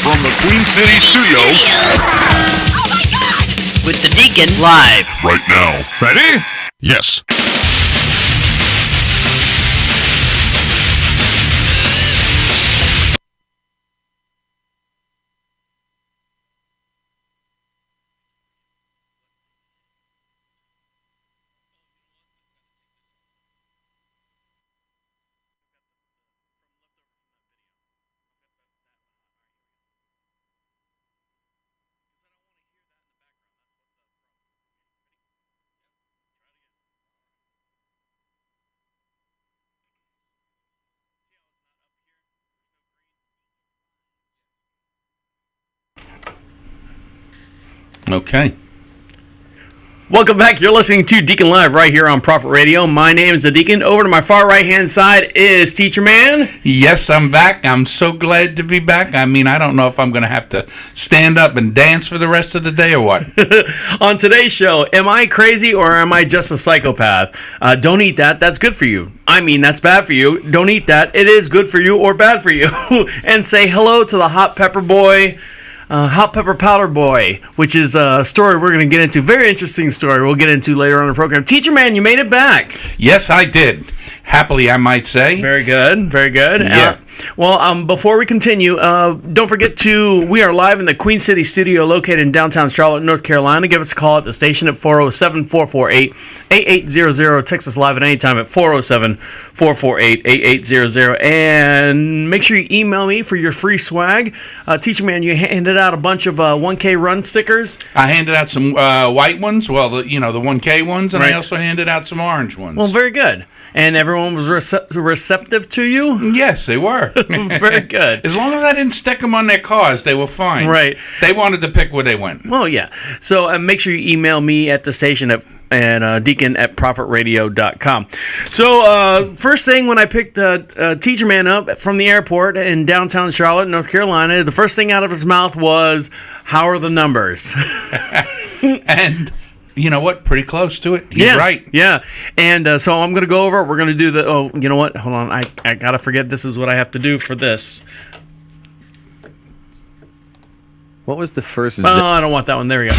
From the Queen City studio. Oh my God! With the Deacon live. Right now. Ready? Yes. Okay. Welcome back. You're listening to Deacon Live right here on Prophet Radio. My name is the Deacon. Over to my far right-hand side is Teacher-man. Yes, I'm back. I'm so glad to be back. I mean, I don't know if I'm going to have to stand up and dance for the rest of the day or what. On today's show, am I crazy or am I just a psychopath? Don't eat that. That's good for you. I mean, that's bad for you. Don't eat that. It is good for you or bad for you. And say hello to the hot pepper boy. Hot Pepper Powder Boy, which is a story we're going to get into. Very interesting story we'll get into later on in the program. Teacher-man, you made it back. Yes, I did. Happily, I might say. Very good. Very good. Yeah. Before we continue, don't forget we are live in the Queen City studio located in downtown Charlotte, North Carolina. Give us a call at the station at 407-448-8800. Text us live at any time at 407-448-8800. And make sure you email me for your free swag. Teacher-man, you handed out a bunch of 1K run stickers. I handed out some white ones, the 1K ones, and Right. I also handed out some orange ones. Well, very good. And everyone was receptive to you? Yes, they were. Very good. As long as I didn't stick them on their cars, they were fine. Right. They wanted to pick where they went. Well, yeah. So make sure you email me at the station at Deacon at prophetradio.com. So first thing when I picked Teacher-man up from the airport in downtown Charlotte, North Carolina, the first thing out of his mouth was, "How are the numbers?" And you know what? Pretty close to it. He's right. Yeah. And so I'm going to go over it. We're going to do you know what? Hold on. I got to forget this is what I have to do for this. What was the first? Oh, I don't want that one. There we go.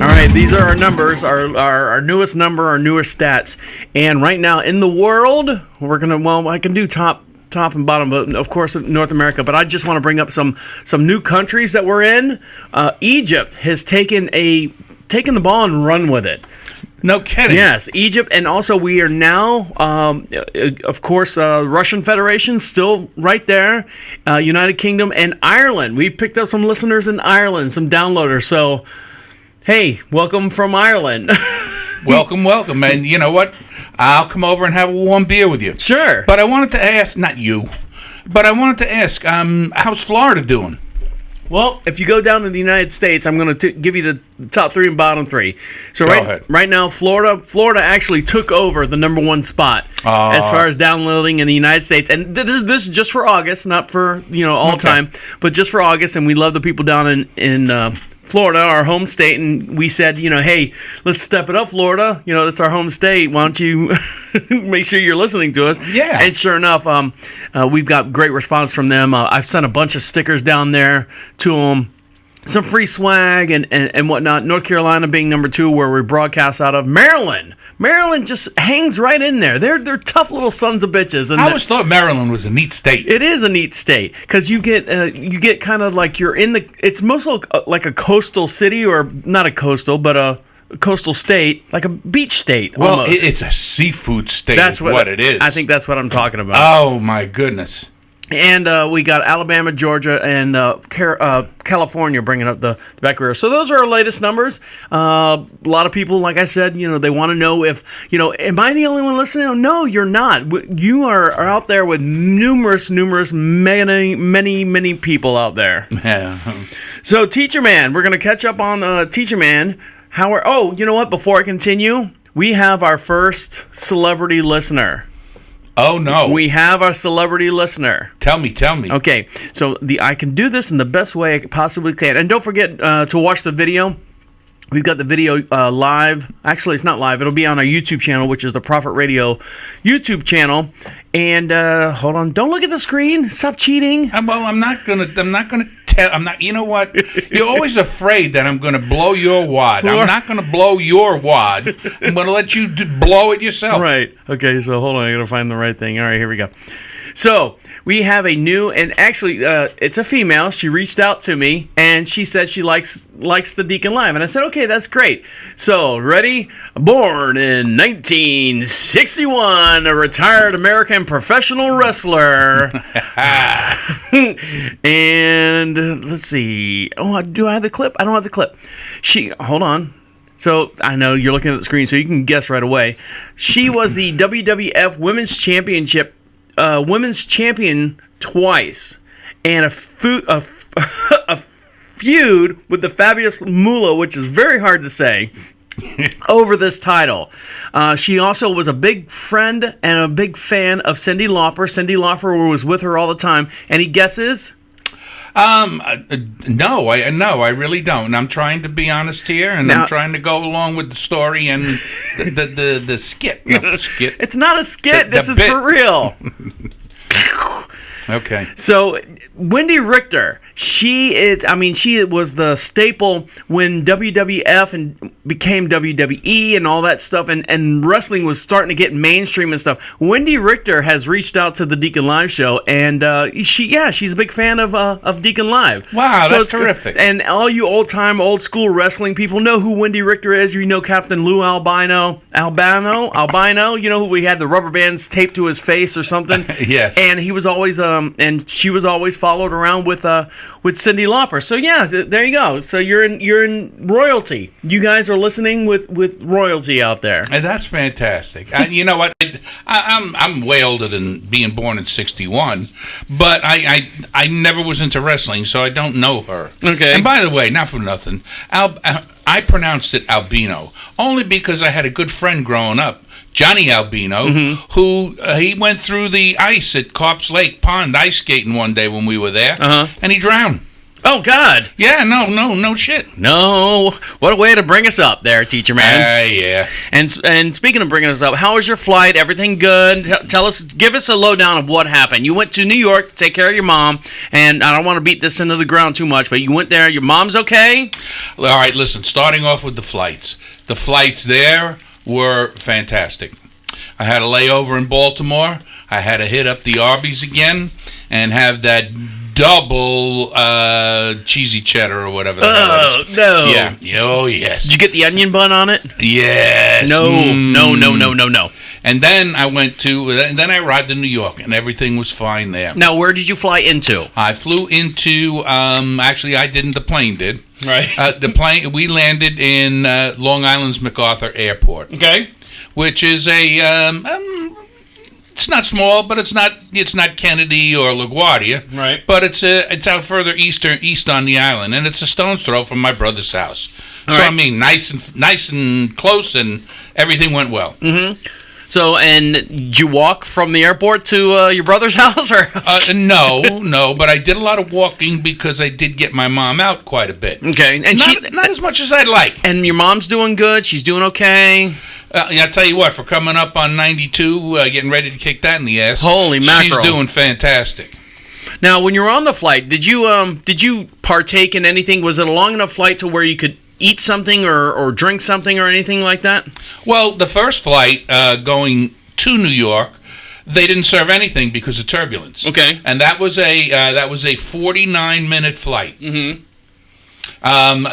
All right, these are our numbers, our newest number, our newest stats. And right now in the world, I can do top and bottom, but of course North America. But I just want to bring up some new countries that we're in. Egypt has taken the ball and run with it. No kidding. Yes, Egypt, and also we are now, of course, Russian Federation still right there, United Kingdom, and Ireland. We picked up some listeners in Ireland, some downloaders. So, hey, welcome from Ireland. Welcome. And you know what? I'll come over and have a warm beer with you. Sure. But I wanted to ask, not you, but I wanted to ask, how's Florida doing? Well, if you go down to the United States, I'm going to give you the top three and bottom three. So Go ahead. Right now, Florida actually took over the number one spot as far as downloading in the United States. And this is just for August, not for all time, but just for August. And we love the people down in Florida, our home state, and we said, hey, let's step it up, Florida. That's our home state. Why don't you make sure you're listening to us? Yeah. And sure enough, we've got great response from them. I've sent a bunch of stickers down there to them. some free swag and whatnot. North Carolina being number 2, where we broadcast out of. Maryland just hangs right in there. They're tough little sons of bitches. And I always thought Maryland was a neat state. it is a neat state because you get kind of like you're in the. It's mostly like a coastal city, or not a coastal, but a coastal state, like a beach state. Well, almost. it's a seafood state. That's what it is. I think that's what I'm talking about. Oh my goodness. And we got Alabama, Georgia, and California bringing up the back rear. So those are our latest numbers. A lot of people, like I said, they want to know if, am I the only one listening? No, you're not. You are out there with numerous, many people out there. Yeah. So, Teacher-man, we're going to catch up on Teacher-man. You know what? Before I continue, we have our first celebrity listener. Oh, no. We have our celebrity listener. Tell me. Okay, so I can do this in the best way I possibly can. And don't forget to watch the video. We've got the video live. Actually, it's not live. It'll be on our YouTube channel, which is the Prophet Radio YouTube channel. And hold on, don't look at the screen. Stop cheating. Well, I'm not gonna tell. I'm not. You know what? You're always afraid that I'm gonna blow your wad. I'm not gonna blow your wad. I'm gonna let you blow it yourself. Right. Okay. So hold on. I gotta find the right thing. All right. Here we go. So we have a new, and actually, it's a female. She reached out to me, and she said she likes the Deacon Live, and I said, okay, that's great. So, ready? Born in 1961, a retired American professional wrestler. And let's see. Oh, do I have the clip? I don't have the clip. Hold on. So, I know you're looking at the screen, so you can guess right away. She was the WWF Women's champion twice, and a feud with the fabulous Moolah, which is very hard to say, over this title. She also was a big friend and a big fan of Cyndi Lauper. Cyndi Lauper was with her all the time. Any guesses? No, I really don't. I'm trying to be honest here, and I'm trying to go along with the story and the skit. Not the skit. It's not a skit. This is for real. Okay. So, Wendy Richter, she was the staple when WWF and became WWE and all that stuff, and wrestling was starting to get mainstream and stuff. Wendy Richter has reached out to the Deacon Live show, and she's a big fan of Deacon Live. Wow, that's terrific. And all you old school wrestling people know who Wendy Richter is. You know Captain Lou Albino. You know who we had the rubber bands taped to his face or something. Yes. And he was always and she was always followed around with Cyndi Lauper. So yeah, there you go. So you're in royalty. You guys are listening with royalty out there. And that's fantastic. You know what? I'm way older than being born in '61, but I never was into wrestling, so I don't know her. Okay. And by the way, not for nothing, I pronounced it albino only because I had a good friend growing up, Johnny Albino, who he went through the ice at Carp's Lake Pond ice skating one day when we were there, and he drowned. Oh, God. Yeah, no shit. No. What a way to bring us up there, Teacher-man. Yeah. And speaking of bringing us up, how was your flight? Everything good? Give us a lowdown of what happened. You went to New York to take care of your mom, and I don't want to beat this into the ground too much, but you went there. Your mom's okay? All right, listen, starting off with the flights. The flights there were fantastic. I had a layover in Baltimore. I had to hit up the Arby's again and have that double cheesy cheddar or whatever the hell it is. No. Yeah. Oh, yes. Did you get the onion bun on it? Yes. No. And then then I arrived in New York, and everything was fine there. Now, where did you fly into? I flew into, actually, I didn't, the plane did. Right. We landed in Long Island's MacArthur Airport. Okay. Which is it's not small, but it's not Kennedy or LaGuardia. Right. But it's out further east on the island, and it's a stone's throw from my brother's house. All so right. I mean, nice and close, and everything went well. Mm-hmm. So, and did you walk from the airport to your brother's house, or? No, but I did a lot of walking because I did get my mom out quite a bit. Okay, and not as much as I'd like. And your mom's doing good. She's doing okay. I'll tell you what, for coming up on 92, getting ready to kick that in the ass. Holy mackerel. She's doing fantastic. Now, when you were on the flight, did you partake in anything? Was it a long enough flight to where you could eat something or drink something or anything like that? Well, the first flight going to New York, they didn't serve anything because of turbulence. Okay. And that was a 49-minute flight. Mm-hmm.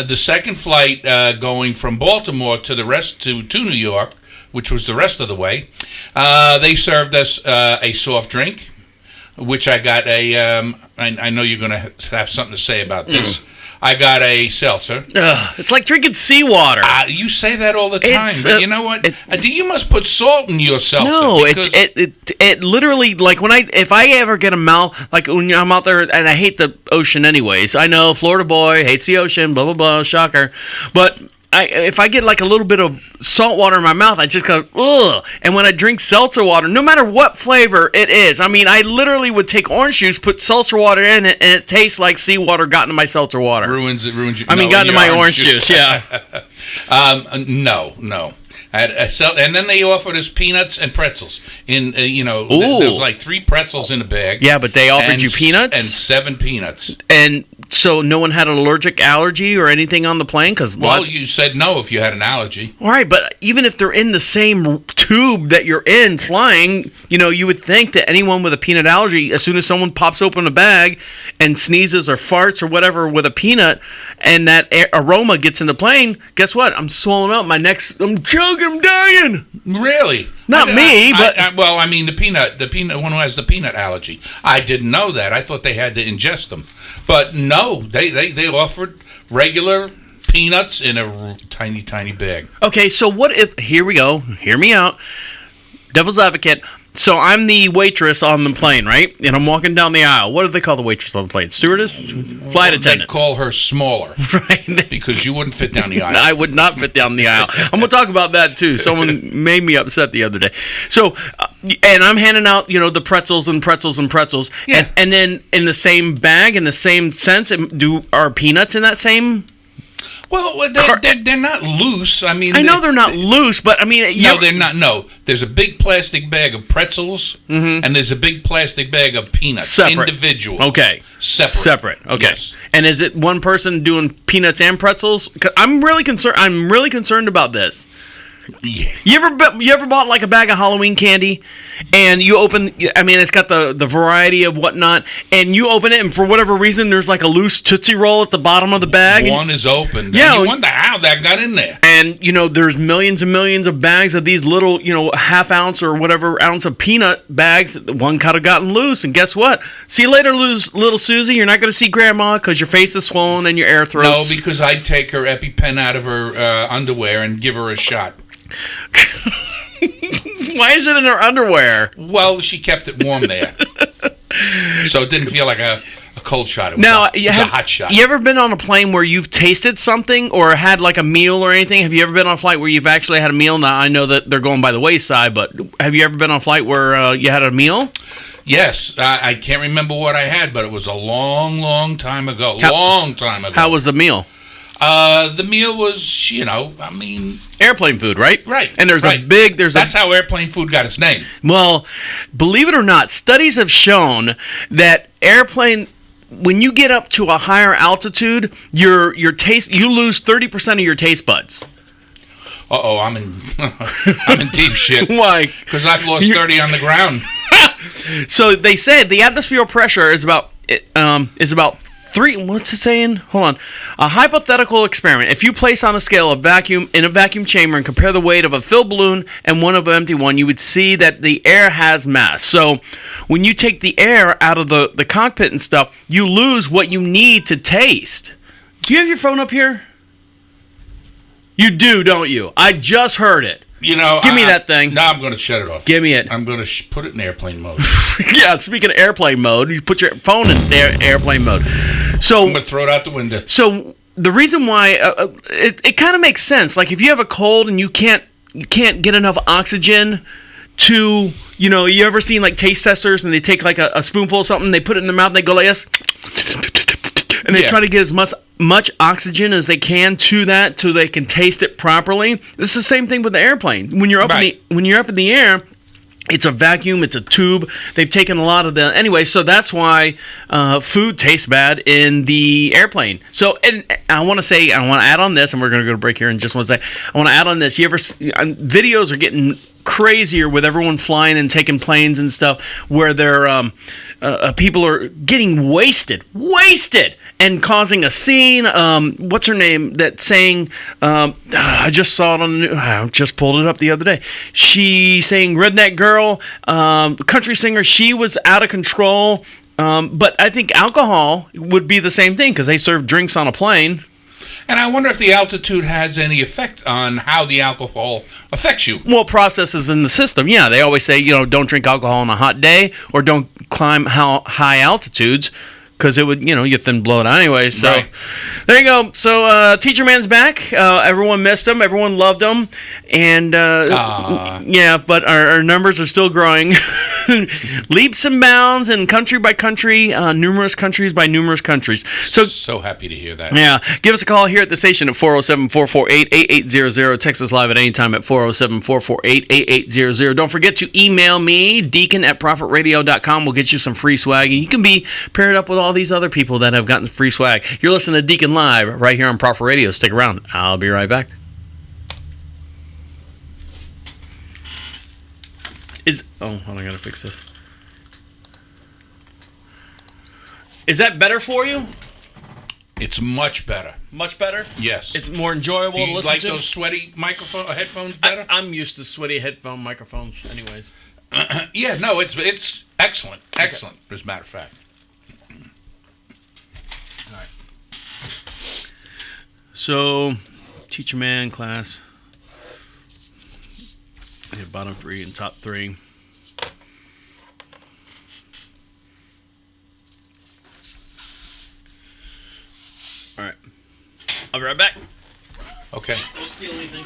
The second flight going from Baltimore to New York, which was the rest of the way, they served us a soft drink, which I got I know you're going to have something to say about this. I got a seltzer. It's like drinking seawater. You say that all the time, but you know what? You must put salt in your seltzer. No, it literally, like if I ever get a mouth, like when I'm out there, and I hate the ocean anyways. I know, Florida boy hates the ocean, blah blah blah, shocker. But if I get like a little bit of salt water in my mouth, I just go, ugh. And when I drink seltzer water, no matter what flavor it is, I mean, I literally would take orange juice, put seltzer water in it, and it tastes like seawater got into my seltzer water. Ruins you. Got into my orange juice, yeah. No. And then they offered us peanuts and pretzels. There was like 3 pretzels in a bag. Yeah, but they offered you peanuts? And 7 peanuts. And so no one had an allergy or anything on the plane? Well, you said no if you had an allergy. All right, but even if they're in the same tube that you're in flying, you would think that anyone with a peanut allergy, as soon as someone pops open a bag and sneezes or farts or whatever with a peanut, and that aroma gets in the plane, guess what? I'm swollen up. My neck's, I'm choking, I'm dying. Really? Not me, but the peanut one who has the peanut allergy. I didn't know that. I thought they had to ingest them, but no, they offered regular peanuts in a tiny bag. Okay, so what if? Here we go. Hear me out. Devil's advocate. So I'm the waitress on the plane, right? And I'm walking down the aisle. What do they call the waitress on the plane? Stewardess? Flight attendant. They call her smaller. Right. Because you wouldn't fit down the aisle. I would not fit down the aisle. I'm going to talk about that, too. Someone made me upset the other day. So, and I'm handing out, the pretzels and pretzels and pretzels. Yeah. And then in the same bag, in the same sense, are peanuts in that same? Well, they're not loose. I mean, I know they're not loose, but I mean, no, they're not. No, there's a big plastic bag of pretzels, and there's a big plastic bag of peanuts. Separate. Individual. Okay. Separate. Okay. Yes. And is it one person doing peanuts and pretzels? 'Cause I'm really concerned about this. Yeah. You ever bought like a bag of Halloween candy, and you open? I mean, it's got the variety of whatnot, and you open it, and for whatever reason, there's like a loose Tootsie Roll at the bottom of the bag. One is open. Yeah, you wonder how that got in there. And there's millions and millions of bags of these little, half ounce or whatever ounce of peanut bags. One could have gotten loose, and guess what? See you later, little Susie. You're not going to see Grandma because your face is swollen and your air throats. No, because I'd take her EpiPen out of her underwear and give her a shot. Why is it in her underwear? Well, she kept it warm there, so it didn't feel like a cold shot. It was a hot shot. You ever been on a plane where you've tasted something or had like a meal or anything? Have you ever been on a flight where you've actually had a meal? Now, I know that they're going by the wayside, but have you ever been on a flight where you had a meal? Yes, I can't remember what I had, but it was a long time ago. How was the meal? The meal was, airplane food, right? Right. And that's how airplane food got its name. Well, believe it or not, studies have shown that when you get up to a higher altitude, your taste, you lose 30% of your taste buds. Uh-oh, I'm in deep shit. Why? Because I've lost 30 on the ground. So they said the atmospheric pressure is about 3. What's it saying? Hold on. A hypothetical experiment. If you place on a scale in a vacuum chamber and compare the weight of a filled balloon and one of an empty one, you would see that the air has mass. So when you take the air out of the cockpit and stuff, you lose what you need to taste. Do you have your phone up here? You do, don't you? I just heard it. Give me that thing. No, I'm going to shut it off. Give me it. I'm going to put it in airplane mode. Yeah, speaking of airplane mode, you put your phone in airplane mode. So I'm going to throw it out the window. So the reason why it kind of makes sense. Like if you have a cold and you can't get enough oxygen to, you ever seen like taste testers and they take like a spoonful of something, they put it in their mouth and they go like this, and they try to get as much oxygen as they can to that so they can taste it properly. It's the same thing with the airplane. When you're up in the air, It's a vacuum. It's a tube. They've taken a lot of the... Anyway, so that's why food tastes bad in the airplane. So, and I want to add on this, and we're going to go to break here in just 1 second. I want to add on this. Videos are getting crazier with everyone flying and taking planes and stuff where they're... people are getting wasted, and causing a scene. What's her name? That saying, I just saw it on the news. I just pulled it up the other day. She saying Redneck Girl, country singer, she was out of control. But I think alcohol would be the same thing because they serve drinks on a plane. And I wonder if the altitude has any effect on how the alcohol affects you. Well, processes in the system. Yeah, they always say, don't drink alcohol on a hot day or don't climb high altitudes because it would, you thin blow it anyway. So right. There you go. So Teacher-man's back. Everyone missed him. Everyone loved him. And yeah, but our numbers are still growing. Leaps and bounds, and country by country, numerous countries by numerous countries. So happy to hear that. Yeah. Give us a call here at the station at 407-448-8800. Text us live at any time at 407-448-8800. Don't forget to email me, deacon@profitradio.com. We'll get you some free swag, and you can be paired up with all these other people that have gotten free swag. You're listening to Deacon Live right here on Profit Radio. Stick around. I'll be right back. Hold on, I gotta fix this. Is that better for you? It's much better. Much better? Yes. It's more enjoyable Do to you listen like to? those sweaty headphones better? I'm used to sweaty headphone microphones anyways. Yeah, no, it's excellent. Excellent, as a matter of fact. All right. So, Teacher-man class. Bottom 3 and top 3. All right. I'll be right back. Okay. Don't steal anything.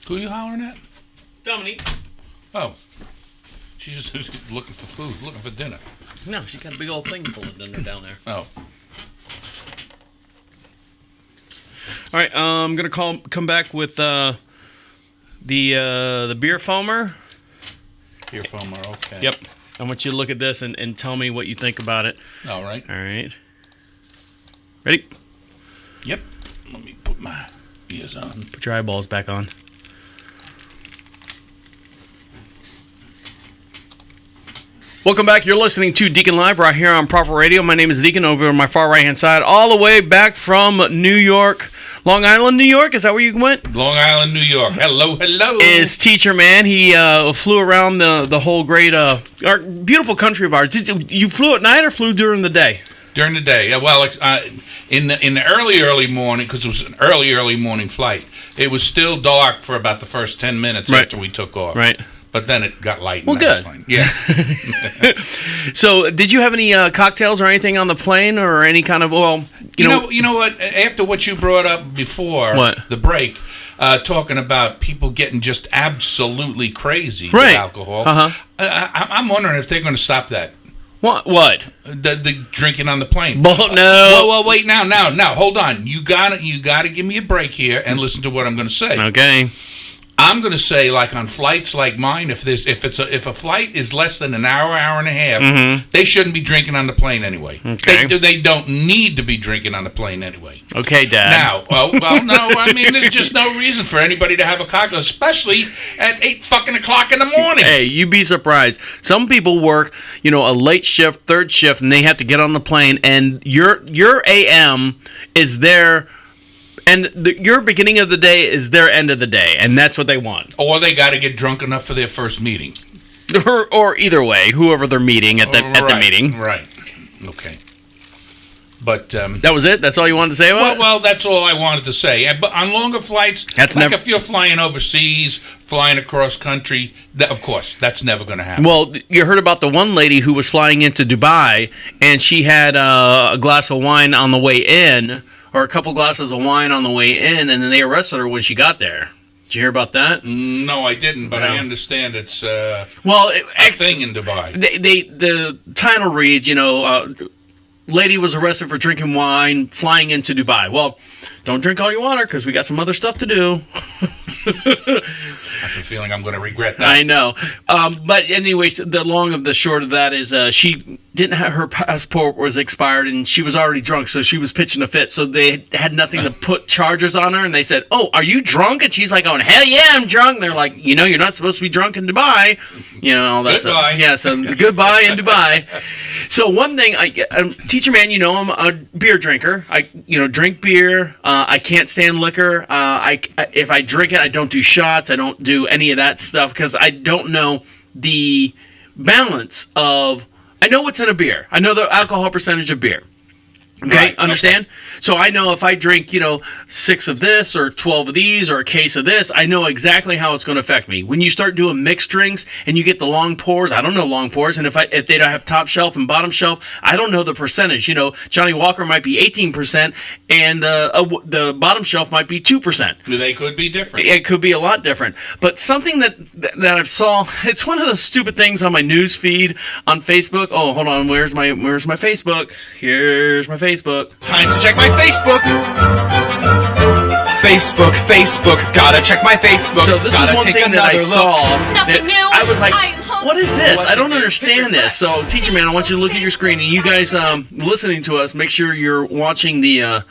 Who are you hollering at? Dominique. Oh. She's just looking for food, looking for dinner. No, she got a big old thing full of dinner down there. Oh. All right, I'm gonna come back with the beer foamer. Beer foamer, okay. Yep. I want you to look at this and tell me what you think about it. All right. All right. Ready? Yep. Let me put my ears on. Put your eyeballs back on. Welcome back. You're listening to Deacon Live right here on Proper Radio. My name is Deacon over on my far right-hand side, all the way back from New York, Long Island, New York. Is that where you went? Long Island, New York. Hello, hello. Is Teacher-man. He flew around the whole great, our beautiful country of ours. You flew at night or flew during the day? During the day. Yeah, well, in the early morning, because it was an early morning flight, it was still dark for about the first 10 minutes Right. after we took off. Right. But then it got light. Well, and that was good. fine. Yeah. So, did you have any cocktails or anything on the plane, or any kind of You know what? After what you brought up before the break, talking about people getting just absolutely crazy with alcohol, I'm wondering if they're going to stop that. What? The drinking on the plane. No. Well, wait. Now, hold on. You gotta give me a break here and listen to what I'm going to say. Okay. I'm going to say, like on flights like mine, if a flight is less than an hour and a half, they shouldn't be drinking on the plane anyway. Okay. They don't need to be drinking on the plane anyway. Okay, Dad. Now, no, I mean, there's just no reason for anybody to have a cocktail, especially at 8 fucking o'clock in the morning. Hey, you'd be surprised. Some people work, a late shift, third shift, and they have to get on the plane, and your AM is their, and your beginning of the day is their end of the day, and that's what they want. Or they got to get drunk enough for their first meeting. Or either way, whoever they're meeting at the meeting. Right. Okay. But that was it. That's all you wanted to say about it? Well, that's all I wanted to say. But on longer flights, if you're flying overseas, flying across country, of course, that's never going to happen. Well, you heard about the one lady who was flying into Dubai, and she had a glass of wine on the way in, or a couple glasses of wine on the way in, and then they arrested her when she got there. Did you hear about that? No, I didn't, but I understand it's a thing in Dubai. The title reads, lady was arrested for drinking wine flying into Dubai. Well, don't drink all you want her because we got some other stuff to do. I have a feeling I'm going to regret that. I know. But anyways, the long of the short of that is she didn't have her passport was expired and she was already drunk, so she was pitching a fit. So they had nothing to put charges on her, and they said, "Oh, are you drunk?" And she's like, "Oh, hell yeah, I'm drunk." And they're like, "You're not supposed to be drunk in Dubai." All that goodbye. stuff. Yeah, so goodbye in Dubai. So one thing, Teacher-man, I'm a beer drinker. I drink beer. I can't stand liquor. If I drink it, I don't do shots. I don't do any of that stuff because I don't know the balance of. I know what's in a beer. I know the alcohol percentage of beer. Okay, right, understand? Okay. So I know if I drink, 6 of this or 12 of these or a case of this, I know exactly how it's going to affect me. When you start doing mixed drinks and you get the long pours, I don't know long pours, and if they don't have top shelf and bottom shelf, I don't know the percentage. Johnny Walker might be 18%, and the bottom shelf might be 2%. They could be different. It could be a lot different. But something that I saw, it's one of those stupid things on my news feed on Facebook. Oh, hold on, where's my Facebook? Here's my Facebook. Time to check my Facebook. Facebook. Gotta check my Facebook. So this is one thing that I saw. Nothing new. I was like, what is this? I don't to do? understand this. So, Teacher-man, I want you to look at your screen, and you guys listening to us, make sure you're watching the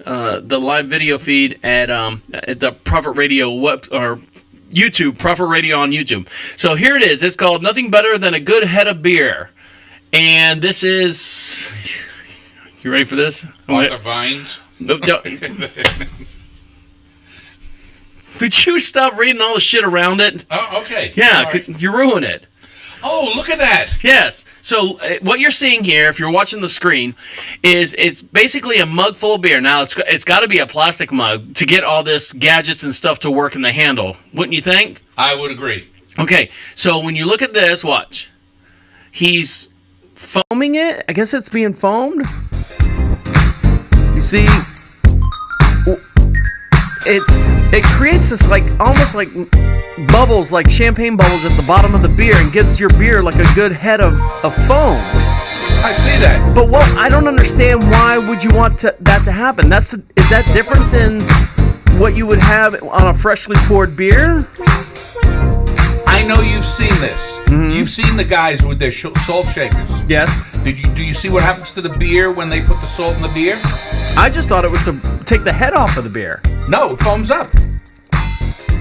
live video feed at the Prophet Radio or YouTube, Prophet Radio on YouTube. So here it is. It's called Nothing Better Than a Good Head of Beer. And this is... You ready for this? Arthur Vines. Could you stop reading all the shit around it? Oh, okay. Yeah, you ruin it. Oh, look at that. Yes. So what you're seeing here, if you're watching the screen, is it's basically a mug full of beer. Now, it's got to be a plastic mug to get all this gadgets and stuff to work in the handle. Wouldn't you think? I would agree. Okay. So when you look at this, watch. He's foaming it. I guess it's being foamed. You see, it creates this almost like bubbles, like champagne bubbles at the bottom of the beer, and gives your beer like a good head of foam. I see that. But I don't understand, why would you want that to happen? Is that different than what you would have on a freshly poured beer? I know you've seen this. Mm-hmm. You've seen the guys with their salt shakers. Yes. Do you see what happens to the beer when they put the salt in the beer? I just thought it was to take the head off of the beer. No, it foams up.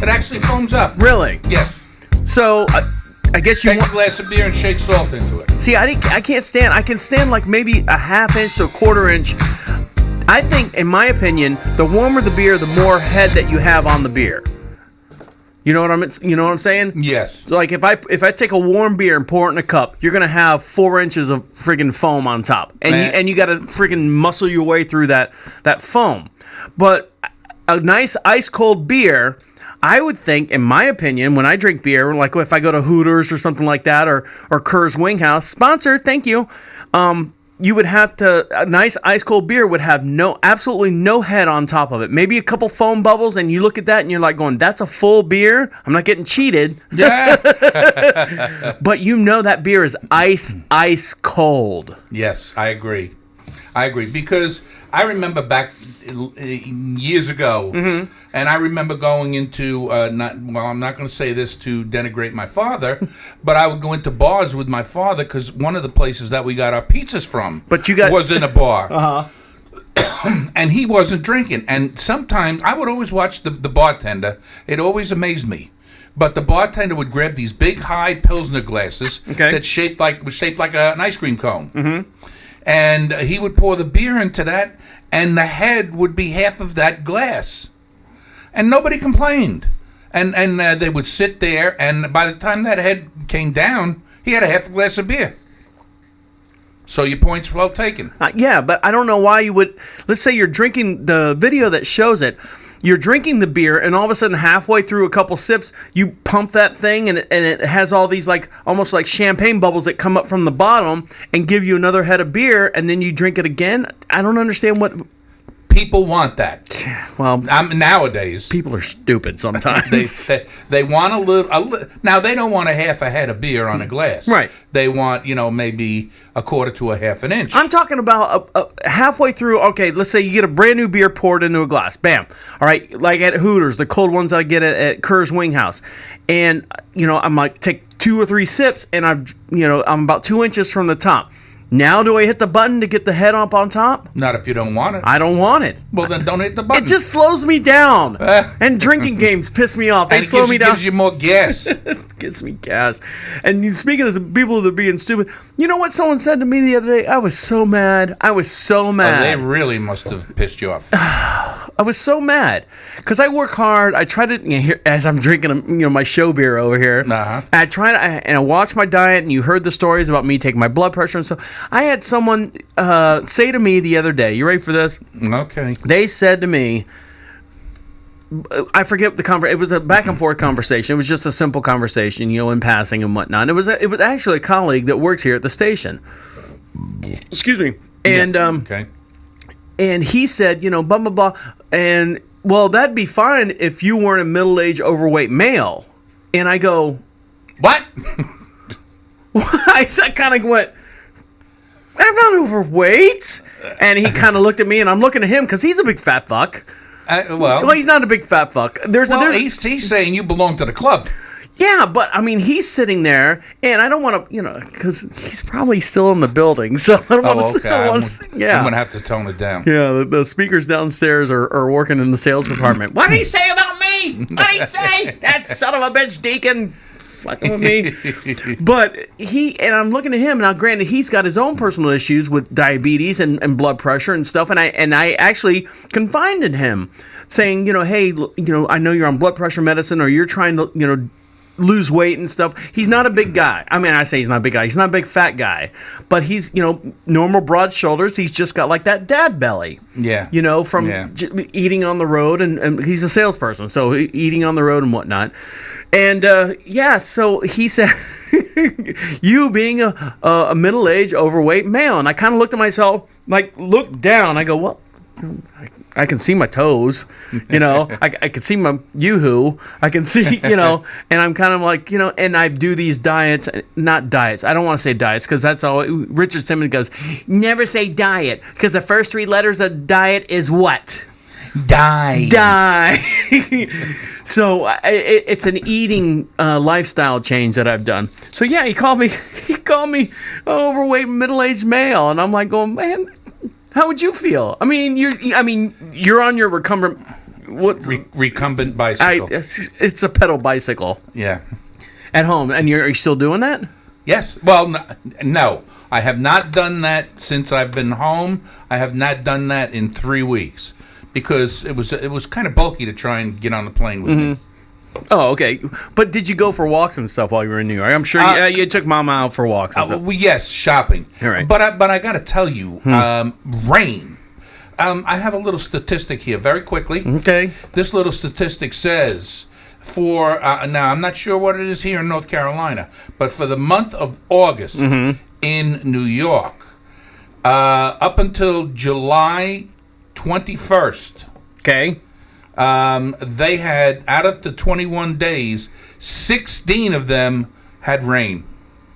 It actually foams up. Really? Yes. So I guess you take a glass of beer and shake salt into it. See, I can't stand. I can stand like maybe a half inch to a quarter inch. I think, in my opinion, the warmer the beer, the more head that you have on the beer. You know what I'm saying? Yes. So like if I take a warm beer and pour it in a cup, you're gonna have 4 inches of friggin' foam on top, and you gotta friggin' muscle your way through that foam. But a nice ice cold beer, I would think, in my opinion, when I drink beer, like if I go to Hooters or something like that, or Kerr's Wing House, sponsored, thank you. You would have a nice ice cold beer would have absolutely no head on top of it. Maybe a couple foam bubbles, and you look at that and you're like going, that's a full beer. I'm not getting cheated. Yeah. But that beer is ice cold. Yes, I agree. I agree because I remember back years ago, and I remember going into I'm not going to say this to denigrate my father, but I would go into bars with my father because one of the places that we got our pizzas from was in a bar. And he wasn't drinking. And sometimes I would always watch the bartender. It always amazed me. But the bartender would grab these big, high Pilsner glasses that was shaped like an ice cream cone. And he would pour the beer into that, and the head would be half of that glass. And nobody complained. And they would sit there, and by the time that head came down, he had a half a glass of beer. So your point's well taken. Yeah, but I don't know why you would. Let's say you're drinking the video that shows it. You're drinking the beer, and all of a sudden, halfway through a couple sips, you pump that thing, and it has all these almost like champagne bubbles that come up from the bottom and give you another head of beer, and then you drink it again. I don't understand what. People want that. Well, nowadays people are stupid sometimes. they want a little. Now they don't want a half a head of beer on a glass. Right. They want maybe a quarter to a half an inch. I'm talking about halfway through. Okay, let's say you get a brand new beer poured into a glass. Bam. All right, like at Hooters, the cold ones I get at Kerr's Wing House, and I'm like take 2 or 3 sips, and I'm about 2 inches from the top. Now do I hit the button to get the head up on top? Not if you don't want it. I don't want it. Well, then don't hit the button. It just slows me down. And drinking games piss me off. They slow me down. It gives you more gas. It gives me gas. And speaking of the people that are being stupid, you know what someone said to me the other day? I was so mad. Oh, they really must have pissed you off. I was so mad because I work hard. I try to, as I'm drinking, my show beer over here. I try to, and I watch my diet. And you heard the stories about me taking my blood pressure and stuff. I had someone say to me the other day. You ready for this? Okay. They said to me, I forget the conversation. It was a back and forth conversation. It was just a simple conversation, in passing and whatnot. It was actually a colleague that works here at the station. Excuse me. And okay. And he said, blah blah blah, and well, that'd be fine if you weren't a middle-aged, overweight male. And I go, what? I kind of went, I'm not overweight. And he kind of looked at me, and I'm looking at him because he's a big fat fuck. Well, he's not a big fat fuck. He's saying you belong to the club. Yeah, but I mean, he's sitting there, and I don't want to, because he's probably still in the building, so I don't want to. I'm gonna have to tone it down. Yeah, the speakers downstairs are working in the sales department. What did he say about me? What did he say? That son of a bitch, Deacon, fucking with me. But I'm looking at him. Now, granted, he's got his own personal issues with diabetes and blood pressure and stuff, and I actually confided in him, saying, hey, I know you're on blood pressure medicine, or you're trying to, lose weight and stuff. He's not a big guy. I mean, I say he's not a big guy. He's not a big fat guy, but he's, normal broad shoulders. He's just got like that dad belly. Yeah. From eating on the road, and he's a salesperson, so eating on the road and whatnot. And so he said, you being a middle-aged, overweight male, and I kind of looked at myself, looked down. I go, well, I can see my toes, I can see my yoo-hoo, I can see, and I'm kind of like, and I do these diets, not diets. I don't want to say diets because that's all. Richard Simmons goes, never say diet because the first 3 letters of diet is what? Die. So it's an eating lifestyle change that I've done. So yeah, he called me overweight middle-aged male, and I'm like going, man, how would you feel? I mean, you're on your recumbent bicycle. It's a pedal bicycle. Yeah. At home, and are you still doing that? Yes. Well, no, I have not done that since I've been home. I have not done that in 3 weeks because it was kind of bulky to try and get on the plane with me. Oh, okay. But did you go for walks and stuff while you were in New York? I'm sure you took Mama out for walks and stuff. Well, yes, shopping. All right. But I got to tell you, rain. I have a little statistic here very quickly. Okay. This little statistic says for, now I'm not sure what it is here in North Carolina, but for the month of August in New York, up until July 21st. Okay. They had, out of the 21 days, 16 of them had rain.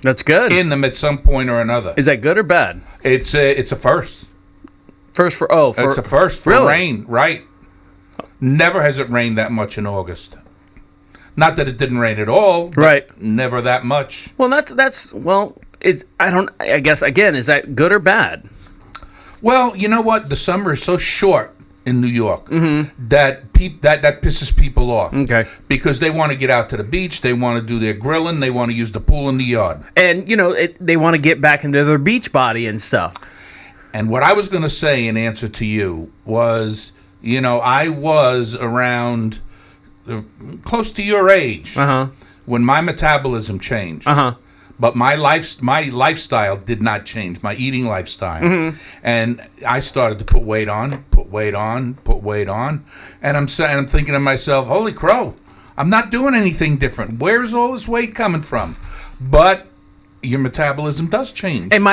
That's good. In them at some point or another. Is that good or bad? It's a first. It's a first for really? rain, right? Never has it rained that much in August. Not that it didn't rain at all, but Right. never that much. Well, I guess again, is that good or bad? Well, you know what? The summer is so short in New York that that pisses people off. Okay. Because they want to get out to the beach, they want to do their grilling, they want to use the pool in the yard. And they want to get back into their beach body and stuff. And what I was going to say in answer to you was, I was around close to your age when my metabolism changed. But my lifestyle did not change, my eating lifestyle. And I started to put weight on. And I'm thinking to myself, holy crow, I'm not doing anything different. Where is all this weight coming from? But your metabolism does change. And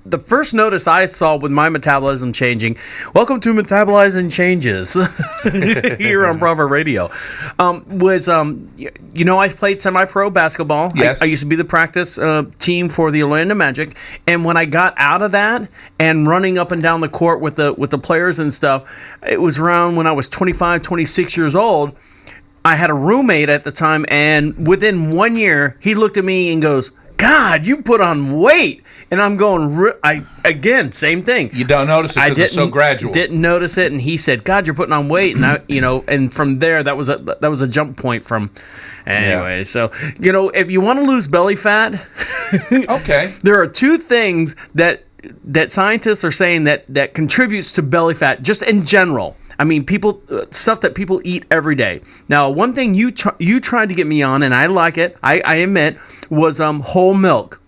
the first notice I saw with my metabolism changing, welcome to Metabolizing Changes here on Bravo Radio, was I played semi-pro basketball. Yes. I used to be the practice team for the Orlando Magic, and when I got out of that and running up and down the court with the players and stuff, it was around when I was 25, 26 years old. I had a roommate at the time, and within 1 year, he looked at me and goes, God, you put on weight. And I'm going, again, same thing. You don't notice it because it's so gradual. Didn't notice it, and he said, God, you're putting on weight. And and from there, that was a jump point from, anyway. Yeah. So, if you want to lose belly fat, okay, there are two things that scientists are saying that contributes to belly fat, just in general. I mean, stuff that people eat every day. Now, one thing you tried to get me on, and I like it, I admit, was whole milk.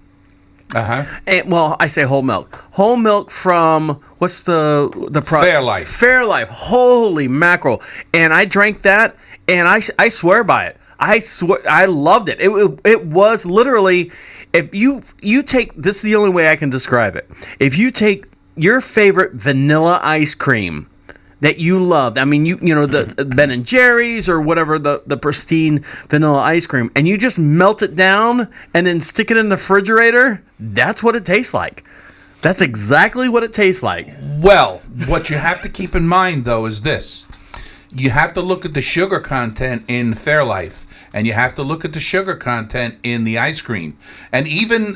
And, well, I say whole milk. Whole milk from, what's the product? Fairlife. Fairlife. Holy mackerel. And I drank that, and I swear by it. I swear, I loved it. It was literally, if you take, this is the only way I can describe it. If you take your favorite vanilla ice cream that you loved, I mean, the Ben and Jerry's or whatever, the pristine vanilla ice cream, and you just melt it down and then stick it in the refrigerator, that's what it tastes like. That's exactly what it tastes like. Well, what you have to keep in mind, though, is this. You have to look at the sugar content in Fairlife, and you have to look at the sugar content in the ice cream. And even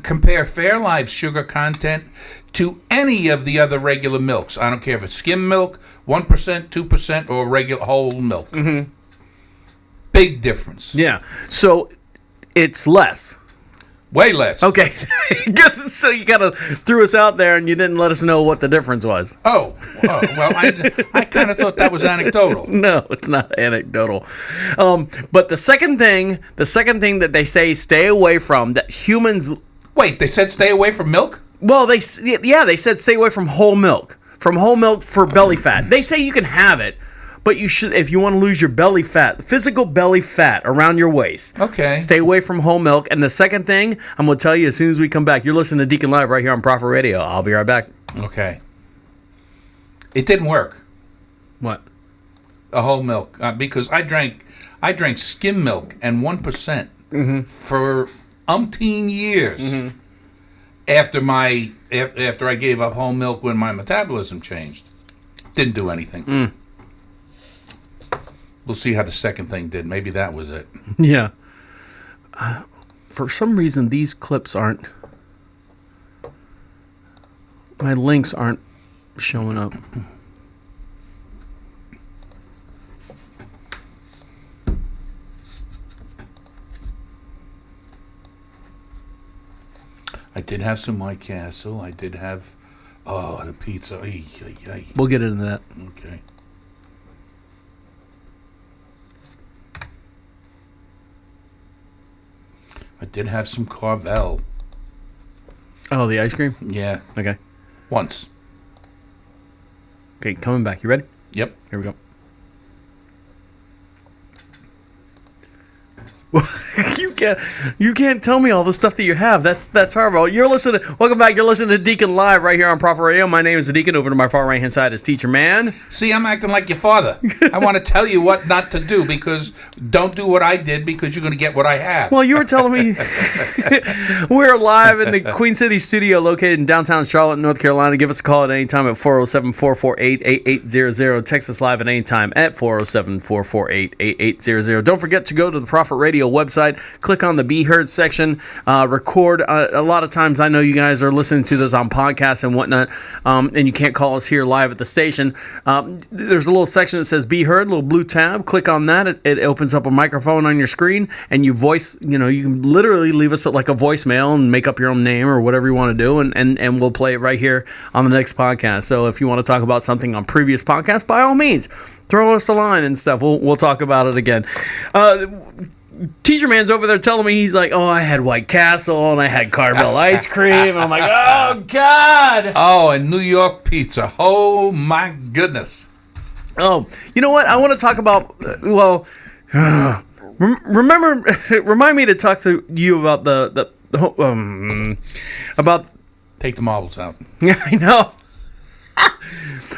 compare Fairlife's sugar content to any of the other regular milks. I don't care if it's skim milk, 1%, 2%, or regular whole milk. Big difference. Yeah. So it's less. Way less. Okay. So you kind of threw us out there and you didn't let us know what the difference was. Oh well, I kind of thought that was anecdotal. No, it's not anecdotal. But the second thing that they say stay away from, that humans... Wait, they said stay away from milk? Well, they said stay away from whole milk. From whole milk for belly fat. They say you can have it, but you should, if you want to lose your belly fat, physical belly fat around your waist. Okay. Stay away from whole milk. And the second thing, I'm going to tell you as soon as we come back. You're listening to Deacon Live right here on Prophet Radio. I'll be right back. Okay. It didn't work. What? A whole milk, because I drank skim milk and 1% for umpteen years after I gave up whole milk when my metabolism changed. Didn't do anything. We'll see how the second thing did. Maybe that was it. Yeah. For some reason, these clips aren't... My links aren't showing up. I did have some White Castle. I did have, the pizza. We'll get into that. Okay. I did have some Carvel. Oh, the ice cream? Yeah. Okay. Once. Okay, coming back. You ready? Yep. Here we go. You You can't tell me all the stuff that you have. That's horrible. Welcome back. You're listening to Deacon Live right here on Proper Radio. My name is the Deacon. Over to my far right hand side is Teacher-man. See, I'm acting like your father. I want to tell you what not to do, because don't do what I did, because you're going to get what I have. Well, you were telling me we're live in the Queen City studio located in downtown Charlotte, North Carolina. Give us a call at any time at 407-448-8800. Text us live at any time at 407-448-8800. Don't forget to go to the Prophet Radio website. Click on the Be Heard section. Record. A lot of times I know you guys are listening to this on podcasts and whatnot, and you can't call us here live at the station. There's a little section that says Be Heard, a little blue tab. Click on that. It opens up a microphone on your screen, and you can literally leave us like a voicemail and make up your own name or whatever you want to do, and we'll play it right here on the next podcast. So if you want to talk about something on previous podcasts, by all means, throw us a line and stuff. We'll talk about it again. Teacher-man's over there telling me, he's like, oh, I had White Castle and I had Carvel ice cream. And I'm like, oh, God. Oh, and New York pizza. Oh, my goodness. Oh, you know what? I want to talk about, remind me to talk to you about about. Take the marbles out. Yeah, I know.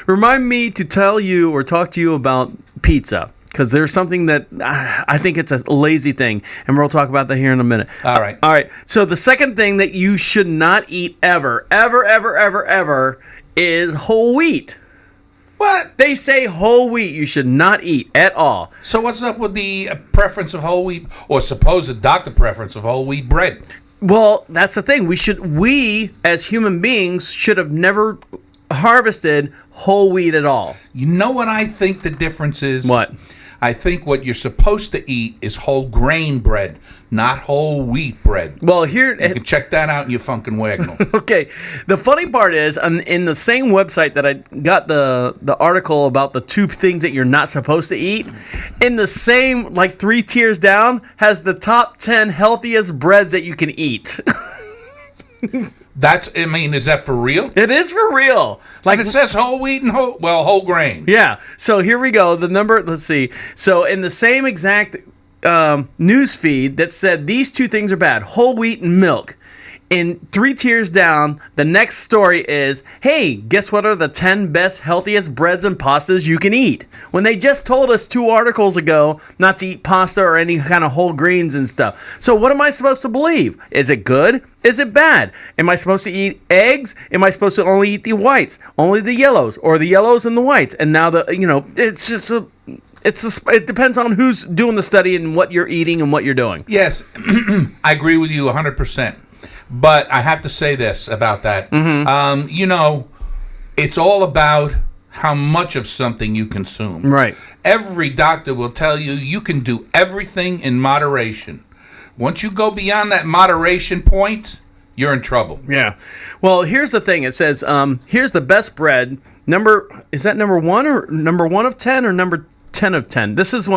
Remind me to tell you or talk to you about pizza, because there's something that I think it's a lazy thing, and we'll talk about that here in a minute. All right. So the second thing that you should not eat ever is whole wheat. What? They say whole wheat you should not eat at all. So what's up with the preference of whole wheat, or supposed doctor preference of whole wheat bread? Well, that's the thing. We as human beings should have never harvested whole wheat at all. You know what I think the difference is? What? I think what you're supposed to eat is whole grain bread, not whole wheat bread. Well, here you can check that out in your Funkin' Wagnall. Okay. The funny part is, in the same website that I got the article about the 2 things that you're not supposed to eat, in the same, like 3 tiers down, has the top 10 healthiest breads that you can eat. Is that for real? It is for real. Like, and it says whole wheat and whole grain. Yeah. So here we go. The number, let's see. So in the same exact news feed that said these 2 things are bad, whole wheat and milk. In 3 tiers down, the next story is, hey, guess what are the 10 best, healthiest breads and pastas you can eat? When they just told us 2 articles ago not to eat pasta or any kind of whole greens and stuff. So what am I supposed to believe? Is it good? Is it bad? Am I supposed to eat eggs? Am I supposed to only eat the whites? Only the yellows? Or the yellows and the whites? And now it's just it depends on who's doing the study and what you're eating and what you're doing. Yes, I agree with you 100%. But I have to say this about that. Mm-hmm. It's all about how much of something you consume. Right. Every doctor will tell you you can do everything in moderation. Once you go beyond that moderation point, you're in trouble. Yeah. Well, here's the thing. It says, here's the best bread. Is that number 1 or number 1 of 10 or number 10 of 10? This is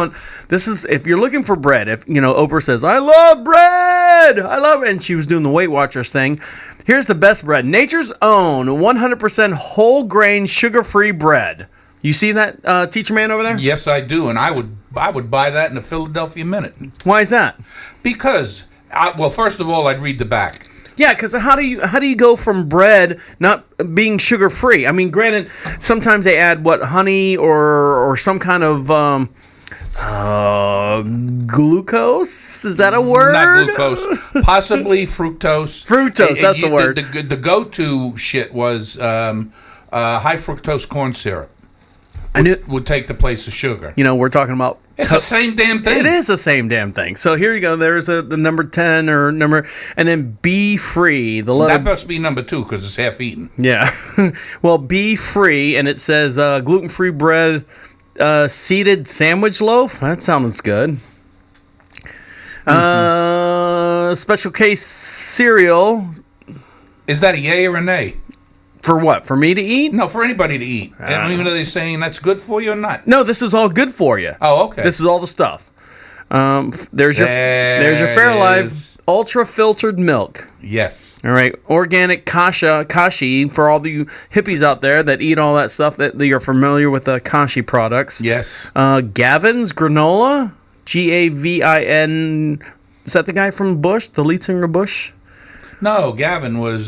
if you're looking for bread, if Oprah says, I love bread, and she was doing the Weight Watchers thing. Here's the best bread. Nature's Own 100% whole grain sugar-free bread. You see that, Teacher-man over there? Yes, I do, and I would buy that in the Philadelphia Minute. Why is that? Because first of all, I'd read the back. Yeah, because how do you go from bread not being sugar free? I mean, granted, sometimes they add honey or some kind of glucose. Is that a word? Not glucose, possibly fructose. Fructose, that's the word. The go-to shit was high fructose corn syrup. Would take the place of sugar. We're talking about. It's the same damn thing. It is the same damn thing. So here you go. There's the number 10 and then Be Free. That must be number 2 because it's half eaten. Yeah. Well, Be Free, and it says gluten-free bread, seeded sandwich loaf. That sounds good. Special case cereal. Is that a yay or a nay? For what? For me to eat? No, for anybody to eat. Even though they're saying that's good for you or not. No, this is all good for you. Oh, okay. This is all the stuff. There's your Fairlife ultra filtered milk. Yes. All right. Organic kashi for all the hippies out there that eat all that stuff that you're familiar with the kashi products. Yes. Gavin's granola, Gavin Is that the guy from Bush, the lead singer of Bush? No, Gavin was.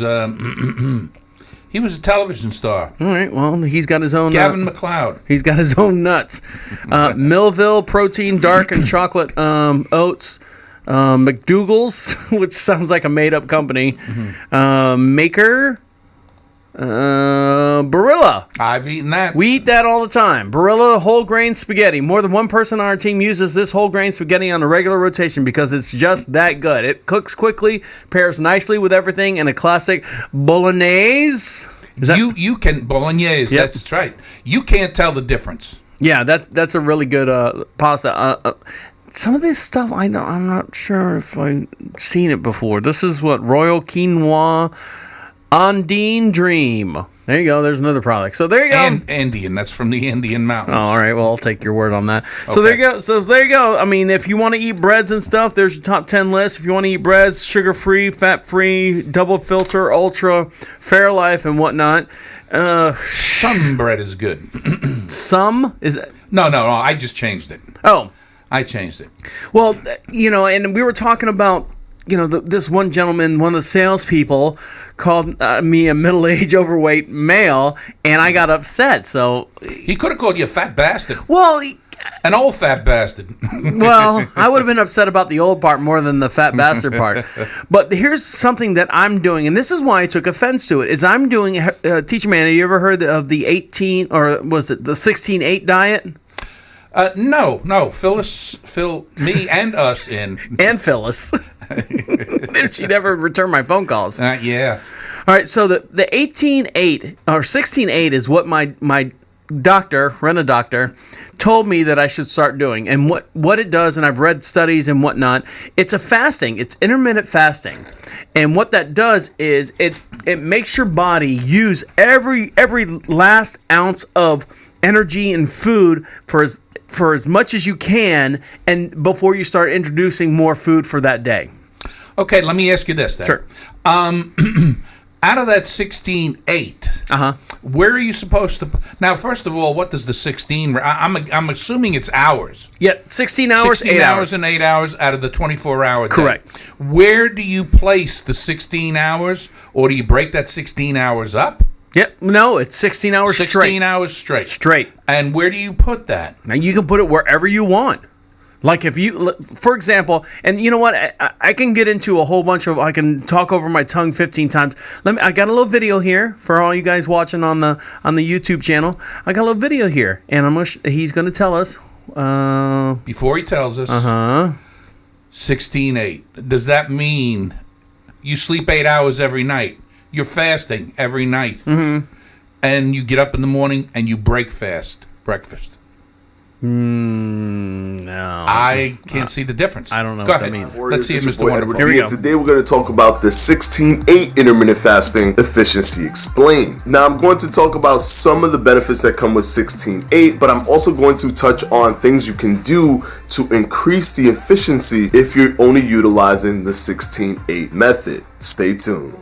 He was a television star. All right. Well, he's got his own. Gavin McLeod. He's got his own nuts. Millville Protein Dark and Chocolate Oats. McDougal's, which sounds like a made-up company. Maker. Barilla. I've eaten that. We eat that all the time. Barilla whole grain spaghetti. More than one person on our team uses this whole grain spaghetti on a regular rotation because it's just that good. It cooks quickly, pairs nicely with everything, and a classic bolognese. You can bolognese. Yep. That's right. You can't tell the difference. Yeah, that's a really good pasta. Some of this stuff I'm not sure if I've seen it before. This is what Royal Quinoa Andine Dream. There you go. There's another product. So there you go. And Andean. That's from the Indian mountains. Oh, all right. Well, I'll take your word on that. So there you go. So there you go. I mean, if you want to eat breads and stuff, there's your top 10 list. If you want to eat breads, sugar-free, fat-free, double filter, ultra, Fairlife, and whatnot. Some bread is good. Some is No. I just changed it. Oh, I changed it. well, and we were talking about. This one gentleman, one of the salespeople, called me a middle-aged, overweight male, and I got upset. So, He could have called you a fat bastard. well, An old fat bastard. I would have been upset about the old part more than the fat bastard part. But here's something that I'm doing, and this is why I took offense to it. Is I'm doing Teacher-man. Have you ever heard of the 18 or was it the 16-8 diet? No. Fill me and us in. And Phyllis. She never returned my phone calls. Yeah. All right, so the 18-8 or 16-8 is what my doctor, rent-a-doctor, told me that I should start doing. And what it does, and I've read studies and whatnot, it's a fasting. It's intermittent fasting. And what that does is it makes your body use every last ounce of energy and food for as much as you can, and before you start introducing more food for that day. Okay, let me ask you this then. Sure. Out of that 16-8, where are you supposed to... Now, first of all, what does the 16... I'm assuming it's hours. Yeah, 16 hours, 16 8 hours and 8 hours out of the 24-hour day. Correct. Where do you place the 16 hours, or do you break that 16 hours up? Yep. No, it's 16 hours 16 straight. hours straight. Straight. And where do you put that? Now, you can put it wherever you want. Like if you, for example, and you know what, I can get into a whole bunch of, I can talk over my tongue 15 times. I got a little video here for all you guys watching on the YouTube channel. I got a little video here, and he's going to tell us. Before he tells us, 16-8. Does that mean you sleep 8 hours every night? You're fasting every night. Mm-hmm. And you get up in the morning and you breakfast. Breakfast. No. I can't see the difference. I don't know Go what ahead. that means. Let's see if This is Mr. boy Wonderful. Edward Here we D, go. and today we're going to talk about the 16-8 intermittent fasting efficiency explained. Now I'm going to talk about some of the benefits that come with 16-8, but I'm also going to touch on things you can do to increase the efficiency if you're only utilizing the 16-8 method. Stay tuned.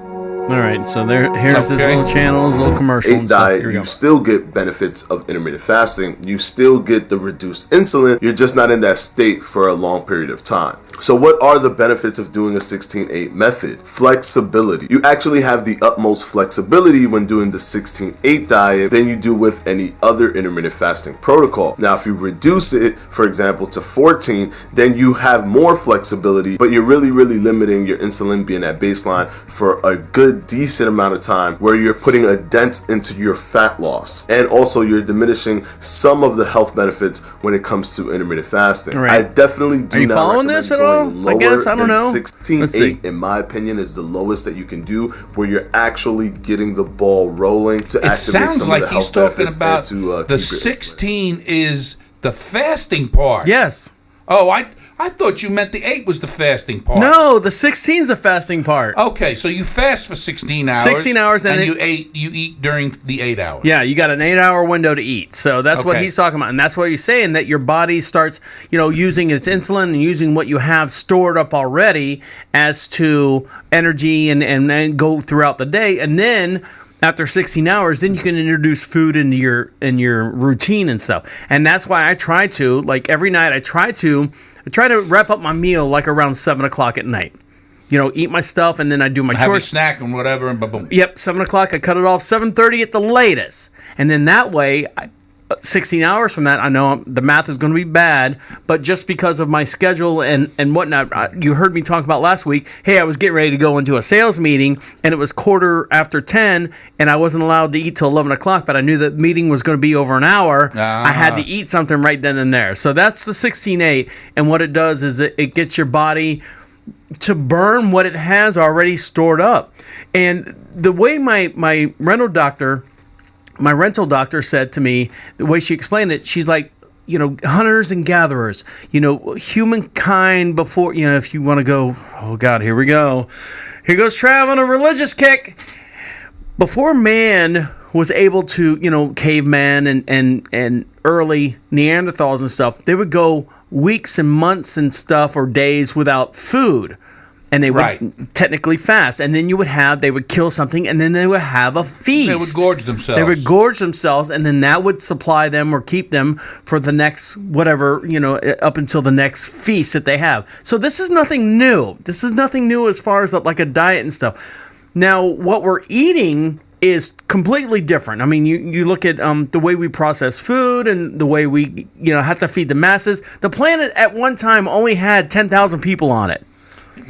All right, so here's his Okay. little channel, his little commercial 8 and stuff. diet, Here we you go. still get benefits of intermittent fasting. You still get the reduced insulin. You're just not in that state for a long period of time. So what are the benefits of doing a 16-8 method? Flexibility. You actually have the utmost flexibility when doing the 16-8 diet than you do with any other intermittent fasting protocol. Now, if you reduce it, for example, to 14, then you have more flexibility, but you're really limiting your insulin being at baseline for a good, decent amount of time where you're putting a dent into your fat loss. And also you're diminishing some of the health benefits when it comes to intermittent fasting. Right. I definitely do Are you not following recommend this at going all? I lower guess, I don't than know. Let's see. 16-8, in my opinion, is the lowest that you can do where you're actually getting the ball rolling to It activate sounds some like of the he's health talking benefits about and to keep the your insulin. 16 is the fasting part. Yes. Oh, I thought you meant the 8 was the fasting part. No, the 16's the fasting part. Okay, so you fast for 16 hours. 16 hours and you eat during the 8 hours. Yeah, you got an 8-hour window to eat. So that's what Okay. he's talking about. And that's what he's saying, that your body starts, using its insulin and using what you have stored up already as to energy and go throughout the day. And then after 16 hours, then you can introduce food into your routine and stuff. And that's why I try to, like every night, I try to wrap up my meal like around 7 o'clock at night. Eat my stuff, and then I do my Have your chores. snack and whatever, and boom. Yep, 7 o'clock. I cut it off 7:30 at the latest, and then that way, 16 hours from that, I know the math is going to be bad, but just because of my schedule and whatnot, you heard me talk about last week. Hey, I was getting ready to go into a sales meeting, and it was 10:15, and I wasn't allowed to eat till 11 o'clock, but I knew the meeting was going to be over an hour. I had to eat something right then and there. So that's the 16-8, and what it does is it gets your body to burn what it has already stored up. And the way my rental doctor said to me, the way she explained it, she's like, hunters and gatherers, humankind before, if you want to go, oh God, here we go. Here goes Trav on a religious kick. Before man was able to, caveman and early Neanderthals and stuff, they would go weeks and months and stuff or days without food. And they would technically fast. And then they would kill something, and then they would have a feast. They would gorge themselves. And then that would supply them or keep them for the next, whatever, up until the next feast that they have. So this is nothing new. This is nothing new as far as like a diet and stuff. Now, what we're eating is completely different. I mean, you look at the way we process food and the way we, have to feed the masses. The planet at one time only had 10,000 people on it.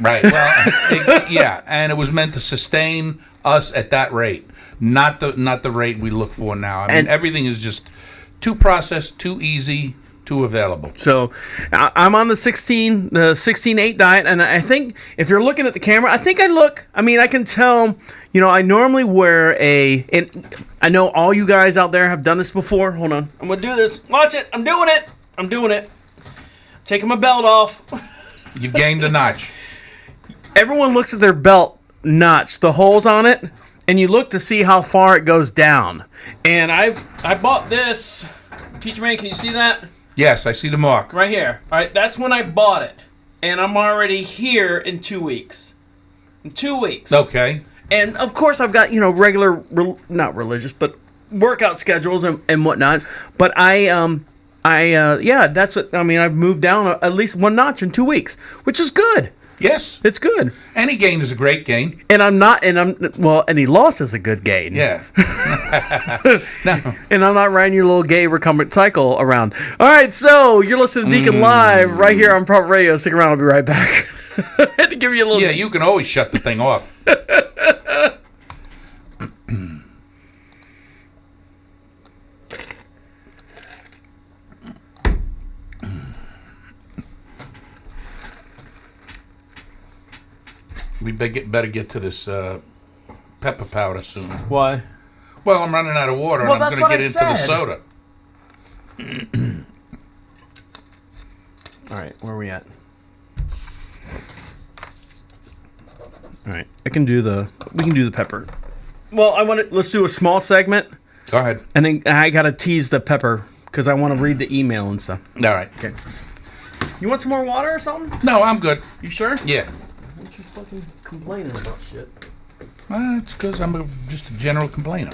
Right. Well, yeah, and it was meant to sustain us at that rate, not the rate we look for now. I mean, everything is just too processed, too easy, too available. So, I'm on the 16-8 diet, and I think if you're looking at the camera, I can tell. I normally wear and I know all you guys out there have done this before. Hold on, I'm gonna do this. Watch it. I'm doing it. Taking my belt off. You've gained a notch. Everyone looks at their belt notch, the holes on it, and you look to see how far it goes down. And I bought this. Teacher-man, can you see that? Yes, I see the mark. Right here. All right, that's when I bought it. And I'm already here in 2 weeks. Okay. And, of course, I've got, regular, not religious, but workout schedules and whatnot. But that's it. I mean, I've moved down at least one notch in 2 weeks, which is good. Yes. It's good. Any gain is a great gain. Any loss is a good gain. Yeah. No. And I'm not riding your little gay recumbent cycle around. All right, so you're listening to Deacon Live right here on Prop Radio. Stick around, I'll be right back. I had to give you a little... Yeah, you can always shut the thing off. We better get to this pepper powder soon. Why? Well, I'm running out of water, and I'm going to get into the soda. All right, where are we at? All right, we can do the pepper. Well, let's do a small segment. Go ahead. And then I got to tease the pepper because I want to read the email and stuff. All right. Okay. You want some more water or something? No, I'm good. You sure? Yeah. Why don't you fucking complaining about shit? It's because I'm just a general complainer.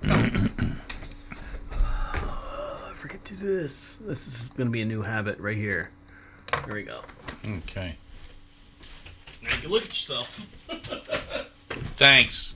I forget to do this. This is going to be a new habit right here. Here we go. Okay. Now you can look at yourself. Thanks.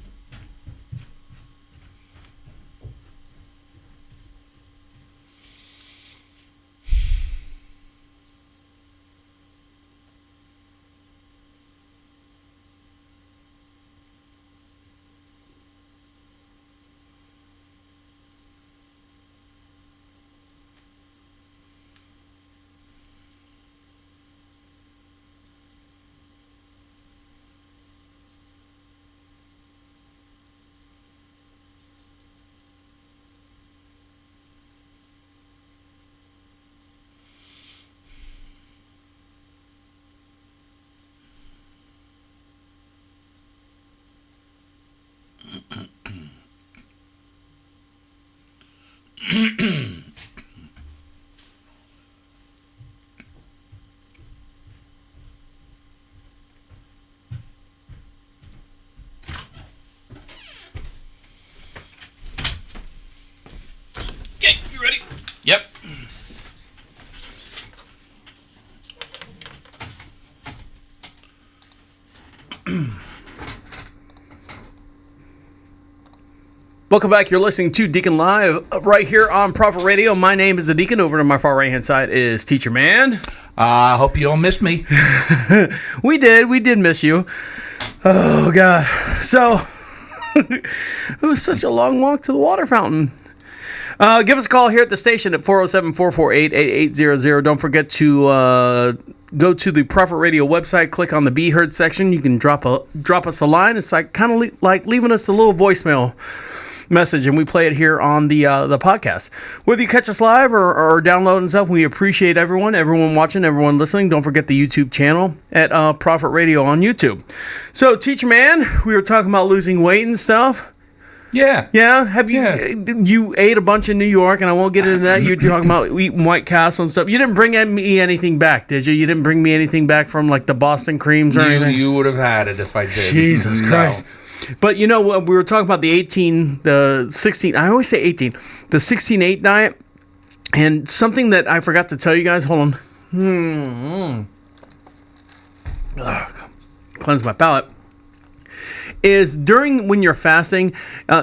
Yep. Welcome back. You're listening to Deacon Live right here on Prophet Radio. My name is the Deacon. Over to my far right-hand side is Teacher-man. I hope you all missed me. We did miss you. Oh, God. So, it was such a long walk to the water fountain. Give us a call here at the station at 407-448-8800. Don't forget to go to the Prophet Radio website, click on the Be Heard section. You can drop us a line. It's like kind of like leaving us a little voicemail message, and we play it here on the podcast. Whether you catch us live or download and stuff, we appreciate everyone watching, everyone listening. Don't forget the YouTube channel at Prophet Radio on YouTube. So, Teacher-man, we were talking about losing weight and stuff. Yeah. Yeah? Have you you ate a bunch in New York, and I won't get into that. You're talking about eating White Castle and stuff. You didn't bring me anything back, did you? You didn't bring me anything back from, like, the Boston creams or anything? You would have had it if I did. Jesus Christ. But, you know, we were talking about the 16, I always say 18, the 16-8 diet, and something that I forgot to tell you guys, hold on. Cleanse my palate. Is when you're fasting,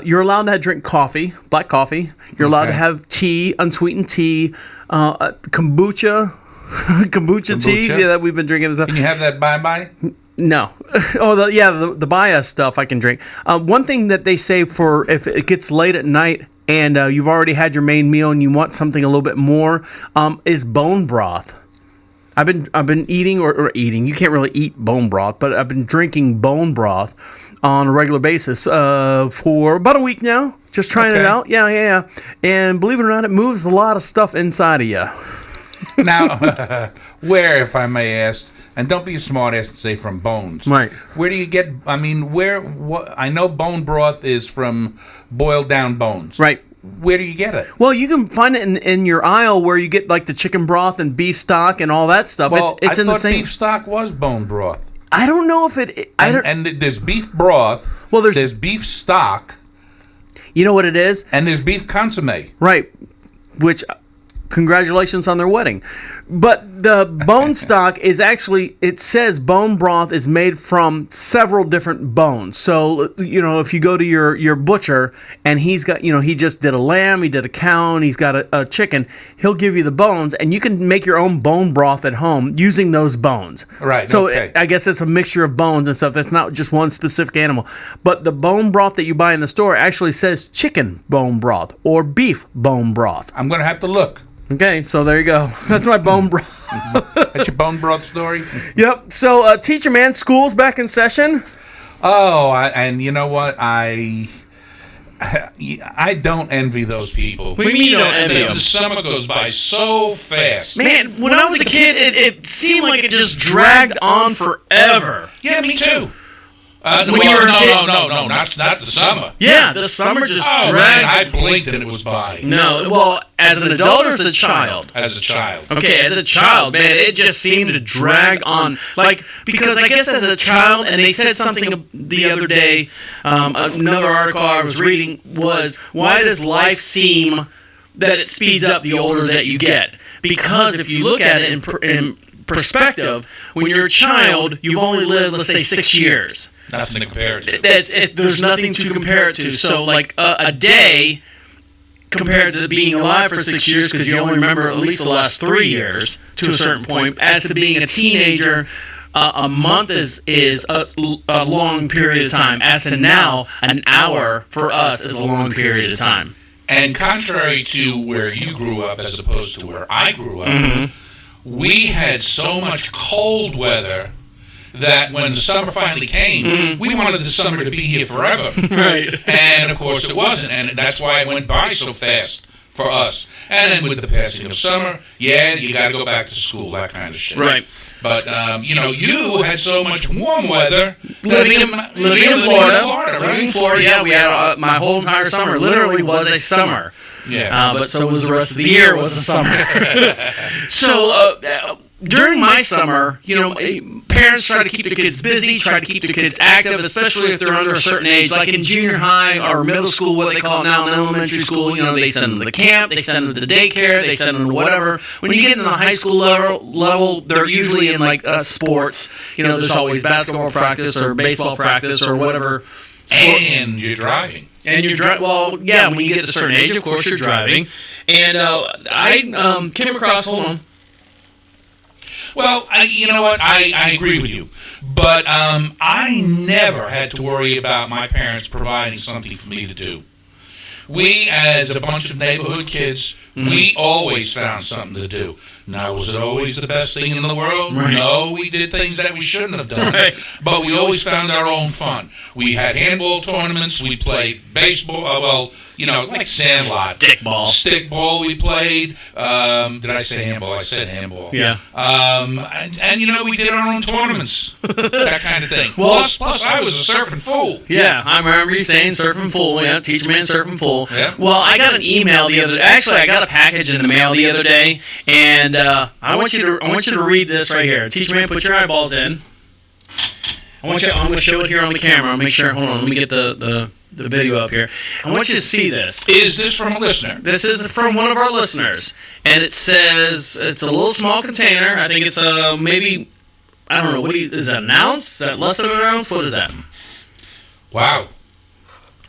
you're allowed to drink coffee, black coffee. You're allowed to have tea, unsweetened tea, kombucha tea that we've been drinking. Can you have that bye-bye? No. Oh, the bias stuff I can drink. One thing that they say for if it gets late at night and you've already had your main meal and you want something a little bit more, is bone broth. I've been eating or eating. You can't really eat bone broth, but I've been drinking bone broth on a regular basis for about a week now. Just trying it out. Yeah. And believe it or not, it moves a lot of stuff inside of you. Now, where, if I may ask, and don't be a smart ass and say from bones. Right. Where do you get, I mean, I know bone broth is from boiled down bones. Right. Where do you get it? Well, you can find it in your aisle where you get like the chicken broth and beef stock and all that stuff. Well, it's I in the thought same. Beef stock was bone broth. I don't know if it. And there's beef broth. Well, there's beef stock. You know what it is? And there's beef consomme. Right. Which, congratulations on their wedding. But the bone stock is actually, it says bone broth is made from several different bones. So, you know, if you go to your butcher and he's got, you know, he just did a lamb, he did a cow, and he's got a chicken, he'll give you the bones, and you can make your own bone broth at home using those bones. Right. So I guess it's a mixture of bones and stuff. It's not just one specific animal. But the bone broth that you buy in the store actually says chicken bone broth or beef bone broth. I'm going to have to look. Okay, so there you go. That's my bone broth. That's your bone broth story? Yep. So, Teacher-man, school's back in session. Oh, and you know what? I don't envy those people. What do you mean you don't envy them? The summer goes by so fast. Man, when I was a kid, it seemed like it just dragged on forever. Yeah, me too. When you were a kid? No, not the summer. Yeah, the summer just dragged. dragged. I blinked and it was by. No, well, as an adult or as a child? As a child. Okay, as a child, man, it just seemed to drag on. Like, because I guess as a child, and they said something the other day, another article I was reading was, why does life seem that it speeds up the older that you get? Because if you look at it in perspective, when you're a child, you've only lived, let's say, 6 years. Nothing to compare it to. There's nothing to compare it to. So, like, a day compared to being alive for 6 years, because you only remember at least the last 3 years to a certain point, as to being a teenager, a month is a long period of time. As to now, an hour for us is a long period of time. And contrary to where you grew up as opposed to where I grew up, we had so much cold weather that when the summer finally came, we wanted the summer to be here forever. Right. And, of course, it wasn't. And that's why it went by so fast for us. And then with the passing of summer, you got to go back to school, that kind of shit. Right. But, you had so much warm weather. Living in Florida. Right? Living in Florida, yeah, we had my whole entire summer literally was a summer. Yeah. But so was the rest of the year was a summer. So during my summer, parents try to keep their kids busy, try to keep their kids active, especially if they're under a certain age. Like in junior high or middle school, what they call it now in elementary school, they send them to camp, they send them to daycare, they send them to whatever. When you get into the high school level, they're usually in like sports. There's always basketball practice or baseball practice or whatever. And you're driving. And you're driving. Well, yeah, when you get to a certain age, of course, you're driving. And I came across, hold on. Well, you know what? I agree with you. But I never had to worry about my parents providing something for me to do. We, as a bunch of neighborhood kids, we always found something to do. Now, was it always the best thing in the world? Right. No, we did things that we shouldn't have done. Right. But we always found our own fun. We had handball tournaments. We played baseball. Like sandlot. Stickball we played. Did I say handball? I said handball. Yeah. And we did our own tournaments. That kind of thing. Plus, I was a surfing fool. Yeah, I remember you saying surfing fool. Yeah, Teacher-man surfing fool. Yeah. Well, I got an email the other. Actually, I got a package in the mail the other day, and I want you to read this right here. Teacher-man, put your eyeballs in. I'm going to show it here on the camera. Make sure. Hold on. Let me get the video up here. I want you to see this. Is this from a listener? This is from one of our listeners, and it says it's a little small container. I think it's maybe, I don't know. Is that an ounce? Is that less than an ounce? What is that? Wow.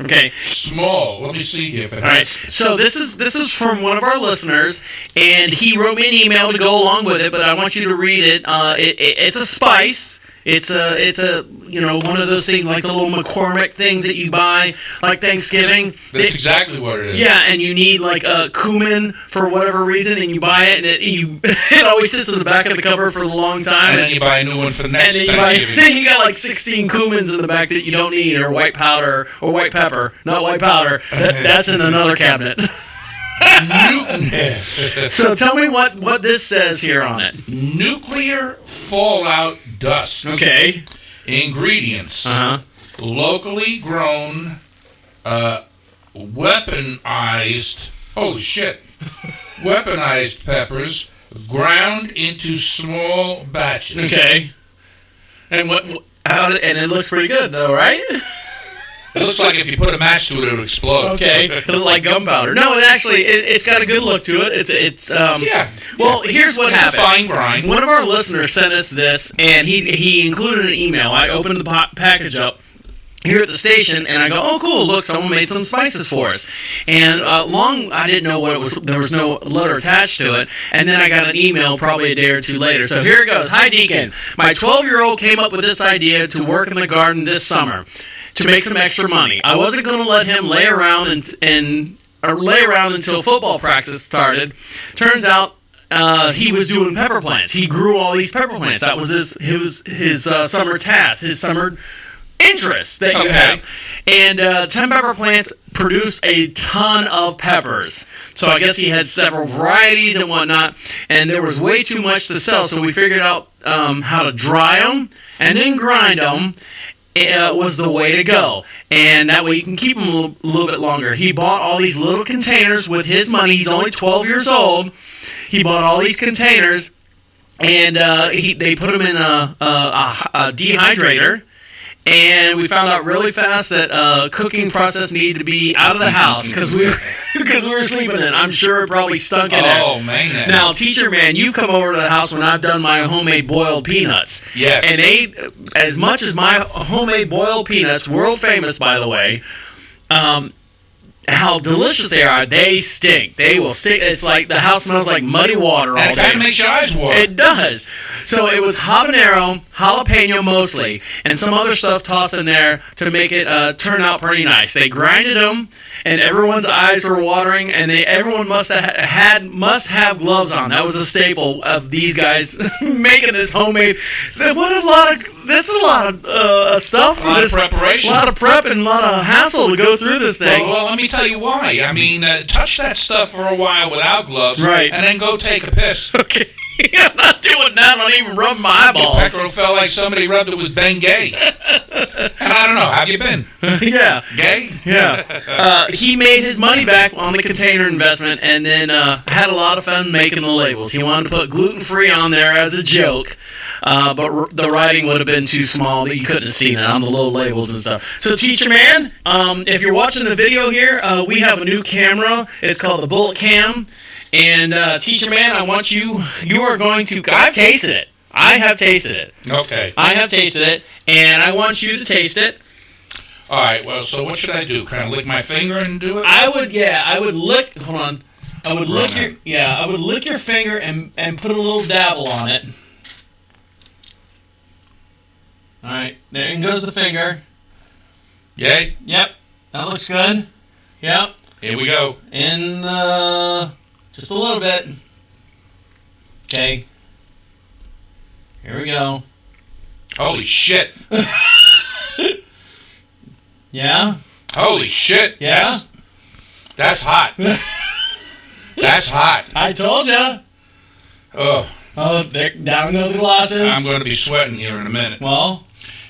Okay. Small. Let me see here. If it All right. So this is from one of our listeners, and he wrote me an email to go along with it. But I want you to read it. It's a spice. It's a one of those things like the little McCormick things that you buy like Thanksgiving. That's exactly what it is. Yeah, and you need like a cumin for whatever reason, and you buy it, and it always sits in the back of the cupboard for a long time. And then you buy a new one for next and Thanksgiving. Then you got like 16 cumins in the back that you don't need, or white powder, or white pepper, not white powder. That's in another cabinet. So tell me what this says here on it. Nuclear fallout dust. Okay. Ingredients. Locally grown, weaponized. Holy shit! Weaponized peppers ground into small batches. Okay. And and it looks pretty good, though, right? It looks like if you put a match to it, it would explode. Okay, it looks like gunpowder. No, it's got a good look to it. It's yeah. Well, here's what happened. It's a fine grind. One of our listeners sent us this, and he included an email. I opened the package up here at the station, and I go, oh, cool, look, someone made some spices for us. And I didn't know what it was. There was no letter attached to it. And then I got an email probably a day or two later. So here it goes. Hi, Deacon. My 12-year-old came up with this idea to work in the garden this summer to make some extra money. I wasn't going to let him lay around until football practice started. Turns out he was doing pepper plants. He grew all these pepper plants. That was his summer task, his summer interest that you have. And 10 pepper plants produce a ton of peppers. So I guess he had several varieties and whatnot, and there was way too much to sell, so we figured out how to dry them and then grind them. Was the way to go, and that way you can keep them a little bit longer. He bought all these little containers with his money. He's only 12 years old. He bought all these containers, and they put them in a dehydrator. And we found out really fast that cooking process needed to be out of the house because we were sleeping in it. I'm sure it probably stunk in there. Oh, man. Now, Teacher-man, you come over to the house when I've done my homemade boiled peanuts. Yes. And as much as my homemade boiled peanuts, world famous, by the way, how delicious they are, they stink. They will stink. It's like the house smells like muddy water all day. And it kind of makes your eyes water. It does. So it was habanero, jalapeno mostly, and some other stuff tossed in there to make it turn out pretty nice. They grinded them, and everyone's eyes were watering, and everyone must have gloves on. That was a staple of these guys making this homemade. That's a lot of stuff. A lot of preparation. A lot of prep and a lot of hassle to go through this thing. Well, let me tell you why. I mean, touch that stuff for a while without gloves, right, and then go take a piss. Okay. I'm not doing that. I'm not even rubbing my eyeballs. Your pectoral felt like somebody rubbed it with Bengay. And I don't know. Have you been? Yeah. Gay? Yeah. He made his money back on the container investment and then had a lot of fun making the labels. He wanted to put gluten-free on there as a joke. But the writing would have been too small that you couldn't have seen it on the little labels and stuff. So, Teacher-man, if you're watching the video here, we have a new camera. It's called the Bullet Cam. And, Teacher-man, I want you are going to, I've tasted it. I have tasted it. Okay. I have tasted it, and I want you to taste it. All right, well, so what should I do? Kind of lick my finger and do it? I would lick, hold on. I would lick your finger and put a little dabble on it. All right, there goes the finger. Yay? Yep, that looks good. Yep. Here we go. In just a little bit. Okay. Here we go. Holy shit. Yeah? Holy shit. Yeah? That's hot. That's hot. I told ya. Oh. Oh, down go the glasses. I'm going to be sweating here in a minute. Well.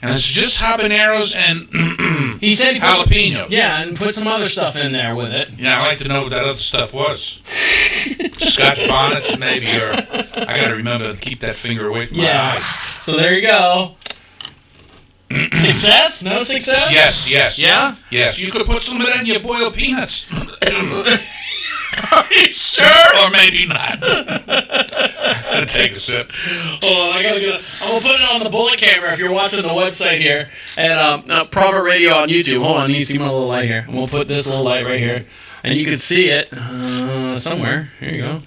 And it's just habaneros and he said he jalapenos. Yeah, and put some other stuff in there with it. Yeah, I'd like to know what that other stuff was. Scotch bonnets, maybe, or I got to remember to keep that finger away from my eyes. So there you go. Success? No success? Yes. Yeah? Yes, you could put some of that in your boiled peanuts. Are you sure? Or maybe not. I'll take a sip. Hold on, I'm gonna put it on the bullet camera if you're watching the website here at Private Radio on YouTube. Hold on, you see my little light here. I'm gonna put this little light right here, and you can see it somewhere. Here you go.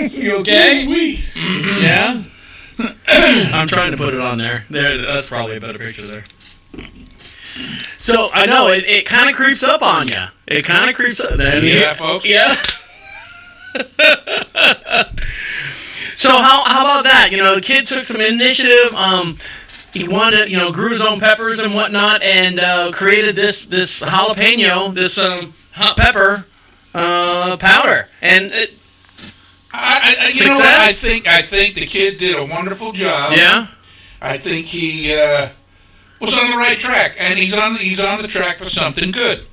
You okay? Oui. Yeah. I'm trying to put it on there. There, that's probably a better picture there. So I know it kind of creeps up on you. It kind of creeps up. Yeah, folks. Yeah. So how about that? You know, the kid took some initiative. He wanted, grew his own peppers and whatnot, and created this jalapeno, this hot pepper powder. And you know what? I think the kid did a wonderful job. Yeah. I think he was on the right track, and he's on the track for something good.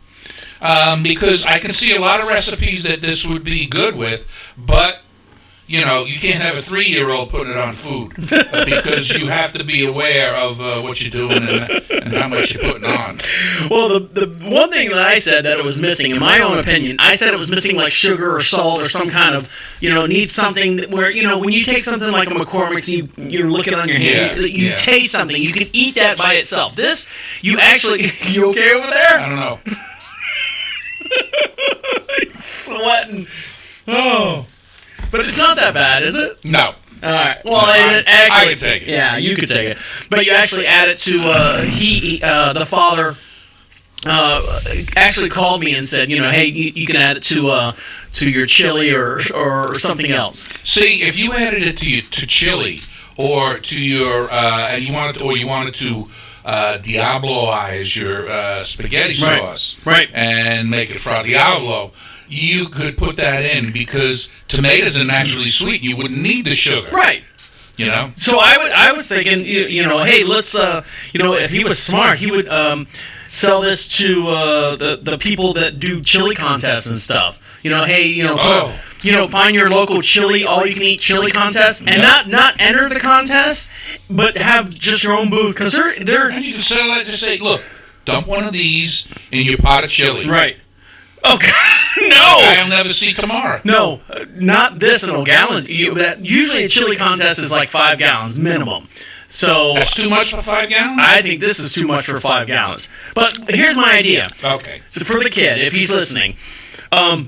Because I can see a lot of recipes that this would be good with, but you can't have a 3-year-old putting it on food because you have to be aware of what you're doing and how much you're putting on. Well, the one thing that I said that it was missing, in my own opinion, I said it was missing like sugar or salt or some kind of, needs something where, when you take something like a McCormick's and you look it on your hand, you taste something, you can eat that by itself. This, you actually, you okay over there? I don't know. Sweating. Oh. But it's not that bad, is it? No. All right. Well, I can take it. Yeah, you could take it. But you actually add it to the father actually called me and said, hey, you can add it to your chili or something else. See, if you added it to chili or to your and you wanted to Diablo-ize your spaghetti sauce, right, and make it fra Diablo, you could put that in because tomatoes are naturally sweet. You wouldn't need the sugar, right? So I was thinking, hey, let's if he was smart, he would sell this to the people that do chili contests and stuff. Find your local chili, all-you-can-eat chili contest, and not enter the contest, but have just your own booth, because they're... And you can sell that, just say, look, dump one of these in your pot of chili. Right. Oh, no! I'll never see tomorrow. No, not this in a gallon. Usually a chili contest is like 5 gallons minimum. So that's too much for 5 gallons? I think this is too much for 5 gallons. But here's my idea. Okay. So for the kid, if he's listening... go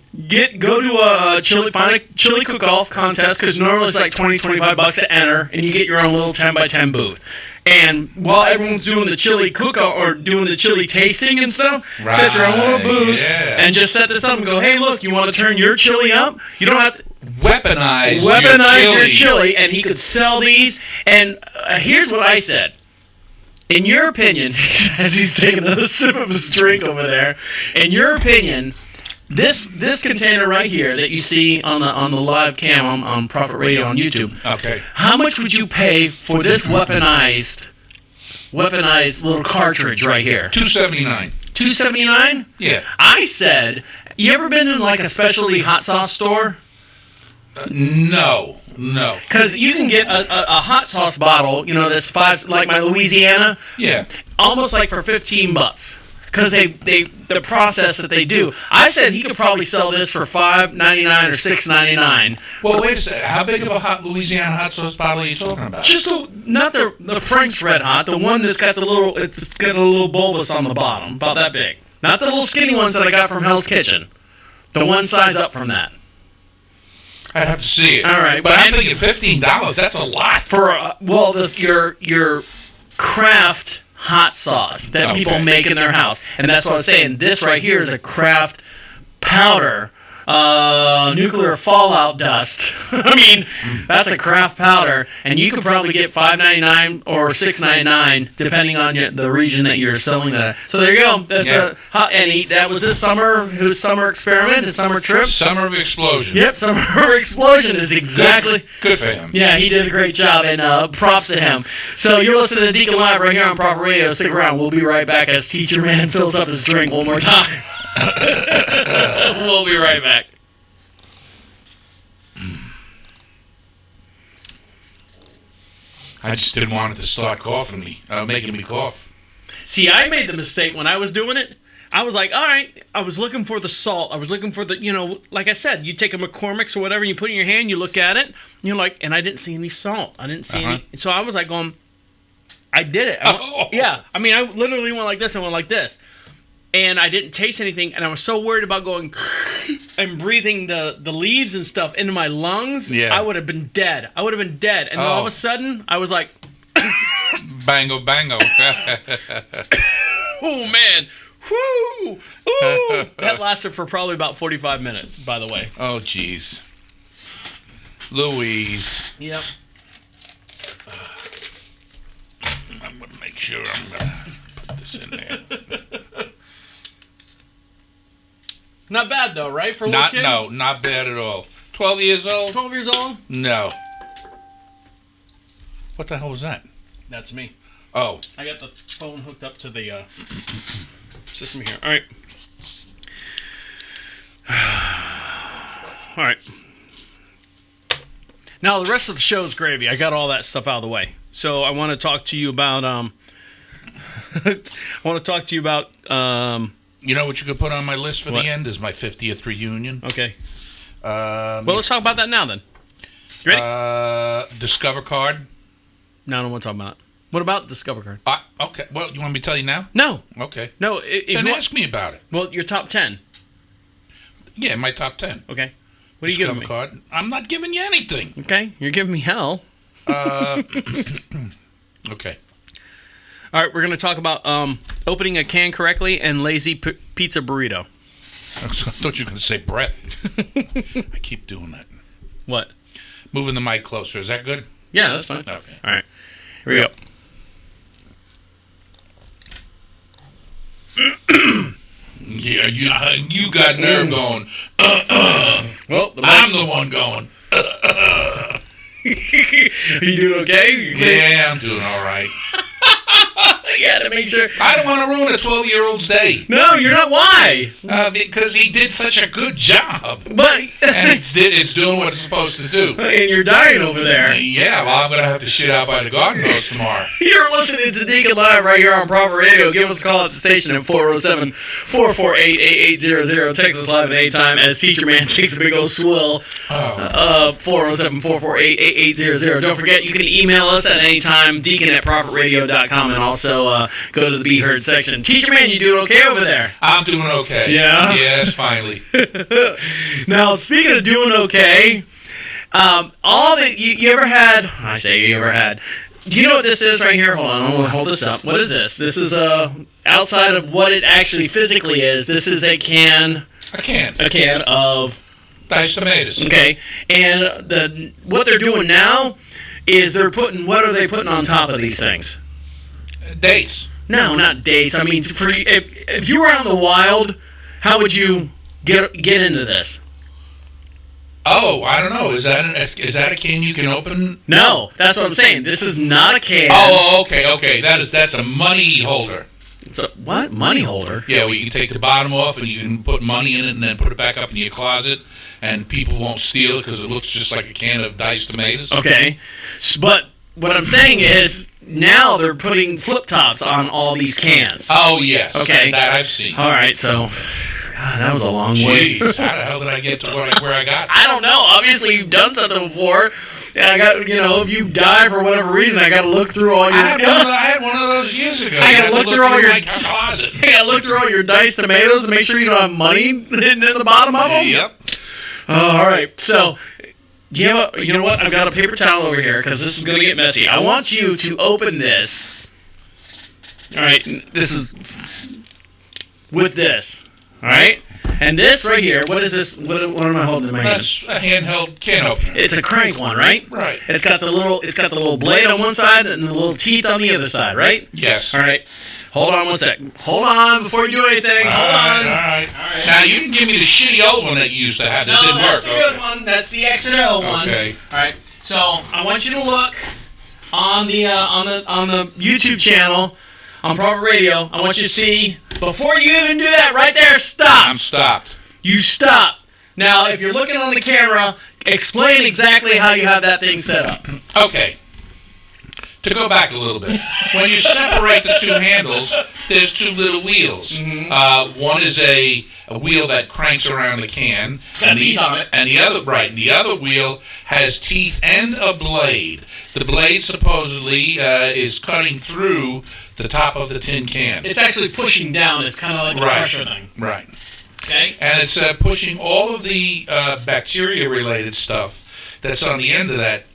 to find a chili cook-off contest, because normally it's like $20-$25 to enter, and you get your own little 10x10 booth. And while everyone's doing the chili cook-off or doing the chili tasting and stuff, set your own little booth and just set this up and go, hey, look, you want to turn your chili up? You don't have to weaponize your chili, and he could sell these. And here's what I said. In your opinion, as he's taking a sip of his drink over there, in your opinion, This container right here that you see on the live cam on Prophet Radio on YouTube. Okay. How much would you pay for this weaponized little cartridge right here? $2.79. $2.79? Yeah. I said, you ever been in like a specialty hot sauce store? No. Because you can get a hot sauce bottle, that's like my Louisiana. Yeah. Almost like for $15. Because the process that they do. I said he could probably sell this for $5.99 or $6.99. Well, wait a second. How big of a Louisiana hot sauce bottle are you talking about? Just not the Frank's Red Hot, the one that's got a little bulbous on the bottom, about that big. Not the little skinny ones that I got from Hell's Kitchen. The one size up from that. I'd have to see it. All right, but I'm thinking $15. That's a lot for your craft hot sauce that people make in their house, and that's what I was saying. This right here is a craft powder, nuclear fallout dust. I mean, that's a craft powder, and you could probably get $5.99 or $6.99 depending on the region that you're selling that. So there you go. That's that was his summer experiment, his summer trip. Summer of Explosion. Yep, Summer of Explosion is exactly. Good for him. Yeah, he did a great job, and props to him. So you're listening to Deacon Live right here on Prophet Radio. Stick around. We'll be right back as Teacher-man fills up his drink one more time. We'll be right back. I just didn't want it to start making me cough. See, I made the mistake when I was doing it. I was like, all right, I was looking for the salt. I was looking for like I said, you take a McCormick's or whatever, and you put it in your hand, you look at it, and you're like, and I didn't see any salt. I didn't see any. So I was like I did it. Yeah. I mean, I literally went like this and went like this. And I didn't taste anything, and I was so worried about going and breathing the leaves and stuff into my lungs. Yeah. I would have been dead. And then all of a sudden, I was like... Bango, bango. Oh, man. Whoo! Ooh. That lasted for probably about 45 minutes, by the way. Oh, jeez. Louise. Yep. I'm going to make sure I'm going to put this in there. Not bad, though, right? For a little kid? No, not bad at all. 12 years old? 12 years old? No. What the hell was that? That's me. Oh. I got the phone hooked up to the system here. All right. All right. Now, the rest of the show is gravy. I got all that stuff out of the way. So I want to talk to you about... You know what you could put on my list for the end is my 50th reunion. Okay. Well, let's talk about that now then. You ready? Discover card. No, I don't want to talk about it. What about Discover card? Okay. Well, you want me to tell you now? No. Okay. No. Then ask me about it. Well, your top 10. Yeah, my top 10. Okay. What are you giving me? Discover card. I'm not giving you anything. Okay. You're giving me hell. Okay. All right, we're going to talk about opening a can correctly and lazy pizza burrito. I thought you were going to say breath. I keep doing that. What? Moving the mic closer. Is that good? Yeah, that's fine. Okay. All right. Here we go. Yeah, you got nerve going. Well, I'm the one going. Are you doing okay? Yeah, I'm doing all right. Yeah, to make sure. I don't want to ruin a 12-year-old's day. No, you're not. Why? Because he did such a good job. But and it's doing what it's supposed to do. And you're dying over there. Yeah, well, I'm going to have to shit out by the garden hose tomorrow. You're listening to Deacon Live right here on Prophet Radio. Give us a call at the station at 407-448-8800. Text us live at any time as Teacher-man takes a big old swill. 407-448-8800. Don't forget, you can email us at any time, deacon@prophetradio.com, and also go to the Be Heard section. Teacher-man, you doing okay over there? I'm doing okay. Yeah? Yes, finally. Now, speaking of doing okay, all that you ever had, I say you ever had, do you know what this is right here? Hold on, I'm going to hold this up. What is this? This is outside of what it actually physically is. This is a can. A can of diced tomatoes. Okay, and what they're doing now is what are they putting on top of these things? Dates. No, not dates. I mean, if you were out in the wild, how would you Get into this. Oh, I don't know. Is that a can you can open? No, that's what I'm saying. This is not a can. Oh, okay. That's a money holder. It's a what? Money holder? Yeah, well, you can take the bottom off and you can put money in it and then put it back up in your closet, and people won't steal it because it looks just like a can of diced tomatoes. Okay, but what I'm saying is now they're putting flip tops on all these cans. Oh yes. Okay, that I've seen. All right, so. God, that was a long way. Jeez, how the hell did I get to where I got? I don't know. Obviously, you've done something before. And I got, if you die for whatever reason, I got to look through all your. I had one of those years ago. I got to look through all your closet. I got to look through all your diced tomatoes to make sure you don't have money hidden in the bottom of them. Yep. All right. So, you know what? I've got a paper towel over here because this is going to get messy. I want you to open this. All right. This is with this. All right, and this right here, what is this? What am I holding in my hand? That's a handheld can opener. It's a crank one, right? Right. It's got the little blade on one side and the little teeth on the other side, right? Yes. All right. Hold on one sec. Hold on before you do anything. Hold on. All right. Now you didn't give me the shitty old one that you used to have that didn't work. No, that's the good one. That's the XL one. Okay. All right. So I want you to look on the YouTube channel. On Proper Radio, I want you to see, before you even do that, right there, stop. I'm stopped. You stop. Now, if you're looking on the camera, explain exactly how you have that thing set up. Okay. To go back a little bit, when you separate the two handles, there's two little wheels. Mm-hmm. One is a wheel that cranks around the can, got teeth on it. And the other wheel has teeth and a blade. The blade supposedly is cutting through the top of the tin can. It's actually pushing down. It's kind of like a pressure thing. Right. Okay. And it's pushing all of the bacteria-related stuff that's on the end of that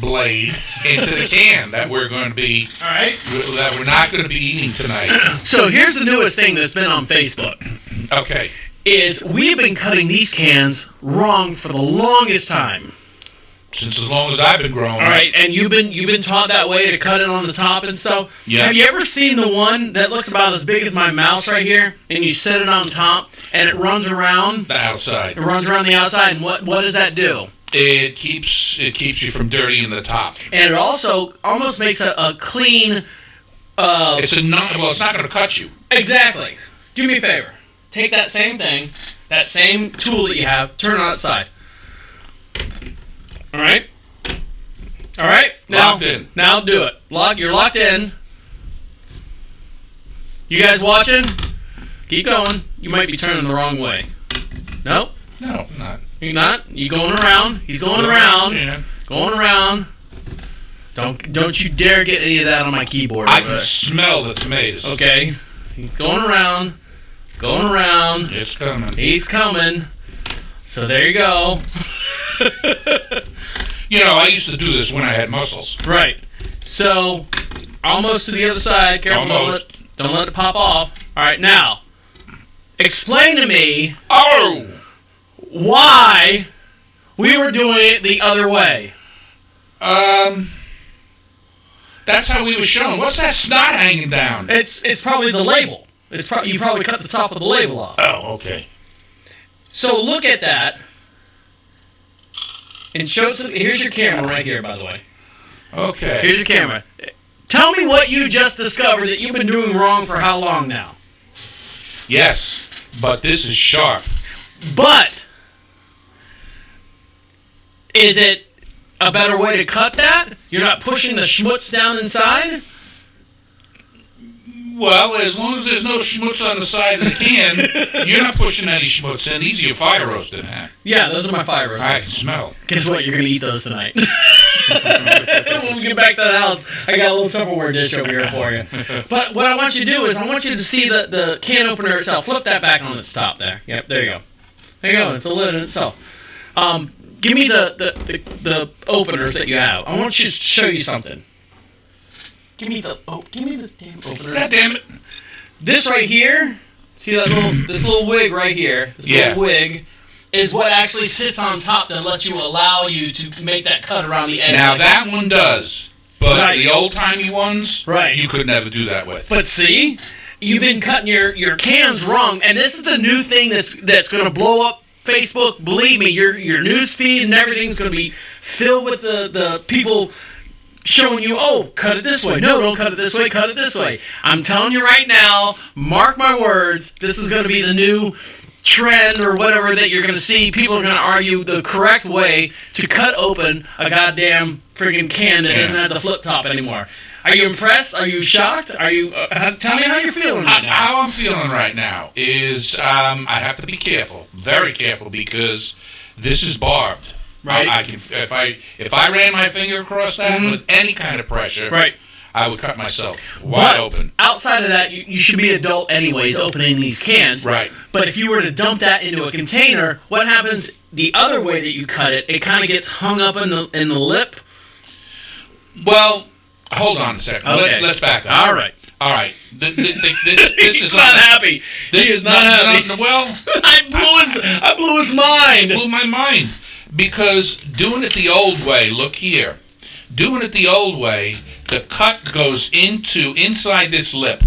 blade into the can that we're going to be that we're not going to be eating tonight. So here's the newest thing that's been on Facebook. Okay. Is we've been cutting these cans wrong for the longest time. Since as long as I've been growing. All right, and you've been taught that way to cut it on the top and so. Yeah. Have you ever seen the one that looks about as big as my mouse right here, and you set it on top and it runs around the outside? It runs around the outside, and what does that do? It keeps you from dirtying the top. And it also almost makes a clean. It's not going to cut you. Exactly. Do me a favor. Take that same thing, that same tool that you have, turn it on its side. All right. All right. Now, Locked in. Now do it. You're locked in. You guys watching? Keep going. You might be turning the wrong way. No? No, not. You're not? You going around? He's going around. Yeah. Going around. Don't you dare get any of that on my keyboard. I can smell the tomatoes. Okay. He's going around. Going around. It's coming. He's coming. So there you go. I used to do this when I had muscles. Right. So, almost to the other side. Careful. Almost. Don't let it pop off. All right, now, explain to me why we were doing it the other way. That's how we were shown. What's that snot hanging down? It's probably the label. You probably cut the top of the label off. Oh, okay. So look at that. And here's your camera right here, by the way. Okay. Here's your camera. Tell me what you just discovered that you've been doing wrong for how long now? Yes, but this is sharp. But is it a better way to cut that? You're not pushing the schmutz down inside? Well, as long as there's no schmutz on the side of the can, you're not pushing any schmutz in. These are your fire roasted, huh? Yeah, those are my fire roasted. I can smell. Guess what? You're going to eat those tonight. When we get back to the house, I got a little Tupperware dish over here for you. But what I want you to do is I want you to see the can opener itself. Flip that back on its top there. Yep, there you go. There you go. It's a lid in itself. Give me the openers that you have. I want you to show you something. Give me the damn opener. God damn it! This right here, see that this little wig right here? This little wig is what actually sits on top that lets you allow you to make that cut around the edge. Now that one does, but Right. the old timey ones, Right. you could never do that with. But see, you've been cutting your cans wrong, and this is the new thing that's going to blow up Facebook. Believe me, your news feed and everything's going to be filled with the people showing you, oh, cut it this way. No, don't cut it this way. Cut it this way. I'm telling you right now, mark my words, this is going to be the new trend or whatever that you're going to see. People are going to argue the correct way to cut open a goddamn friggin' can that doesn't have the flip top anymore. Are you impressed? Are you shocked? Are you? Tell me how you're feeling right now. How I'm feeling right now is I have to be careful, very careful, because this is barbed. Right. I can if I ran my finger across that with any kind of pressure, Right. I would cut myself wide open. Outside of that, you should be adult anyways, opening these cans. Right. But if you were to dump that into a container, what happens the other way that you cut it? It kind of gets hung up in the lip. Well, hold on a second. Okay. Let's back up. All right. All right. This He's is not happy. He is not happy. Well, I blew his mind. Blew my mind. Because doing it the old way, look here. Doing it the old way, the cut goes inside this lip.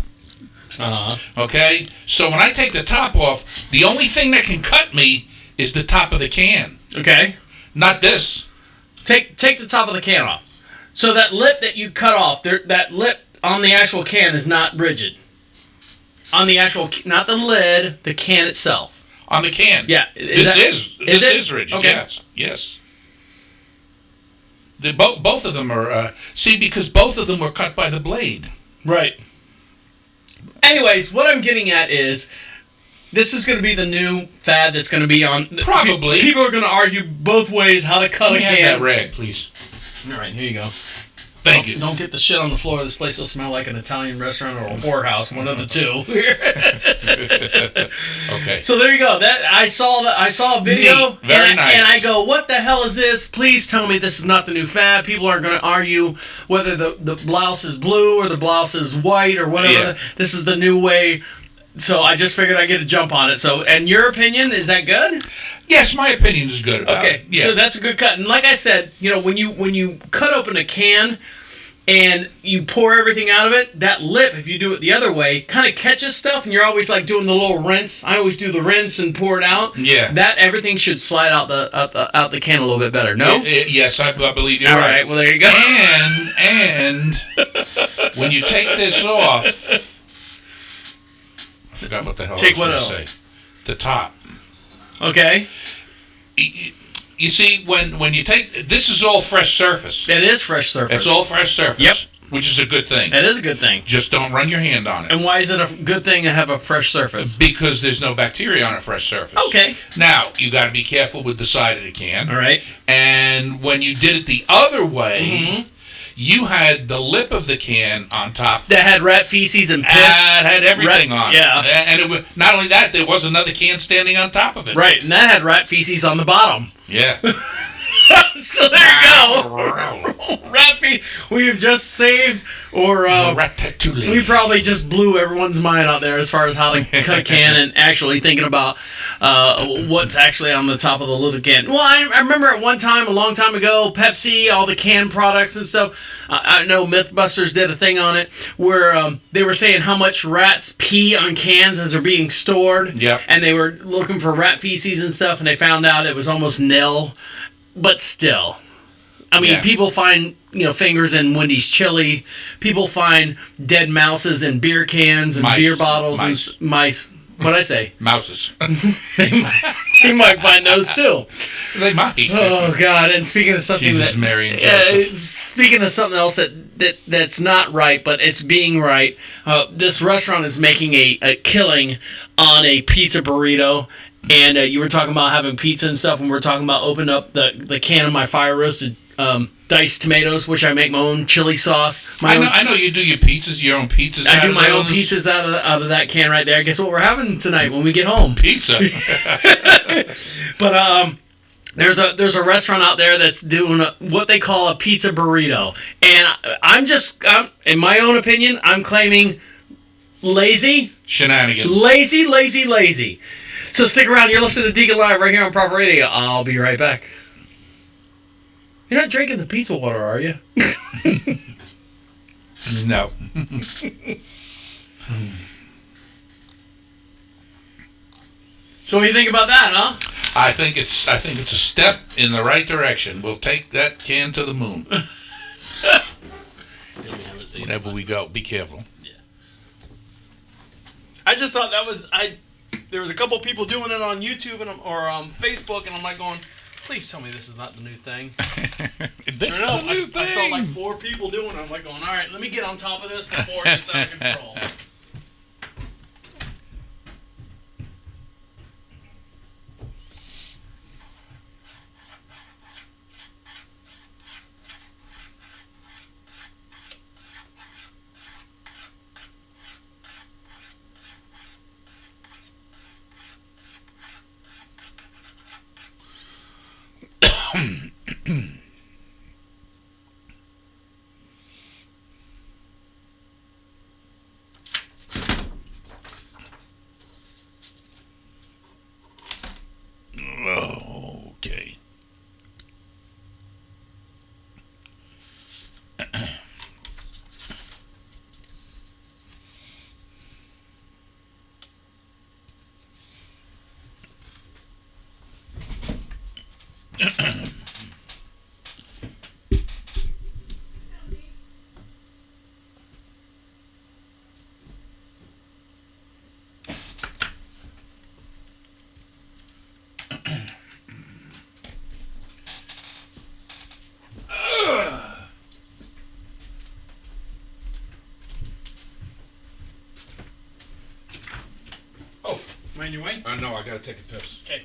Okay? So when I take the top off, the only thing that can cut me is the top of the can. Okay. Not this. Take the top of the can off. So that lip that you cut off, that lip on the actual can is not rigid. On the actual, not the lid, the can itself. On the can. Yeah. This is rigid. Okay. Yes. Both of them are because both of them were cut by the blade. Right. Anyways, what I'm getting at is this is going to be the new fad that's going to be on. Probably. People are going to argue both ways how to cut a Have can. that rag, please. All right, here you go. Thank you. Don't get the shit on the floor. This place will smell like an Italian restaurant or a whorehouse, one of the two. Okay. So there you go. I saw a video. Neat. Very nice. And I go, what the hell is this? Please tell me this is not the new fad. People are going to argue whether the blouse is blue or the blouse is white or whatever. Yeah. This is the new way. So I just figured I'd get a jump on it. So, and your opinion, is that good? Yes, my opinion is good about it. Yeah. So that's a good cut. And like I said, when you cut open a can and you pour everything out of it, that lip, if you do it the other way, kind of catches stuff, and you're always like doing the little rinse. I always do the rinse and pour it out. Yeah. That everything should slide out the can a little bit better. No. Yes, I believe you're All right. right. Well, there you go. And when you take this off, I forgot what the hell Take I was what going to say. The top. Okay. You see, when you take this is all fresh surface. That is fresh surface. It's all fresh surface. Yep. Which is a good thing. That is a good thing. Just don't run your hand on it. And why is it a good thing to have a fresh surface? Because there's no bacteria on a fresh surface. Okay. Now, you got to be careful with the side of the can. All right. And when you did it the other way, you had the lip of the can on top. That had rat feces and piss. That had everything on it. Yeah. And it was, not only that, there was another can standing on top of it. Right, and that had rat feces on the bottom. Yeah. So there you go. Rat feces. We have just saved, or Ratatouille. we probably just blew everyone's mind out there as far as how to cut a can and actually thinking about what's actually on the top of the lid of the can. Well, I remember at one time, a long time ago, Pepsi, all the canned products and stuff. I know Mythbusters did a thing on it where they were saying how much rats pee on cans as they're being stored. Yep. And they were looking for rat feces and stuff, and they found out it was almost nil. But still, I mean, people find fingers in Wendy's chili. People find dead mouses in beer cans and beer bottles and mice. What'd I say? Mouses. You might find those too. They might. Oh God! And speaking of something Jesus, Mary and Joseph. speaking of something else that's not right, but it's being right. This restaurant is making a killing on a pizza burrito. And you were talking about having pizza and stuff, and we're talking about opening up the can of my fire roasted diced tomatoes, which I make my own chili sauce. I know you do your own pizzas. I do my own pizzas out of that can right there. Guess what we're having tonight when we get home? Pizza. But there's a restaurant out there that's doing what they call a pizza burrito, and I'm in my own opinion, I'm claiming lazy Shenanigans. Lazy. So stick around. You're listening to Deacon Live right here on Proper Radio. I'll be right back. You're not drinking the pizza water, are you? No. So what do you think about that, huh? I think it's a step in the right direction. We'll take that can to the moon. Whenever we go, be careful. Yeah. I just thought that was there was a couple people doing it on YouTube or Facebook, and I'm like going, please tell me this is not the new thing. This is the new thing. I saw like 4 people doing it. I'm like going, all right, let me get on top of this before it gets out of control. Okay. Oh, am I in your way? No, I gotta take a piss. Okay.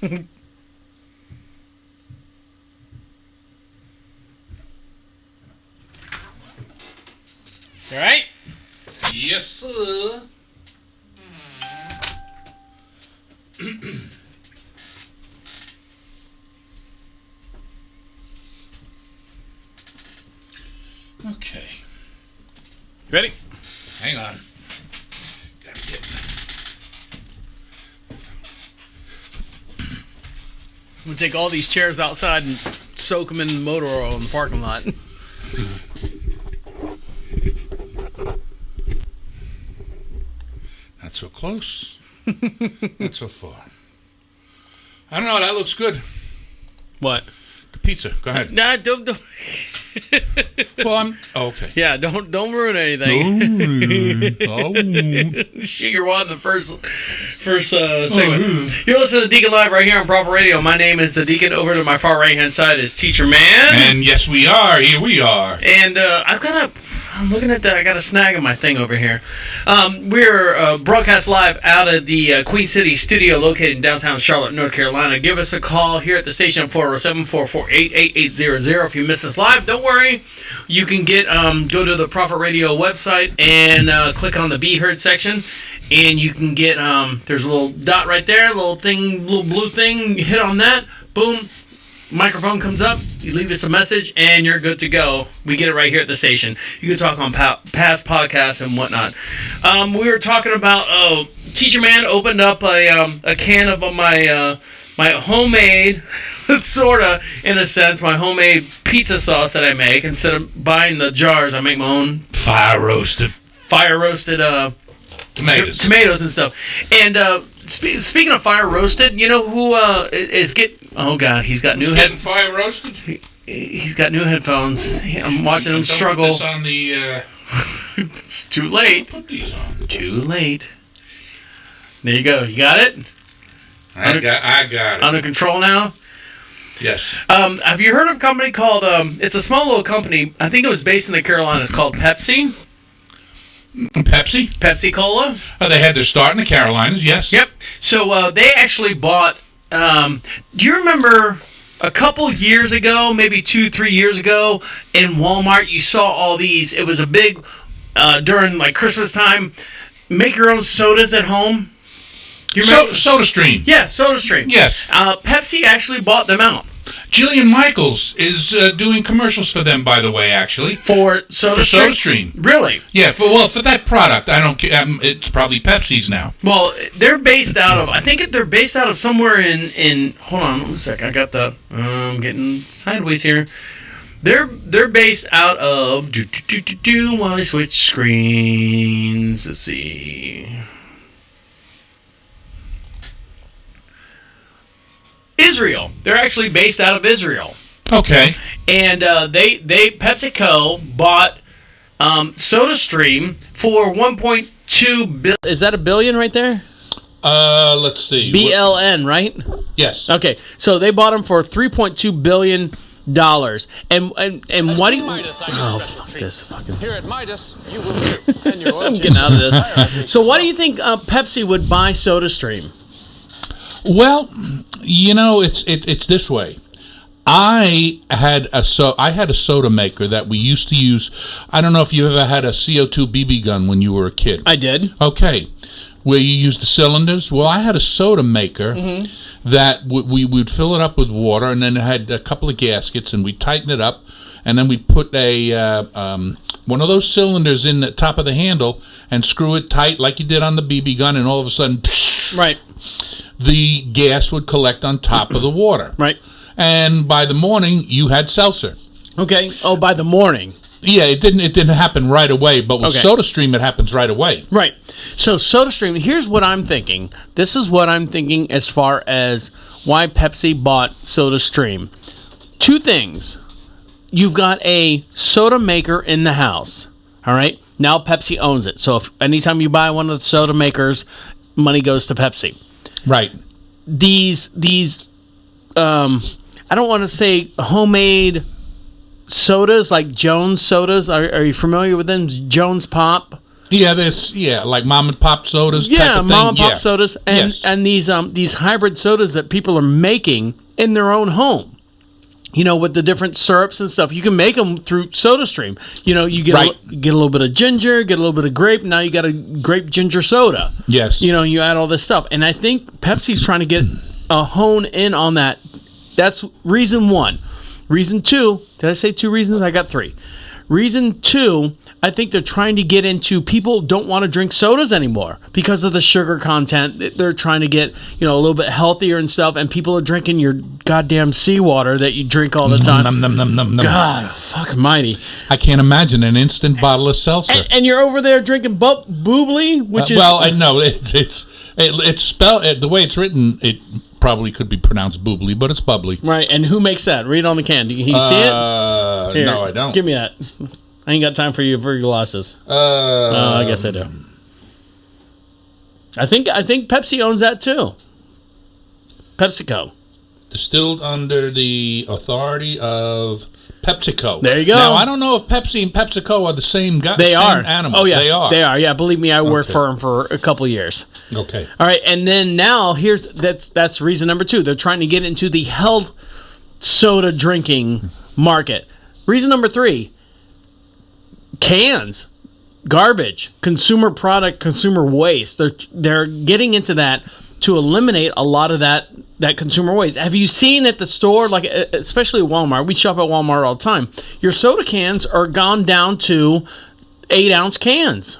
All right. Yes, sir. Okay. Ready? Hang on. Gotta get. I'm gonna take all these chairs outside and soak them in motor oil in the parking lot. Not so close. Not so far. I don't know. That looks good. What? The pizza. Go ahead. Nah, don't. Well, I'm. Oh, okay. Yeah, don't ruin anything. Oh. Shoot your wad in the first segment. You're listening to Deacon Live right here on Proper Radio. My name is the Deacon. Over to my far right hand side is Teacher-man. And yes, we are. Here we are. And I've got I'm looking at that. I got a snag in my thing over here. We're broadcast live out of the Queen City studio located in downtown Charlotte, North Carolina. Give us a call here at the station, 407-448-8800. If you miss us live, don't worry. You can go to the Prophet Radio website and click on the Be Heard section. And you can get, there's a little dot right there, little blue thing. You hit on that, boom. Microphone comes up, you leave us a message, and you're good to go. We get it right here at the station. You can talk on past podcasts and whatnot. We were talking about, Teacher-man opened up a can of my homemade, sort of, in a sense, my homemade pizza sauce that I make. Instead of buying the jars, I make my own fire roasted tomatoes and stuff. And speaking of fire roasted, you know who is getting... Oh God, he's got new getting fire roasted. He's got new headphones. I'm watching him struggle. Put this on the. It's too late. Put these on. Too late. There you go. You got it. I got it. Under control now. Yes. Have you heard of a company called? It's a small little company. I think it was based in the Carolinas, called Pepsi. Pepsi Cola. Oh, they had their start in the Carolinas. Yes. Yep. So they actually bought. Do you remember a couple years ago, maybe 2-3 years ago, in Walmart, you saw all these? It was a big during like Christmas time. Make your own sodas at home. Do you remember? SodaStream. Yeah, SodaStream. Yes. Pepsi actually bought them out. Jillian Michaels is doing commercials for them, by the way, actually. For SodaStream? Really? Yeah, for that product. I don't care. It's probably Pepsi's now. Well, they're based out of, I think they're based out of somewhere in hold on one sec. I got the, I'm getting sideways here. They're based out of, while I switch screens. Let's see. Israel. They're actually based out of Israel. Okay. And PepsiCo bought SodaStream for 1.2 billion. Is that a billion right there? Let's see. BLN, right? Yes. Okay. So they bought them for $3.2 billion. And why do you... Oh, fuck this. Fucking... Here at Midas, you will and your I'm getting out of this. So why do you think Pepsi would buy SodaStream? Well, you know, it's this way. I had a soda maker that we used to use. I don't know if you ever had a CO2 BB gun when you were a kid. I did. Okay. Where you use the cylinders. Well, I had a soda maker that we would fill it up with water, and then it had a couple of gaskets, and we'd tighten it up, and then we'd put a one of those cylinders in the top of the handle and screw it tight like you did on the BB gun, and all of a sudden, right, the gas would collect on top of the water. Right. And by the morning, you had seltzer. Okay. Oh, by the morning. Yeah, it didn't happen right away, but with SodaStream, it happens right away. Right. So SodaStream, here's what I'm thinking. This is what I'm thinking as far as why Pepsi bought SodaStream. Two things. You've got a soda maker in the house. All right. Now Pepsi owns it. So if anytime you buy one of the soda makers, money goes to Pepsi. Right. These I don't want to say homemade sodas like Jones sodas. Are you familiar with them? Jones Pop. Yeah, like mom and pop sodas. Yeah, type of thing. mom and pop sodas, and these hybrid sodas that people are making in their own home. You know, with the different syrups and stuff, you can make them through SodaStream. You know, you get get a little bit of ginger, get a little bit of grape. Now you got a grape ginger soda. Yes. You know, you add all this stuff, and I think Pepsi's trying to get a hone in on that. That's reason one. Reason two, did I say two reasons? I got three. Reason two, I think they're trying to get into people don't want to drink sodas anymore because of the sugar content. They're trying to get, a little bit healthier and stuff, and people are drinking your goddamn seawater that you drink all the time. God, fuck mighty. I can't imagine an instant bottle of seltzer. And you're over there drinking boobly, which is... Well, I know, it's spelled, the way it's written, it probably could be pronounced boobly, but it's bubbly. Right, and who makes that? Read on the can. Can you see it? Here, no, I don't. Give me that. I ain't got time for your glasses. I guess I do. I think Pepsi owns that too. PepsiCo. distilled under the authority of PepsiCo. There you go. Now, I don't know if Pepsi and PepsiCo are the same guy. They same are. animal. Oh, yeah. They are. They are. Yeah, believe me, I worked Okay. for them for a couple years. Okay. All right, and then now that's reason number 2. They're trying to get into the health soda drinking market. Reason number 3, cans, garbage, consumer product, consumer waste. They're getting into that to eliminate a lot of that consumer waste. Have you seen at the store, like especially Walmart? We shop at Walmart all the time. Your soda cans are gone down to 8-ounce cans.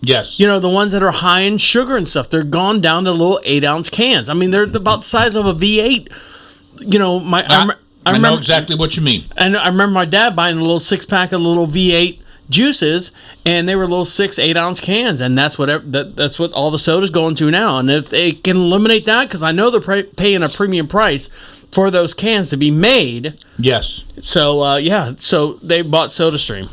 Yes. You know, the ones that are high in sugar and stuff, they're gone down to little 8-ounce cans. I mean, they're about the size of a V8. You know, I know exactly what you mean. And I remember my dad buying a little 6-pack of little V8 juices, and they were little 8-ounce cans, and that's what all the soda's going to now. And if they can eliminate that, because I know they're paying a premium price for those cans to be made. Yes. So so they bought SodaStream.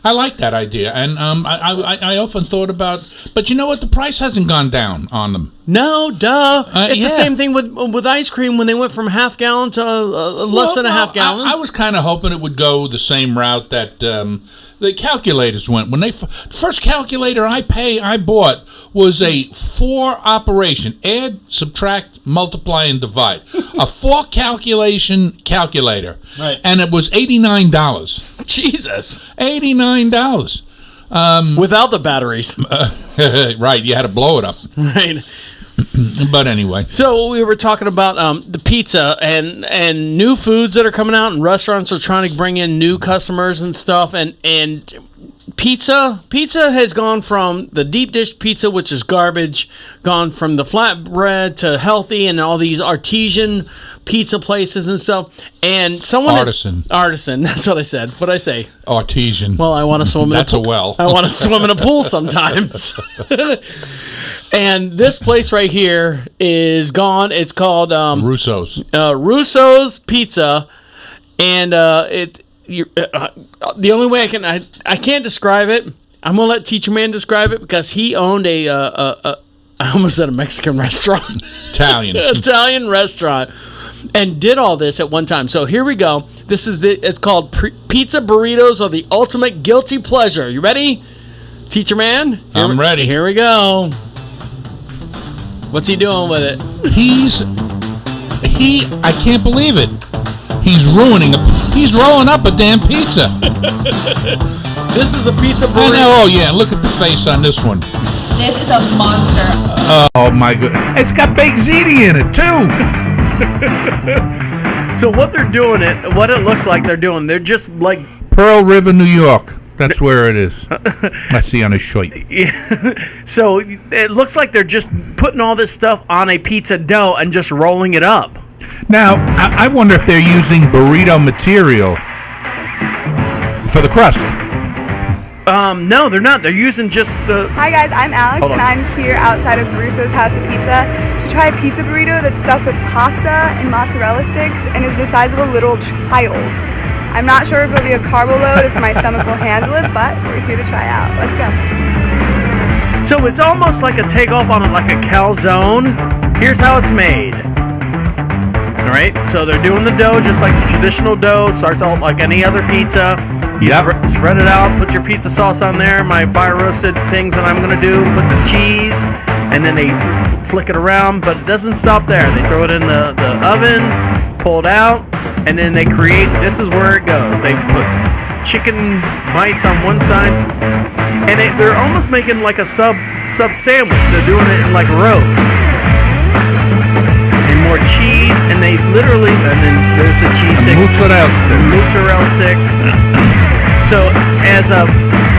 I like that idea, and I often thought about, but you know what? The price hasn't gone down on them. No, duh. It's the yeah. same thing with ice cream when they went from half gallon to less than a half gallon. I was kind of hoping it would go the same route that the calculators went. When they first calculator I bought was a 4 operation: add, subtract, multiply, and divide. A 4 calculation calculator, right? And it was $89. Jesus, $89. Without the batteries. Right, you had to blow it up. Right. But anyway. So we were talking about the pizza and new foods that are coming out, and restaurants are trying to bring in new customers and stuff, and pizza has gone from the deep dish pizza, which is garbage, gone from the flatbread to healthy and all these artesian pizza places and stuff. And someone artisan, that's what I said. What'd I say? Artesian. Well, I want to swim in That's a well. I want to swim in a pool sometimes. And this place right here is gone. It's called Russo's. Russo's Pizza, and the only way I can't describe it. I'm gonna let Teacher-man describe it because he owned I almost said a Mexican restaurant, Italian restaurant, and did all this at one time. So here we go. It's called Pizza Burritos are the ultimate guilty pleasure. You ready, Teacher-man? I'm ready. Here we go. What's he doing with it? I can't believe it. He's rolling up a damn pizza. This is a pizza burrito. I know, oh yeah, look at the face on this one. This is a monster. Oh my goodness. It's got baked ziti in it too. So what it looks like they're just like Pearl River, New York. That's where it is. I see on his shirt. Yeah. So it looks like they're just putting all this stuff on a pizza dough and just rolling it up. Now, I wonder if they're using burrito material for the crust. No, they're not. They're using just the... Hi guys, I'm Alex, and I'm here outside of Russo's House of Pizza to try a pizza burrito that's stuffed with pasta and mozzarella sticks and is the size of a little child. I'm not sure if it'll be a carbo load, if my stomach will handle it, but we're here to try out. Let's go. So it's almost like a takeoff on like a calzone. Here's how it's made. All right, so they're doing the dough just like the traditional dough. Starts out like any other pizza. You spread it out, put your pizza sauce on there. My fire roasted things that I'm gonna do, put the cheese, and then they flick it around, but it doesn't stop there. They throw it in the oven, pull it out, and then they this is where it goes. They put chicken bites on one side, and they're almost making like a sub sandwich. They're doing it in like rows. And more cheese, and they literally, and then there's the cheese sticks. Mozzarella sticks. So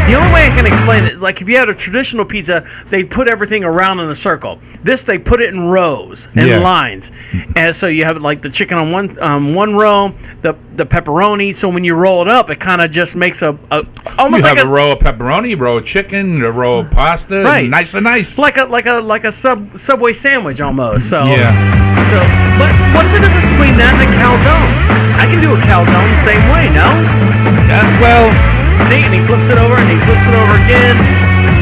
the only way I can explain it is like if you had a traditional pizza, they put everything around in a circle. This, they put it in rows and lines. And so you have like the chicken on one row, the pepperoni. So when you roll it up, it kind of just makes almost you like have a row of pepperoni, a row of chicken, a row of pasta, right? Nice. Like a Subway sandwich almost. So yeah. So, but what's the difference between that and a calzone? I can do a calzone the same way, no? Well, and he flips it over, and he flips it over again,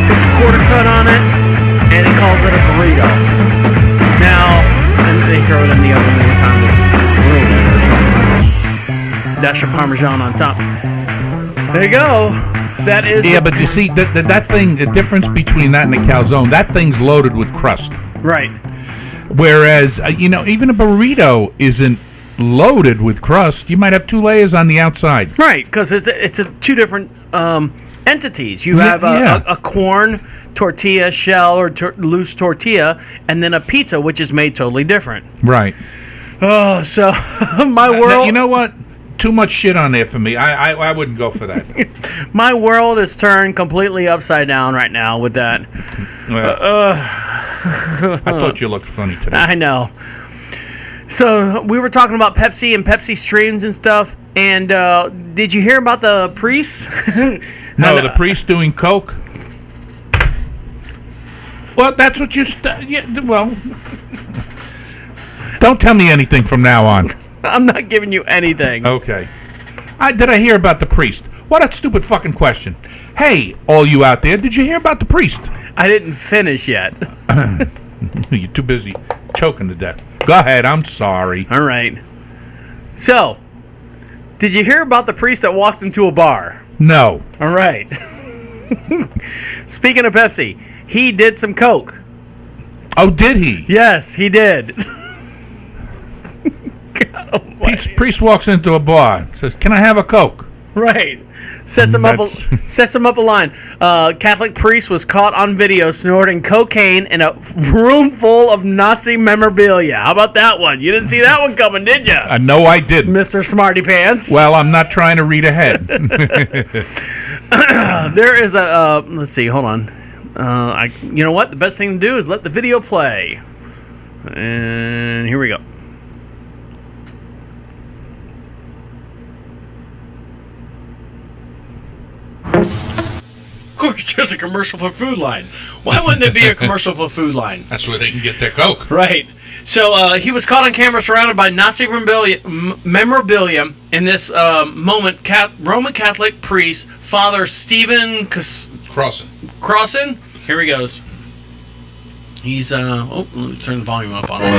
puts a quarter cut on it, and he calls it a burrito. Now, and they throw it in the oven one dash of Parmesan on top. There you go. That is... Yeah, but you see, that thing, the difference between that and a calzone, that thing's loaded with crust. Right. Whereas, even a burrito isn't loaded with crust. You might have 2 layers on the outside. Right, because it's two different entities. You have a corn tortilla shell or loose tortilla, and then a pizza, which is made totally different. Right. Oh, so my world... You know what? Too much shit on there for me. I wouldn't go for that. My world is turned completely upside down right now with that. Well, I thought you looked funny today. I know. So we were talking about Pepsi and Pepsi streams and stuff. And did you hear about the priests? No, the priest doing coke. Well, that's what you. Well, don't tell me anything from now on. I'm not giving you anything. Okay. Did I hear about the priest? What a stupid fucking question. Hey, all you out there, did you hear about the priest? I didn't finish yet. You're too busy choking to death. Go ahead, I'm sorry. All right. So, did you hear about the priest that walked into a bar? No. All right. Speaking of Pepsi, he did some coke. Oh, did he? Yes, he did. Priest walks into a bar, says, "Can I have a Coke?" Right. Sets him up a line. Catholic priest was caught on video snorting cocaine in a room full of Nazi memorabilia. How about that one? You didn't see that one coming, did you? No, I didn't. Mr. Smarty Pants. Well, I'm not trying to read ahead. There is a... let's see, hold on. You know what? The best thing to do is let the video play. And here we go. Of course, there's a commercial for Food Line. Why wouldn't there be a commercial for Food Line? That's where they can get their Coke. Right. So he was caught on camera surrounded by Nazi memorabilia. In this moment, Roman Catholic priest, Father Stephen Crossan. Here he goes. He's, let me turn the volume up on it.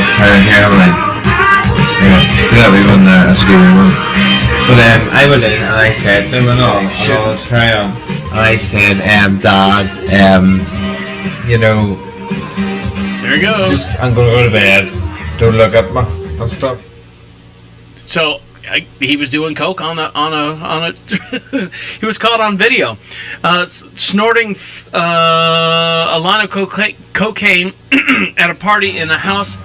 But I went in and I said, no, let's carry on. I said, Dad, there he goes. Just, I'm going to go to bed. Don't look at me and stuff. So he was doing coke on a he was caught on video, snorting a line of cocaine at a party in a house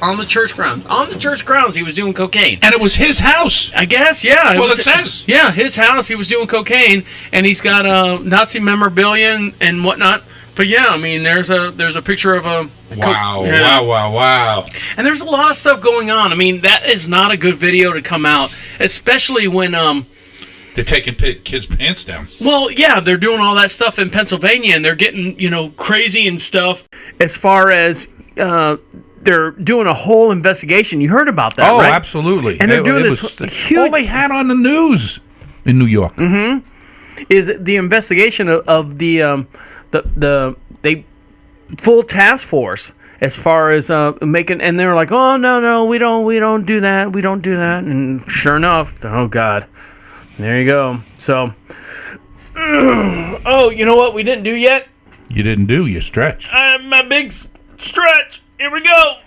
on the church grounds. On the church grounds, he was doing cocaine, and it was his house. I guess, yeah. Well, it says, yeah, his house. He was doing cocaine, and he's got Nazi memorabilia and whatnot. But yeah, I mean, there's a picture of a... Wow. And there's a lot of stuff going on. I mean, that is not a good video to come out, especially when... they're taking kids' pants down. Well, yeah, they're doing all that stuff in Pennsylvania, and they're getting, crazy and stuff. As far as... they're doing a whole investigation. You heard about that, right? Oh, absolutely. And they're doing this huge... All they had on the news in New York. Mm-hmm. Is the investigation of the full task force as far as making, and they're like, oh no, we don't do that, and sure enough, oh god, there you go. So, oh, you know what we didn't do yet? You didn't do your stretch. My big stretch. Here we go.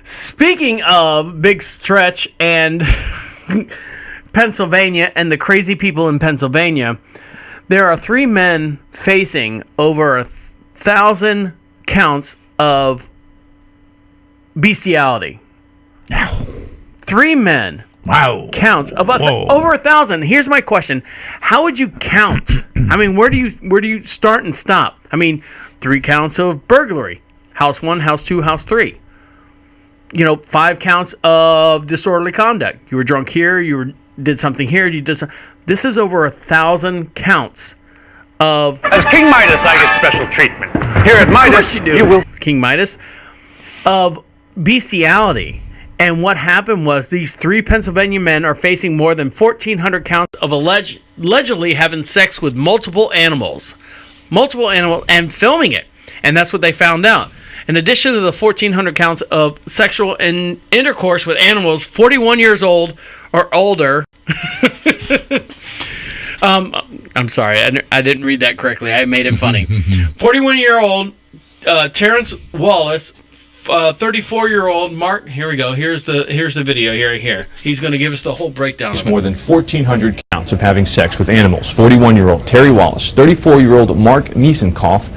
Speaking of big stretch and Pennsylvania and the crazy people in Pennsylvania, there are 3 men facing over 1,000 counts of bestiality. 3 men. Wow. Counts of over 1,000. Here's my question: how would you count? I mean, where do you start and stop? I mean, 3 counts of burglary, house 1, house 2, house 3. 5 counts of disorderly conduct. You were drunk here. Did something here. You did something. This is over 1,000 counts of. As King Midas, I get special treatment. Here at Midas, you will. King Midas of bestiality. And what happened was these 3 Pennsylvania men are facing more than 1,400 counts of allegedly having sex with multiple animals, and filming it. And that's what they found out. In addition to the 1,400 counts of sexual intercourse with animals 41 years old or older. I'm sorry, I didn't read that correctly. I made it funny. 41-year-old Terrence Wallace, 34-year-old Mark. Here we go. Here's the video. Here. He's going to give us the whole breakdown. It's more than 1,400 counts of having sex with animals. 41-year-old Terry Wallace, 34-year-old Mark Niesenkoff,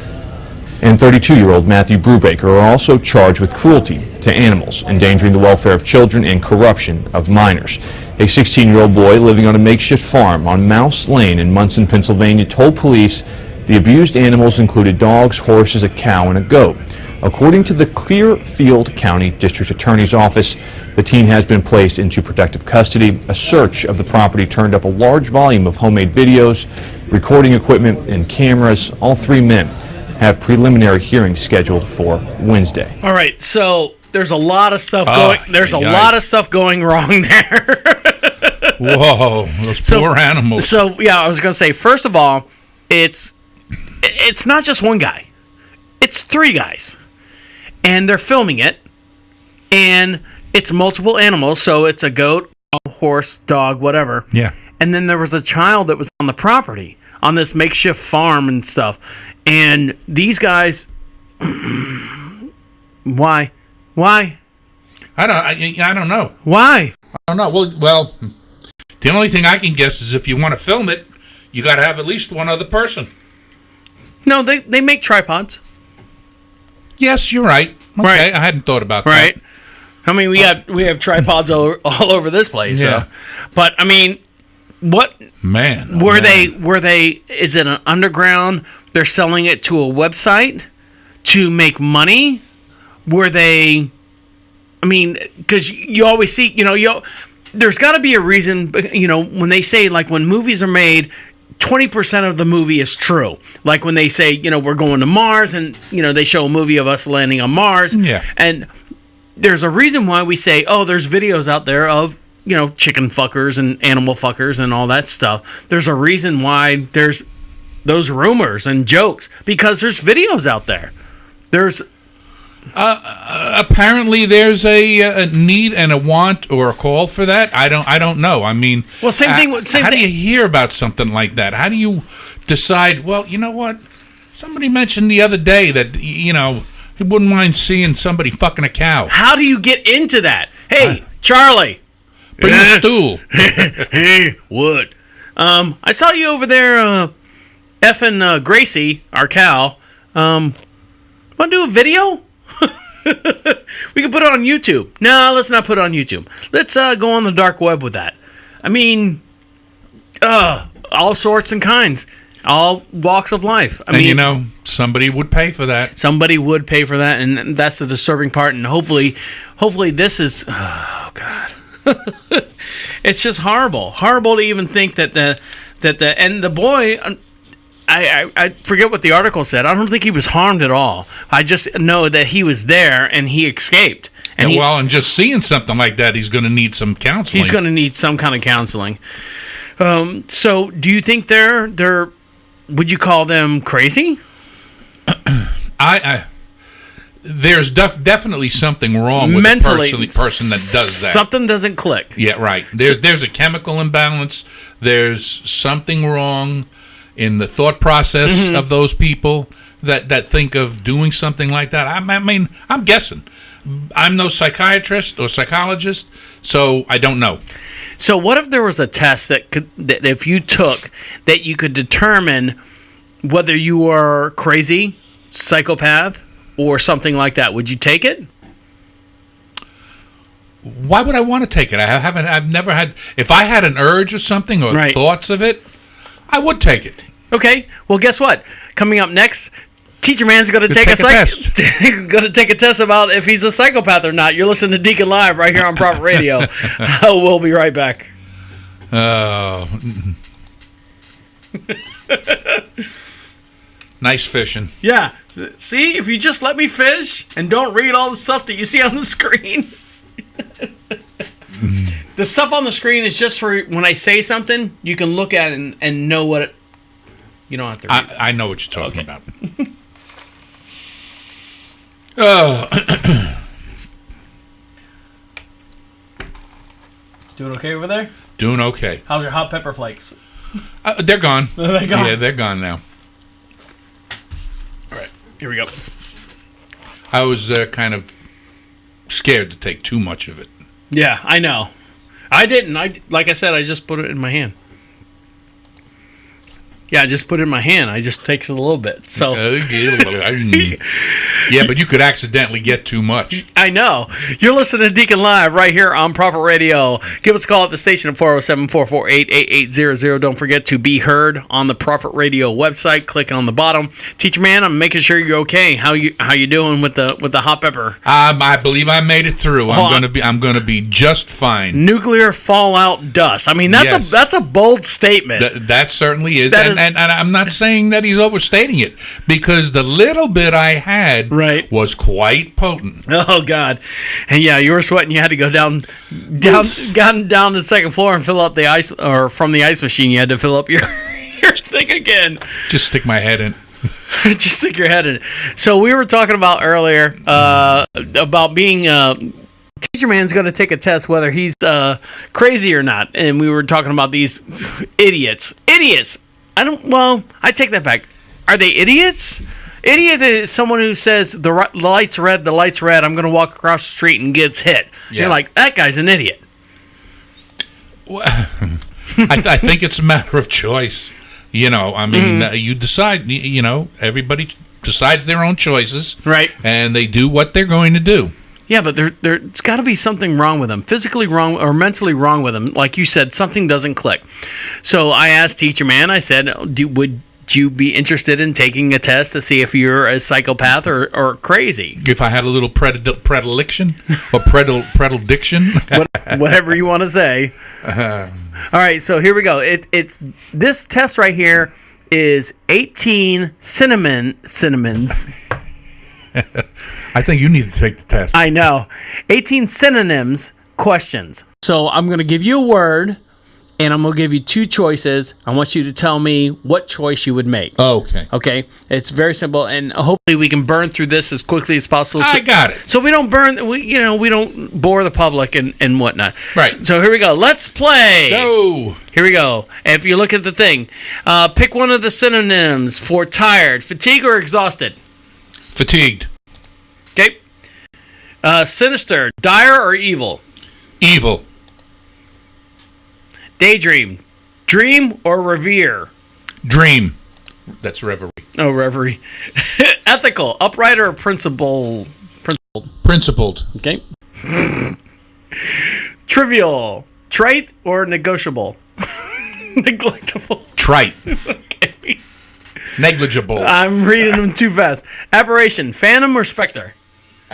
and 32-year-old Matthew Brubaker are also charged with cruelty to animals, endangering the welfare of children, and corruption of minors. A 16-year-old boy living on a makeshift farm on Mouse Lane in Munson, Pennsylvania, told police the abused animals included dogs, horses, a cow, and a goat. According to the Clearfield County District Attorney's Office, the teen has been placed into protective custody. A search of the property turned up a large volume of homemade videos, recording equipment, and cameras. All three men have preliminary hearings scheduled for Wednesday. All right, so there's a lot of stuff going. There's a lot of stuff going wrong there. Whoa, those poor animals. So yeah, I was gonna say, first of all, it's not just one guy; it's three guys, and they're filming it, and it's multiple animals. So it's a goat, a horse, dog, whatever. Yeah. And then there was a child that was on the property on this makeshift farm and stuff. And these guys, why? I don't know. Why? I don't know. Well, the only thing I can guess is if you want to film it, you got to have at least one other person. No, they make tripods. Yes, you're right. Okay, right. I hadn't thought about right. that. I mean, we have tripods all over this place. Yeah. So. But I mean, what? Man. Were they? Is it an underground? They're selling it to a website to make money? Were they? I mean, because you always see, there's got to be a reason. When they say, like, when movies are made, 20% of the movie is true. Like when they say, we're going to Mars, and they show a movie of us landing on Mars. Yeah. And there's a reason why we say, oh, there's videos out there of chicken fuckers and animal fuckers and all that stuff. There's a reason why there's those rumors and jokes, because there's videos out there. There's apparently there's a need and a want or a call for that. I don't know. I mean, well, same thing. How do you hear about something like that? How do you decide? Well, you know what? Somebody mentioned the other day that he wouldn't mind seeing somebody fucking a cow. How do you get into that? Hey, Charlie, bring a stool. Hey, what? I saw you over there. Effing Gracie, our cow, want to do a video? We can put it on YouTube. No, let's not put it on YouTube. Let's go on the dark web with that. I mean, all sorts and kinds, all walks of life. I mean, somebody would pay for that. Somebody would pay for that, and that's the disturbing part. And hopefully this is. Oh God, it's just horrible to even think that the boy. I forget what the article said. I don't think he was harmed at all. I just know that he was there and he escaped. And just seeing something like that, he's going to need some counseling. He's going to need some kind of counseling. So, do you think they're? Would you call them crazy? There's definitely something wrong with mentally, the person that does that. Something doesn't click. Yeah, right. There's a chemical imbalance. There's something wrong in the thought process of those people that think of doing something like that. I mean, I'm guessing. I'm no psychiatrist or psychologist, so I don't know. So what if there was a test that if you took, that you could determine whether you are crazy, psychopath, or something like that? Would you take it? Why would I want to take it? I've never had. If I had an urge or something or thoughts of it, I would take it. Okay. Well, guess what? Coming up next, Teacher-man's going to take a test. Going to take a test about if he's a psychopath or not. You're listening to Deacon Live right here on Proper Radio. We'll be right back. Oh. Nice fishing. Yeah. See, if you just let me fish and don't read all the stuff that you see on the screen. The stuff on the screen is just for when I say something, you can look at it and know what it. You don't have to read. I know what you're talking about. Oh. Doing okay over there? Doing okay. How's your hot pepper flakes? They're gone. They're gone. Yeah, they're gone now. All right, here we go. I was kind of scared to take too much of it. Yeah, I know. I didn't. Like I said, I just put it in my hand. Yeah, I just put it in my hand. I just takes it a little bit. So yeah, but you could accidentally get too much. I know. You're listening to Deacon Live right here on Prophet Radio. Give us a call at the station at 407-448-8800. Don't forget to be heard on the Prophet Radio website. Click on the bottom. Teacher-man, I'm making sure you're okay. How you doing with the hot pepper? I believe I made it through. I'm gonna be just fine. Nuclear fallout dust. I mean, that's a bold statement. That certainly is. And I'm not saying that he's overstating it, because the little bit I had was quite potent. Oh God! And yeah, you were sweating. You had to go down to the second floor and fill up the ice, or from the ice machine. You had to fill up your thing again. Just stick my head in. Just stick your head in it. So we were talking about earlier about being. Teacher-man's going to take a test whether he's crazy or not, and we were talking about these idiots. I take that back. Are they idiots? Idiot is someone who says the light's red, I'm going to walk across the street and gets hit. Yeah. You're like, that guy's an idiot. Well, I think it's a matter of choice. I mean, you decide, everybody decides their own choices. Right. And they do what they're going to do. Yeah, but there's got to be something wrong with them, physically wrong or mentally wrong with them. Like you said, something doesn't click. So I asked Teacher-man, I said, would you be interested in taking a test to see if you're a psychopath or crazy? If I had a little predilection or predilection? Whatever you want to say. All right, so here we go. It's this test right here is 18 cinnamons. I think you need to take the test. I know. 18 synonyms questions. So I'm going to give you a word, and I'm going to give you two choices. I want you to tell me what choice you would make. Oh, okay. Okay? It's very simple, and hopefully we can burn through this as quickly as possible. I got it. So we don't we don't bore the public and whatnot. Right. So here we go. Let's play. Go. Here we go. If you look at the thing, pick one of the synonyms for tired, fatigue, or exhausted. Fatigued. Okay. Sinister, dire, or evil? Evil. Daydream, dream, or revere? Dream. That's reverie. Oh, reverie. Ethical, upright, or principled? Principled. Okay. Trivial, trite, or negotiable? Neglectable. Trite. Okay. Negligible. I'm reading them too fast. Apparition, phantom, or specter?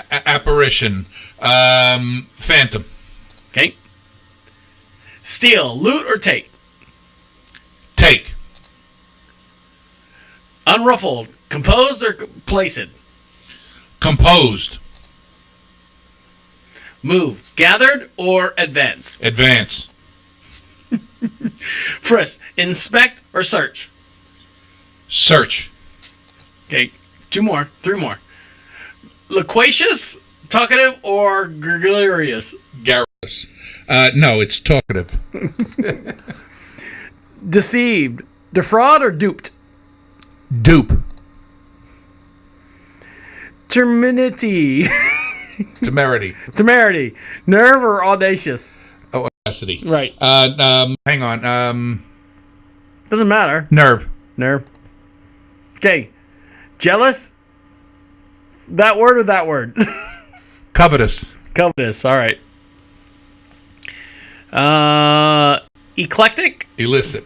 Apparition. Phantom. Okay. Steal, loot, or take? Take. Unruffled, composed, or placid? Composed. Move, gathered, or advance? Advance. Frisk, inspect, or search? Search. Okay, three more. Loquacious, talkative, or gregarious? Garrulous. No, it's talkative. Deceived, defraud, or duped? Dupe. Temerity. Temerity. Nerve or audacious? Oh, audacity. Right. Hang on. Doesn't matter. Nerve. Okay. Jealous? That word or that word? Covetous. All right. Eclectic? Illicit.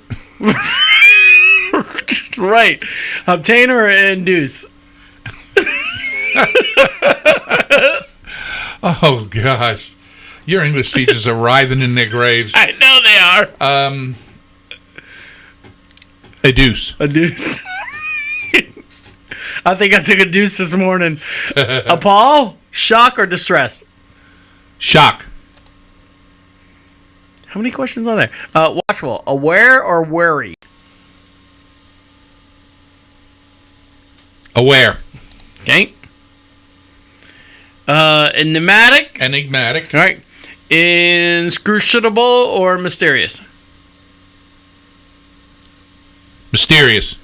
Right. Obtain or induce? Oh, gosh. Your English teachers are writhing in their graves. I know they are. A deuce. I think I took a deuce this morning. Appall, shock, or distress? Shock. How many questions are there? Watchful, aware, or wary? Aware. Okay. Enigmatic. Enigmatic. All right. Inscrutable or mysterious? Mysterious.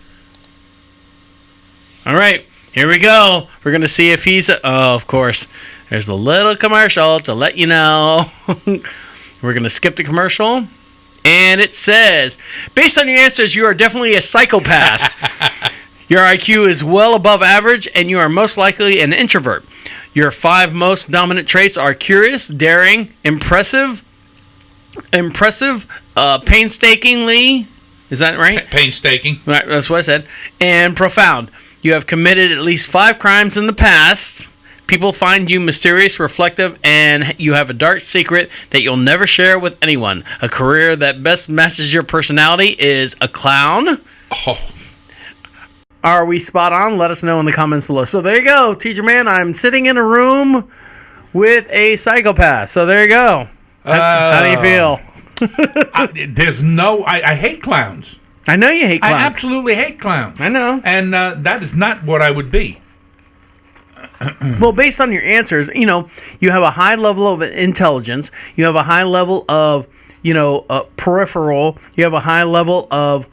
All right. Here we go. We're going to see if he's... oh, of course. There's a little commercial to let you know. We're going to skip the commercial. And it says, based on your answers, you are definitely a psychopath. Your IQ is well above average, and you are most likely an introvert. Your 5 most dominant traits are curious, daring, impressive, painstakingly, is that right? Painstaking. Right, that's what I said. And profound. You have committed at least 5 crimes in the past. People find you mysterious, reflective, and you have a dark secret that you'll never share with anyone. A career that best matches your personality is a clown. Oh. Are we spot on? Let us know in the comments below. So there you go, Teacher Man. I'm sitting in a room with a psychopath. So there you go. How do you feel? I hate clowns. I know you hate clowns. I absolutely hate clowns. I know. And that is not what I would be. Well, based on your answers, you have a high level of intelligence. You have a high level of, peripheral. You have a high level of,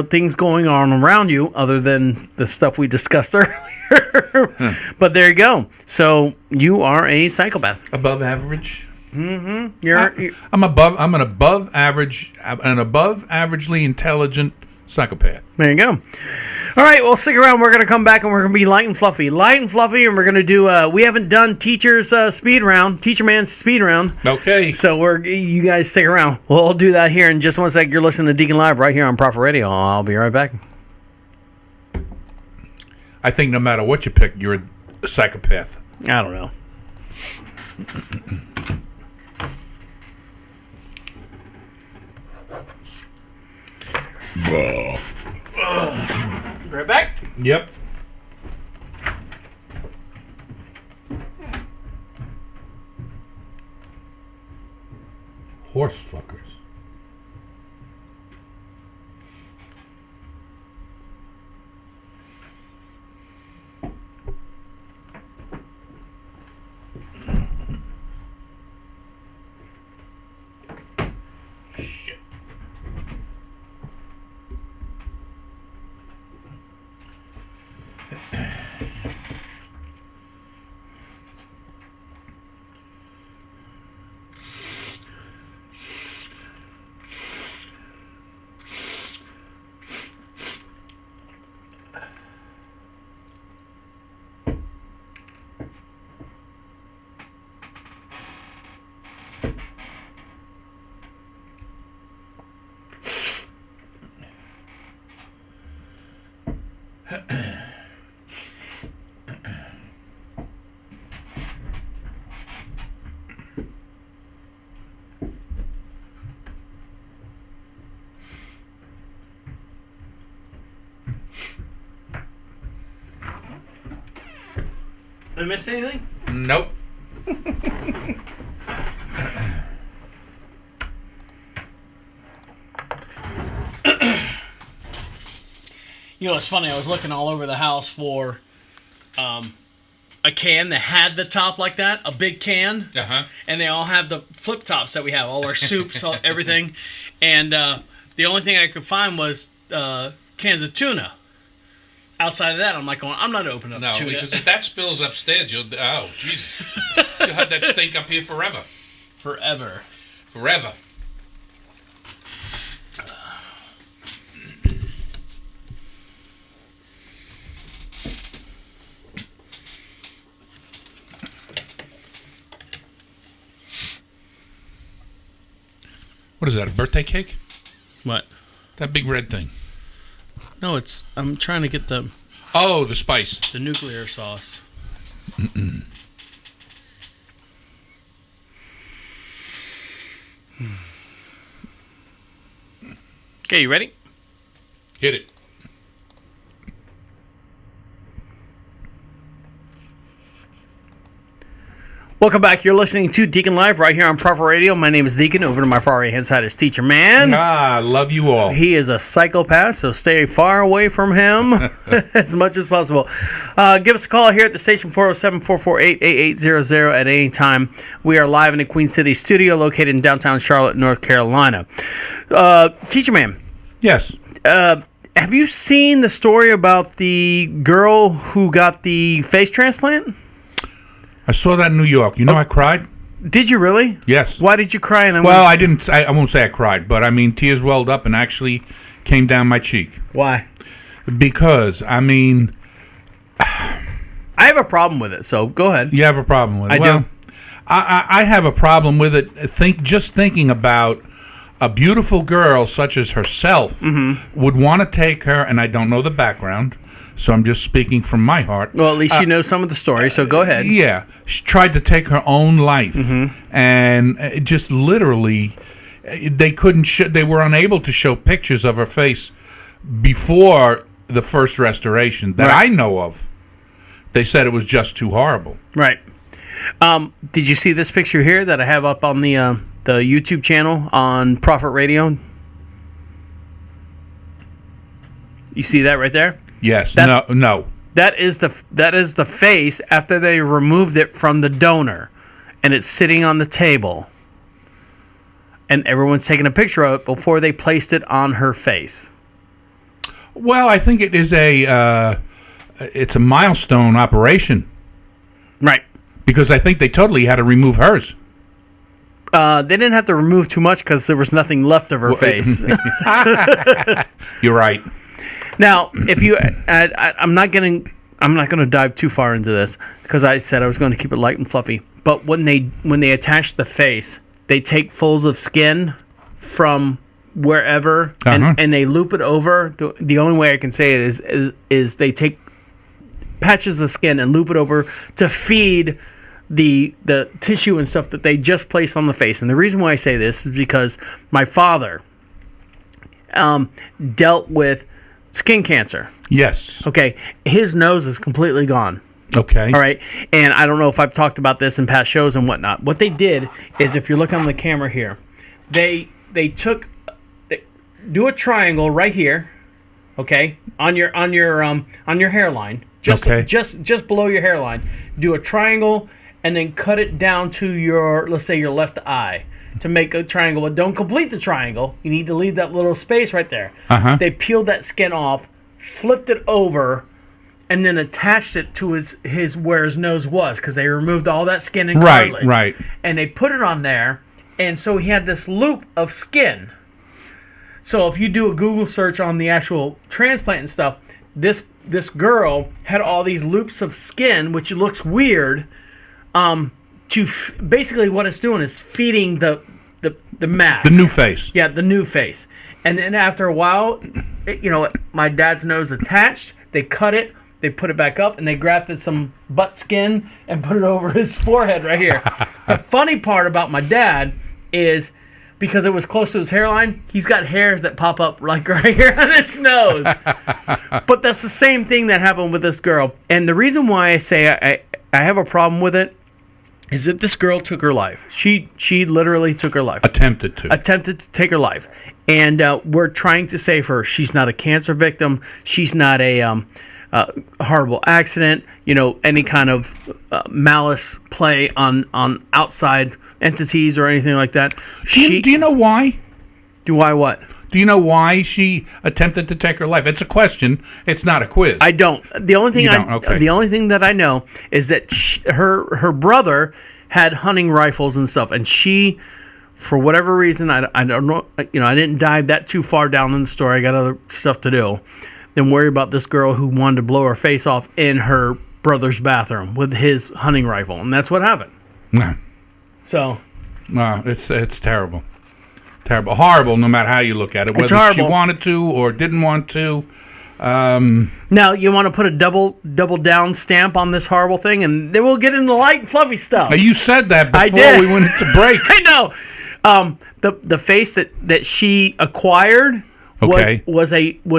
things going on around you other than the stuff we discussed earlier. But there you go. So you are a psychopath. Above average. Mm-hmm. I'm an above averagely intelligent psychopath. There you go. All right, well, stick around. We're going to come back and we're going to be light and fluffy, and we're going to do. We haven't done Teacher's speed round, Teacher-man's speed round. Okay. So you guys stick around. We'll do that here in just 1 sec. You're listening to Deacon Live right here on Prophet Radio. I'll be right back. I think no matter what you pick, you're a psychopath. I don't know. Right back? Yep. Horse fuckers. Did I miss anything? Nope. It's funny. I was looking all over the house for a can that had the top like that, a big can. Uh-huh. And they all have the flip tops that we have, all our soups, everything. And the only thing I could find was cans of tuna. Outside of that, I'm like, I'm not opening up tuna. No, because if that spills upstairs, oh, Jesus. You'll have that stink up here forever. Forever. What is that, a birthday cake? What? That big red thing. No, I'm trying to get the... Oh, the spice. The nuclear sauce. Mm-mm. Okay, you ready? Hit it. Welcome back. You're listening to Deacon Live right here on Prophet Radio. My name is Deacon. Over to my far right hand side is Teacher-man. I love you all. He is a psychopath, so stay far away from him as much as possible. Give us a call here at the station, 407-448-8800 at any time. We are live in the Queen City studio located in downtown Charlotte, North Carolina. Teacher-man. Yes. Have you seen the story about the girl who got the face transplant? I saw that in New York. You know, I cried. Did you really? Yes. Why did you cry? I didn't. I won't say I cried, but I mean, tears welled up and actually came down my cheek. Why? Because I have a problem with it. So go ahead. You have a problem with it. I do. I have a problem with it. Just thinking about a beautiful girl such as herself would want to take her, and I don't know the background. So I'm just speaking from my heart. Well, at least you know some of the story, so go ahead. Yeah. She tried to take her own life. And it just literally, they were unable to show pictures of her face before the first restoration that I know of. They said it was just too horrible. Right. Did you see this picture here that I have up on the YouTube channel on Prophet Radio? You see that right there? Yes. No. That is the face after they removed it from the donor, and it's sitting on the table, and everyone's taking a picture of it before they placed it on her face. Well, I think it is it's a milestone operation, right? Because I think they totally had to remove hers. They didn't have to remove too much because there was nothing left of her face. You're right. Now, if you, I'm not going to dive too far into this because I said I was going to keep it light and fluffy. But when they attach the face, they take folds of skin from wherever and they loop it over. The only way I can say it is they take patches of skin and loop it over to feed the tissue and stuff that they just placed on the face. And the reason why I say this is because my father dealt with skin cancer. Yes. Okay. His nose is completely gone. Okay. All right. And I don't know if I've talked about this in past shows and whatnot. What they did is, if you look on the camera here, they do a triangle right here, okay, on your hairline, just below your hairline. Do a triangle and then cut it down to let's say your left eye to make a triangle, but don't complete the triangle. You need to leave that little space right there. They peeled that skin off, flipped it over, and then attached it to his where his nose was, because they removed all that skin and cartilage. Right. And they put it on there, and so he had this loop of skin. So if you do a Google search on the actual transplant and stuff, this girl had all these loops of skin, which looks weird. Basically what it's doing is feeding the mask. The new face. Yeah, the new face. And then after a while, my dad's nose attached. They cut it. They put it back up, and they grafted some butt skin and put it over his forehead right here. The funny part about my dad is, because it was close to his hairline, he's got hairs that pop up like right here on his nose. But that's the same thing that happened with this girl. And the reason why I say I have a problem with it is that this girl took her life. She literally took her life. Attempted to take her life. And we're trying to save her. She's not a cancer victim. She's not a horrible accident, any kind of malice play on outside entities or anything like that. Do you know why? Do why what? Do you know why she attempted to take her life? It's a question. It's not a quiz. I don't. The only thing the only thing that I know is that her brother had hunting rifles and stuff, and she, for whatever reason, I don't know. I didn't dive that too far down in the story. I got other stuff to do than worry about this girl who wanted to blow her face off in her brother's bathroom with his hunting rifle, and that's what happened. Yeah. So, wow, it's terrible. Terrible, horrible, no matter how you look at it, whether she wanted to or didn't want to. Now, you want to put a double down stamp on this horrible thing, and then we'll get into light and fluffy stuff. You said that before we went into break. I know. The face that she acquired was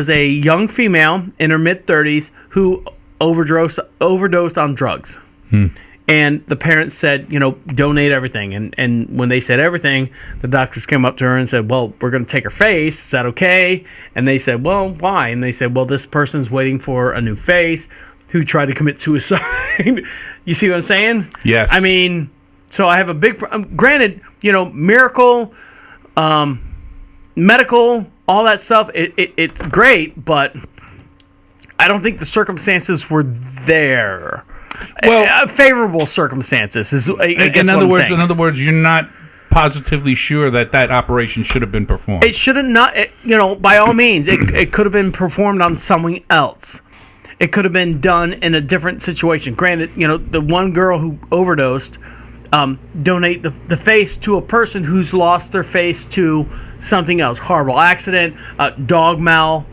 a young female in her mid-30s who overdosed on drugs. And the parents said, donate everything. And when they said everything, the doctors came up to her and said, well, we're going to take her face. Is that okay? And they said, well, why? And they said, well, this person's waiting for a new face who tried to commit suicide. You see what I'm saying? Yes. I mean, so I have a big, granted, miracle, medical, all that stuff, it's great, but I don't think the circumstances were there. Well, favorable circumstances is. In other words, you're not positively sure that operation should have been performed. It should have not. By all means, it could have been performed on someone else. It could have been done in a different situation. Granted, the one girl who overdosed, donate the face to a person who's lost their face to something else, horrible accident, dog mal,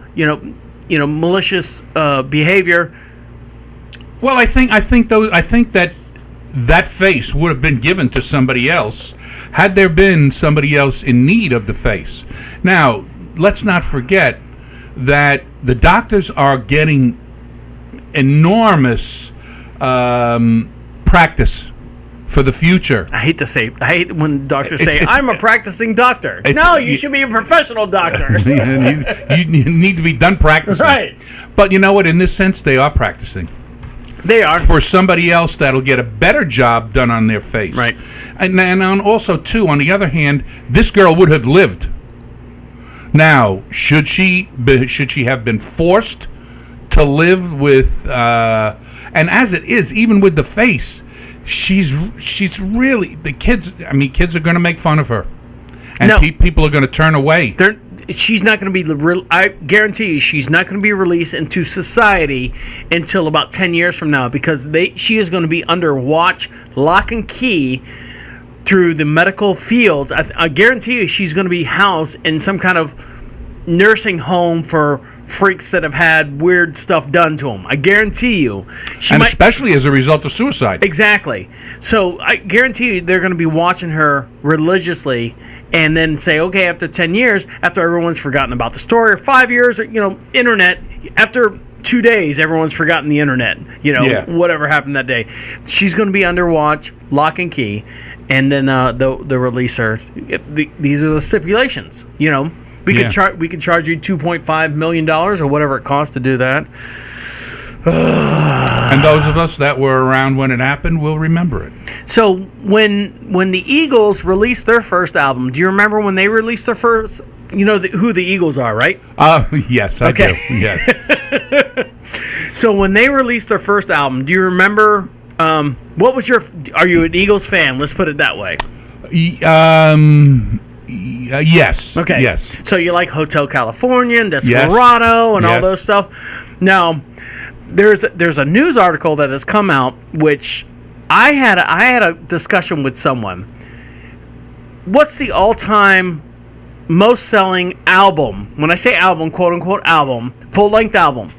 malicious behavior. Well, I think that face would have been given to somebody else had there been somebody else in need of the face. Now, let's not forget that the doctors are getting enormous practice for the future. I hate when doctors say, I'm a practicing doctor. No, you should be a professional doctor. you need to be done practicing. Right. But you know what? In this sense, they are practicing. They are. For somebody else that'll get a better job done on their face. Right. And also, too, on the other hand, this girl would have lived. Now, should she have been forced to live with, and as it is, even with the face, she's really, kids are going to make fun of her. And people are going to turn away. She's not going to be, I guarantee you, she's not going to be released into society until about 10 years from now, because she is going to be under watch, lock and key through the medical fields. I guarantee you she's going to be housed in some kind of nursing home for freaks that have had weird stuff done to them. I guarantee you. Especially as a result of suicide. Exactly. So I guarantee you they're going to be watching her religiously and then say, okay, after 10 years, after everyone's forgotten about the story, or 5 years, or, internet, after 2 days, everyone's forgotten the internet, whatever happened that day. She's going to be under watch, lock and key, and then they'll release her. These are the stipulations, We could charge you $2.5 million or whatever it costs to do that. And those of us that were around when it happened will remember it. So when the Eagles released their first album, do you remember when they released their first? You know who the Eagles are, right? Yes, I do. Yes. So when they released their first album, do you remember? What was are you an Eagles fan? Let's put it that way. Yes. Okay. Yes. So you like Hotel California and Desperado and all those stuff. Now, there's a news article that has come out, which I had a discussion with someone. What's the all-time most selling album? When I say album, quote unquote album, full-length album,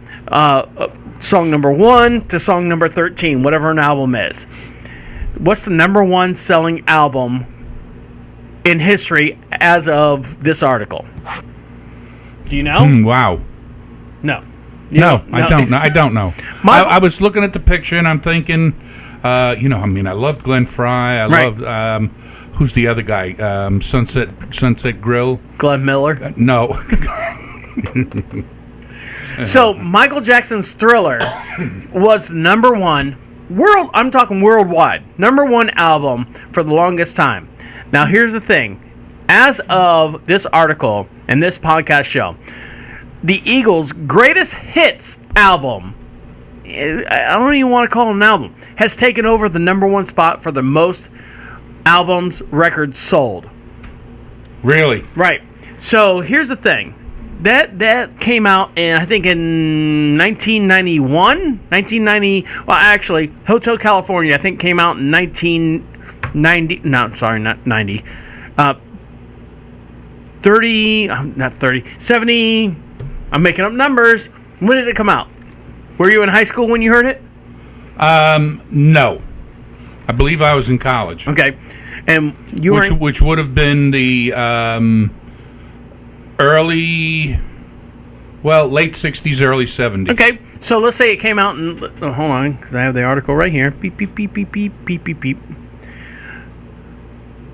song number 1 to song number 13, whatever an album is. What's the number 1 selling album in history as of this article? Do you know? Wow. No. I don't know. I don't know. I was looking at the picture and I'm thinking, I loved Glenn Fry. I loved, who's the other guy? Sunset Grill. Glenn Miller? No. So Michael Jackson's Thriller was number 1 I'm talking worldwide, number 1 album for the longest time. Now, here's the thing. As of this article and this podcast show, the Eagles' greatest hits album, I don't even want to call it an album, has taken over the number 1 spot for the most records sold. Really? Right. So, here's the thing. That came out I think in 1991? 1990. Well, actually, Hotel California, I think, came out in 1990. No, sorry, not 90. 70. I'm making up numbers. When did it come out? Were you in high school when you heard it? No. I believe I was in college. Okay. And which would have been the early Well, late 60s, early 70s. Okay, so let's say it came out in... Oh, hold on, because I have the article right here. Beep, beep, beep, beep, beep, beep, beep, beep.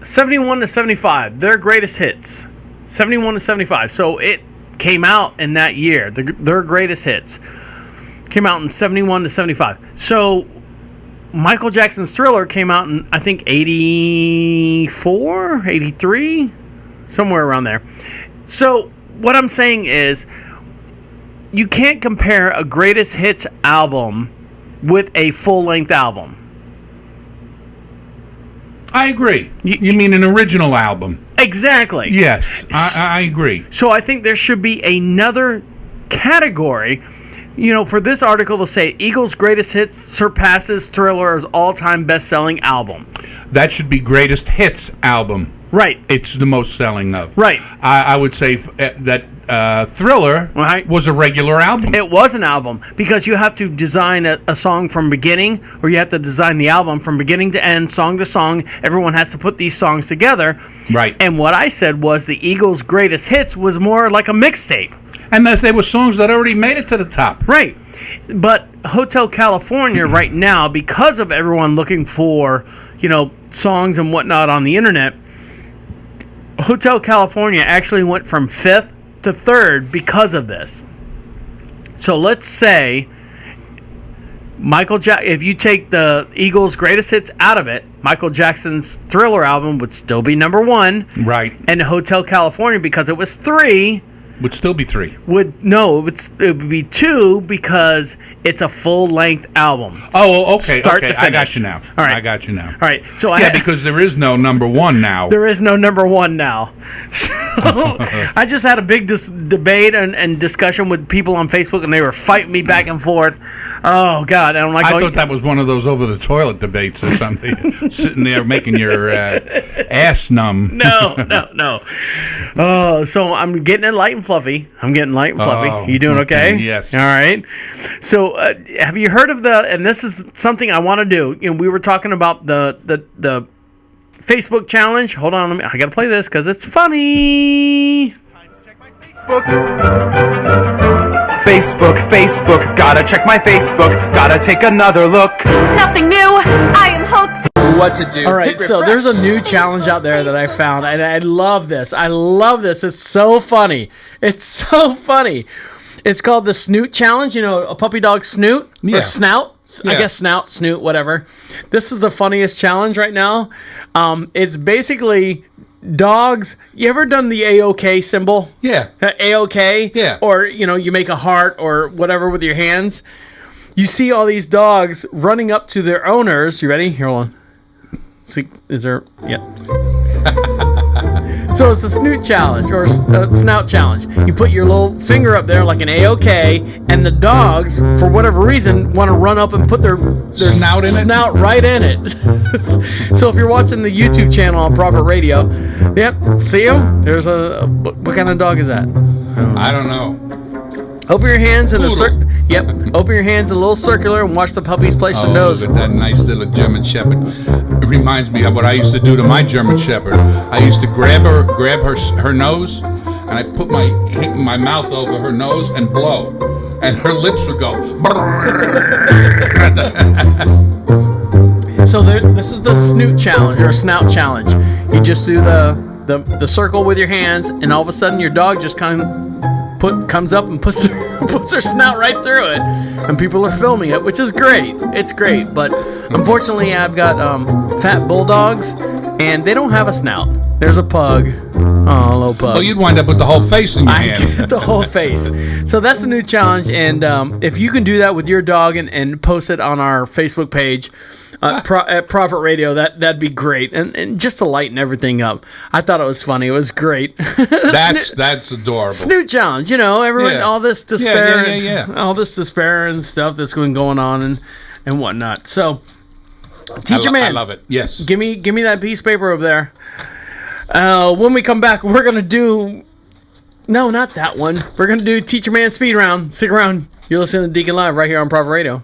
71 to 75, their greatest hits. 71 to 75. So it came out in that year. Their greatest hits came out in 71 to 75. So Michael Jackson's Thriller came out in, I think, 84, 83, somewhere around there. So what I'm saying is, you can't compare a greatest hits album with a full-length album. I agree. You mean an original album? Exactly. Yes, I agree. So I think there should be another category, for this article to say Eagles' greatest hits surpasses Thriller's all-time best-selling album. That should be greatest hits album. Right. It's the most selling of. Right. I would say that Thriller was a regular album. It was an album because you have to design a song from beginning, or you have to design the album from beginning to end, song to song. Everyone has to put these songs together. Right. And what I said was the Eagles' greatest hits was more like a mixtape. And they were songs that already made it to the top. Right. But Hotel California right now, because of everyone looking for, songs and whatnot on the internet, Hotel California actually went from 5th to 3rd because of this. So let's say if you take the Eagles' greatest hits out of it, Michael Jackson's Thriller album would still be number 1. Right. And Hotel California, because it was 3, would still be 3. It would be 2 because it's a full-length album. Oh, okay. Start to I finish. got you now. All right. I got you now. All right. So because there is no number 1 now. There is no number 1 now. So I just had a big debate and discussion with people on Facebook, and they were fighting me back and forth. Oh God, I thought that was one of those over the toilet debates or something. Sitting there making your ass numb. No. Oh, so I'm getting it light and fluffy. Oh, You doing okay? Yes. All right. So have you heard of and this is something I want to do. We were talking about the Facebook challenge. Hold on, I got to play this because it's funny. Facebook, gotta check my Facebook, gotta take another look. Nothing new, I am hooked. What to do. All right, so there's a new challenge out there that I found, and I love this. It's so funny. It's called the Snoot Challenge. A puppy dog Snoot? Yeah. Or Snout? Yeah. I guess Snout, Snoot, whatever. This is the funniest challenge right now. It's basically dogs. You ever done the A-OK symbol? Yeah. A-OK? Yeah. Or, you make a heart or whatever with your hands. You see all these dogs running up to their owners. You ready? Here, hold on. See, is there... Yeah. So it's a Snoot Challenge or Snout Challenge. You put your little finger up there like an A-OK, and the dogs, for whatever reason, want to run up and put their snout right in it. So if you're watching the YouTube channel on Prophet Radio, yep, see them? There's what kind of dog is that? I don't know. Open your hands in a circle. Yep. Open your hands in a little circular and watch the puppies place their nose. Look at that nice little German Shepherd. It reminds me of what I used to do to my German Shepherd. I used to grab her nose, and I put my mouth over her nose and blow, and her lips would go. So this is the Snoot Challenge or Snout Challenge. You just do the circle with your hands, and all of a sudden your dog just comes up and puts her snout right through it, and people are filming it, which is great. It's great, but unfortunately I've got fat bulldogs, and they don't have a snout. There's a pug. Oh, little pug. Well, you'd wind up with the whole face in your hand. The whole face. So that's a new challenge, and if you can do that with your dog and post it on our Facebook page at Prophet Radio, that'd be great, and just to lighten everything up. I thought it was funny. It was great. That's adorable. Snoot Challenge, everyone, all this despair, all this despair and stuff that's been going on and whatnot. So, Teacher-man, I love it. Yes. Give me that piece of paper over there. When we come back, we're gonna do. No, not that one. We're gonna do Teacher-man Speed Round. Stick around. You're listening to Deacon Live right here on Prophet Radio.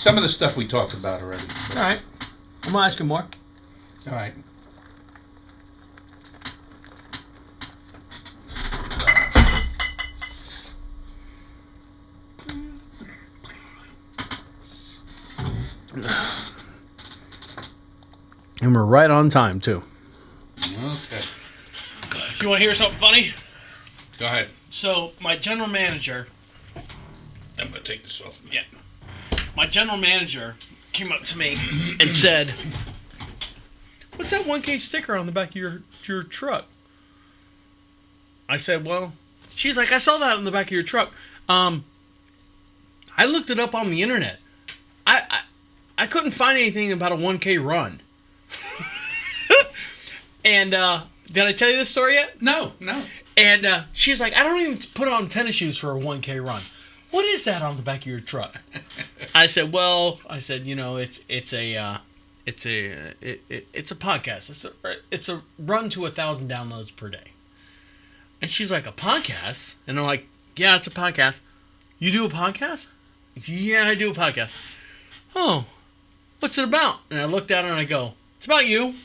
Some of the stuff we talked about already. All right. I'm going to ask you more. All right. And we're right on time, too. Okay. You want to hear something funny? Go ahead. So, my general manager... I'm going to take this off. Yeah. My general manager came up to me and said, "What's that 1K sticker on the back of your truck?" I said, "Well," she's like, "I saw that on the back of your truck. I looked it up on the internet. I couldn't find anything about a 1K run." And did I tell you this story yet? No. And she's like, "I don't even put on tennis shoes for a 1K run. What is that on the back of your truck?" I said, you know, it's a podcast. It's a run to 1,000 downloads per day. And she's like, "A podcast?" And I'm like, "Yeah, it's a podcast." "You do a podcast?" "Yeah, I do a podcast." "Oh, what's it about?" And I looked at her and I go, "It's about you."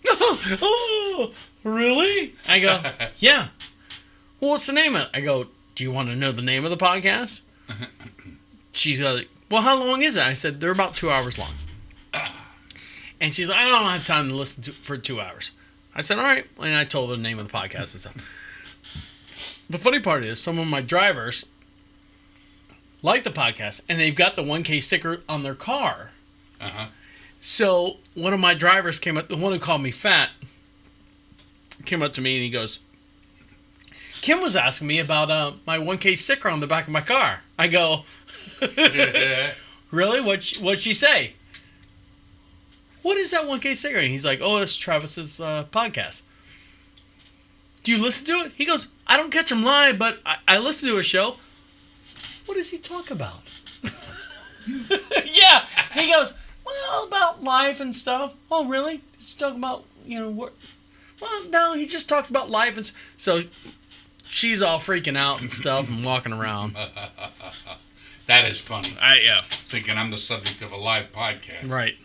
"Oh, really?" I go, "Yeah." "Well, what's the name of it?" I go, "Do you want to know the name of the podcast?" She's like, "Well, how long is it?" I said, "They're about 2 hours long." And she's like, "I don't have time to listen to for 2 hours." I said, "All right." And I told her the name of the podcast and stuff. The funny part is some of my drivers like the podcast, and they've got the 1K sticker on their car. Uh-huh. So one of my drivers came up, the one who called me fat, came up to me and he goes, "Kim was asking me about my 1K sticker on the back of my car." I go, "Really? What'd she say?" "What is that 1K sticker?" And he's like, "Oh, it's Travis's podcast." "Do you listen to it?" He goes, "I don't catch him live, but I listen to his show." "What does he talk about?" Yeah. He goes, "Well, about life and stuff." "Oh, really? Does he talk about, what?" "Well, no, he just talks about life." And so she's all freaking out and stuff and walking around. That is funny. Yeah. Thinking I'm the subject of a live podcast. Right.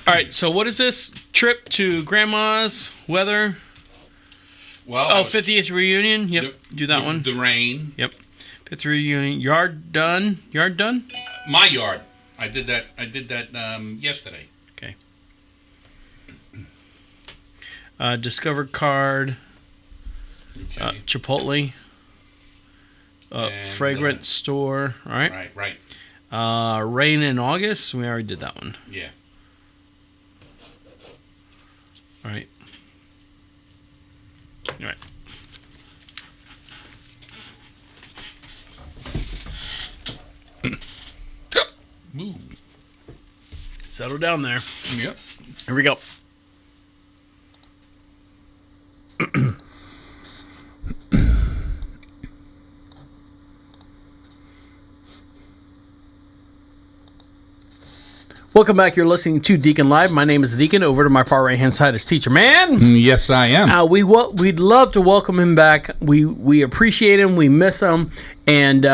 All right, so what is this? Trip to Grandma's, weather? Well, 50th reunion. Yep, do that one. The rain. Yep. 5th reunion. Yard done. Yard done? My yard. I did that yesterday. Okay. Discover card. Okay. Chipotle. Fragrant store. All right. Right. Rain in August. We already did that one. Yeah. All right. All right. Ooh. Settle down there. Yep. Here we go. Welcome back. You're listening to Deacon Live. My name is the Deacon. Over to my far right-hand side is Teacher-man. Yes, I am. We'd love to welcome him back. We appreciate him. We miss him. And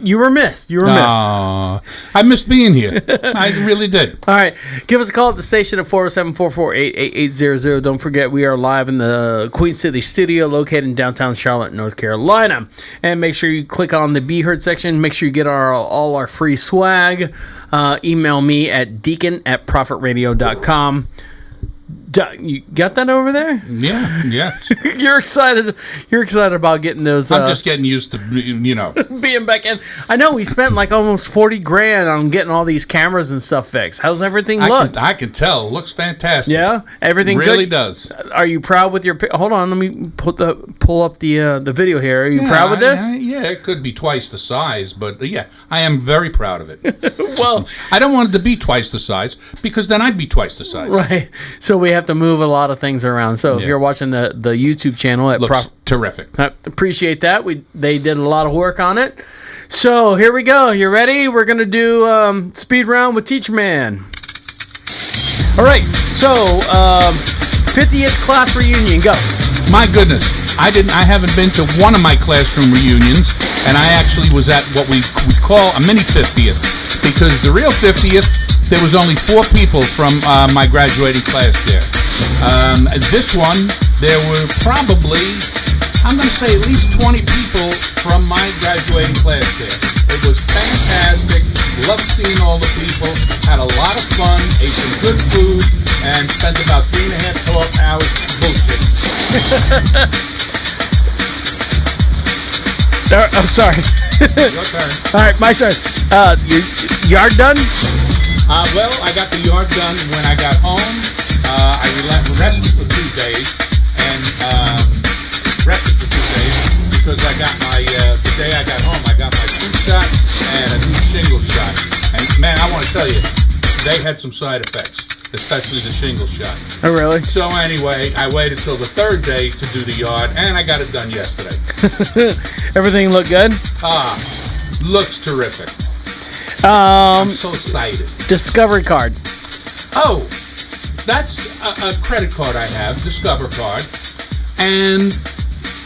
you were missed. I missed being here. I really did. All right. Give us a call at the station at 407-448-8800. Don't forget, we are live in the Queen City studio located in downtown Charlotte, North Carolina. And make sure you click on the Be Heard section. Make sure you get all our free swag. Email me at deacon@prophetradio.com. You got that over there? Yeah. You're excited about getting those. I'm just getting used to, being back in. I know we spent like almost $40,000 on getting all these cameras and stuff fixed. How's everything look? I can tell. It looks fantastic. Yeah, everything really good? does. Are you proud with your? Hold on, let me pull up the video here. Are you proud with this? Yeah, it could be twice the size, but yeah, I am very proud of it. Well, I don't want it to be twice the size because then I'd be twice the size. Right. So we have to move a lot of things around. So if you're watching the YouTube channel, looks terrific. I appreciate that. They did a lot of work on it. So here we go. You ready? We're gonna do speed round with Teacher-man. All right. So 50th class reunion. Go. My goodness, I haven't been to one of my classroom reunions. And I actually was at what we call a mini 50th, because the real 50th, there was only 4 people from my graduating class there. This one, there were probably, I'm going to say at least 20 people from my graduating class there. It was fantastic. Loved seeing all the people. Had a lot of fun. Ate some good food. And spent about 3.5 hours bullshit. I'm sorry. Your turn. All right, my turn. Your yard done? Well, I got the yard done when I got home. I rested for 2 days. And rested for 2 days because I got my, the day I got home, I got my 2-shot and a new shingle shot. And man, I want to tell you, they had some side effects, especially the shingle shot. Oh, really? So anyway, I waited till the 3rd day to do the yard, and I got it done yesterday. Everything look good? Looks terrific. I'm so excited. Discovery card. Oh, that's a credit card I have, Discover card, and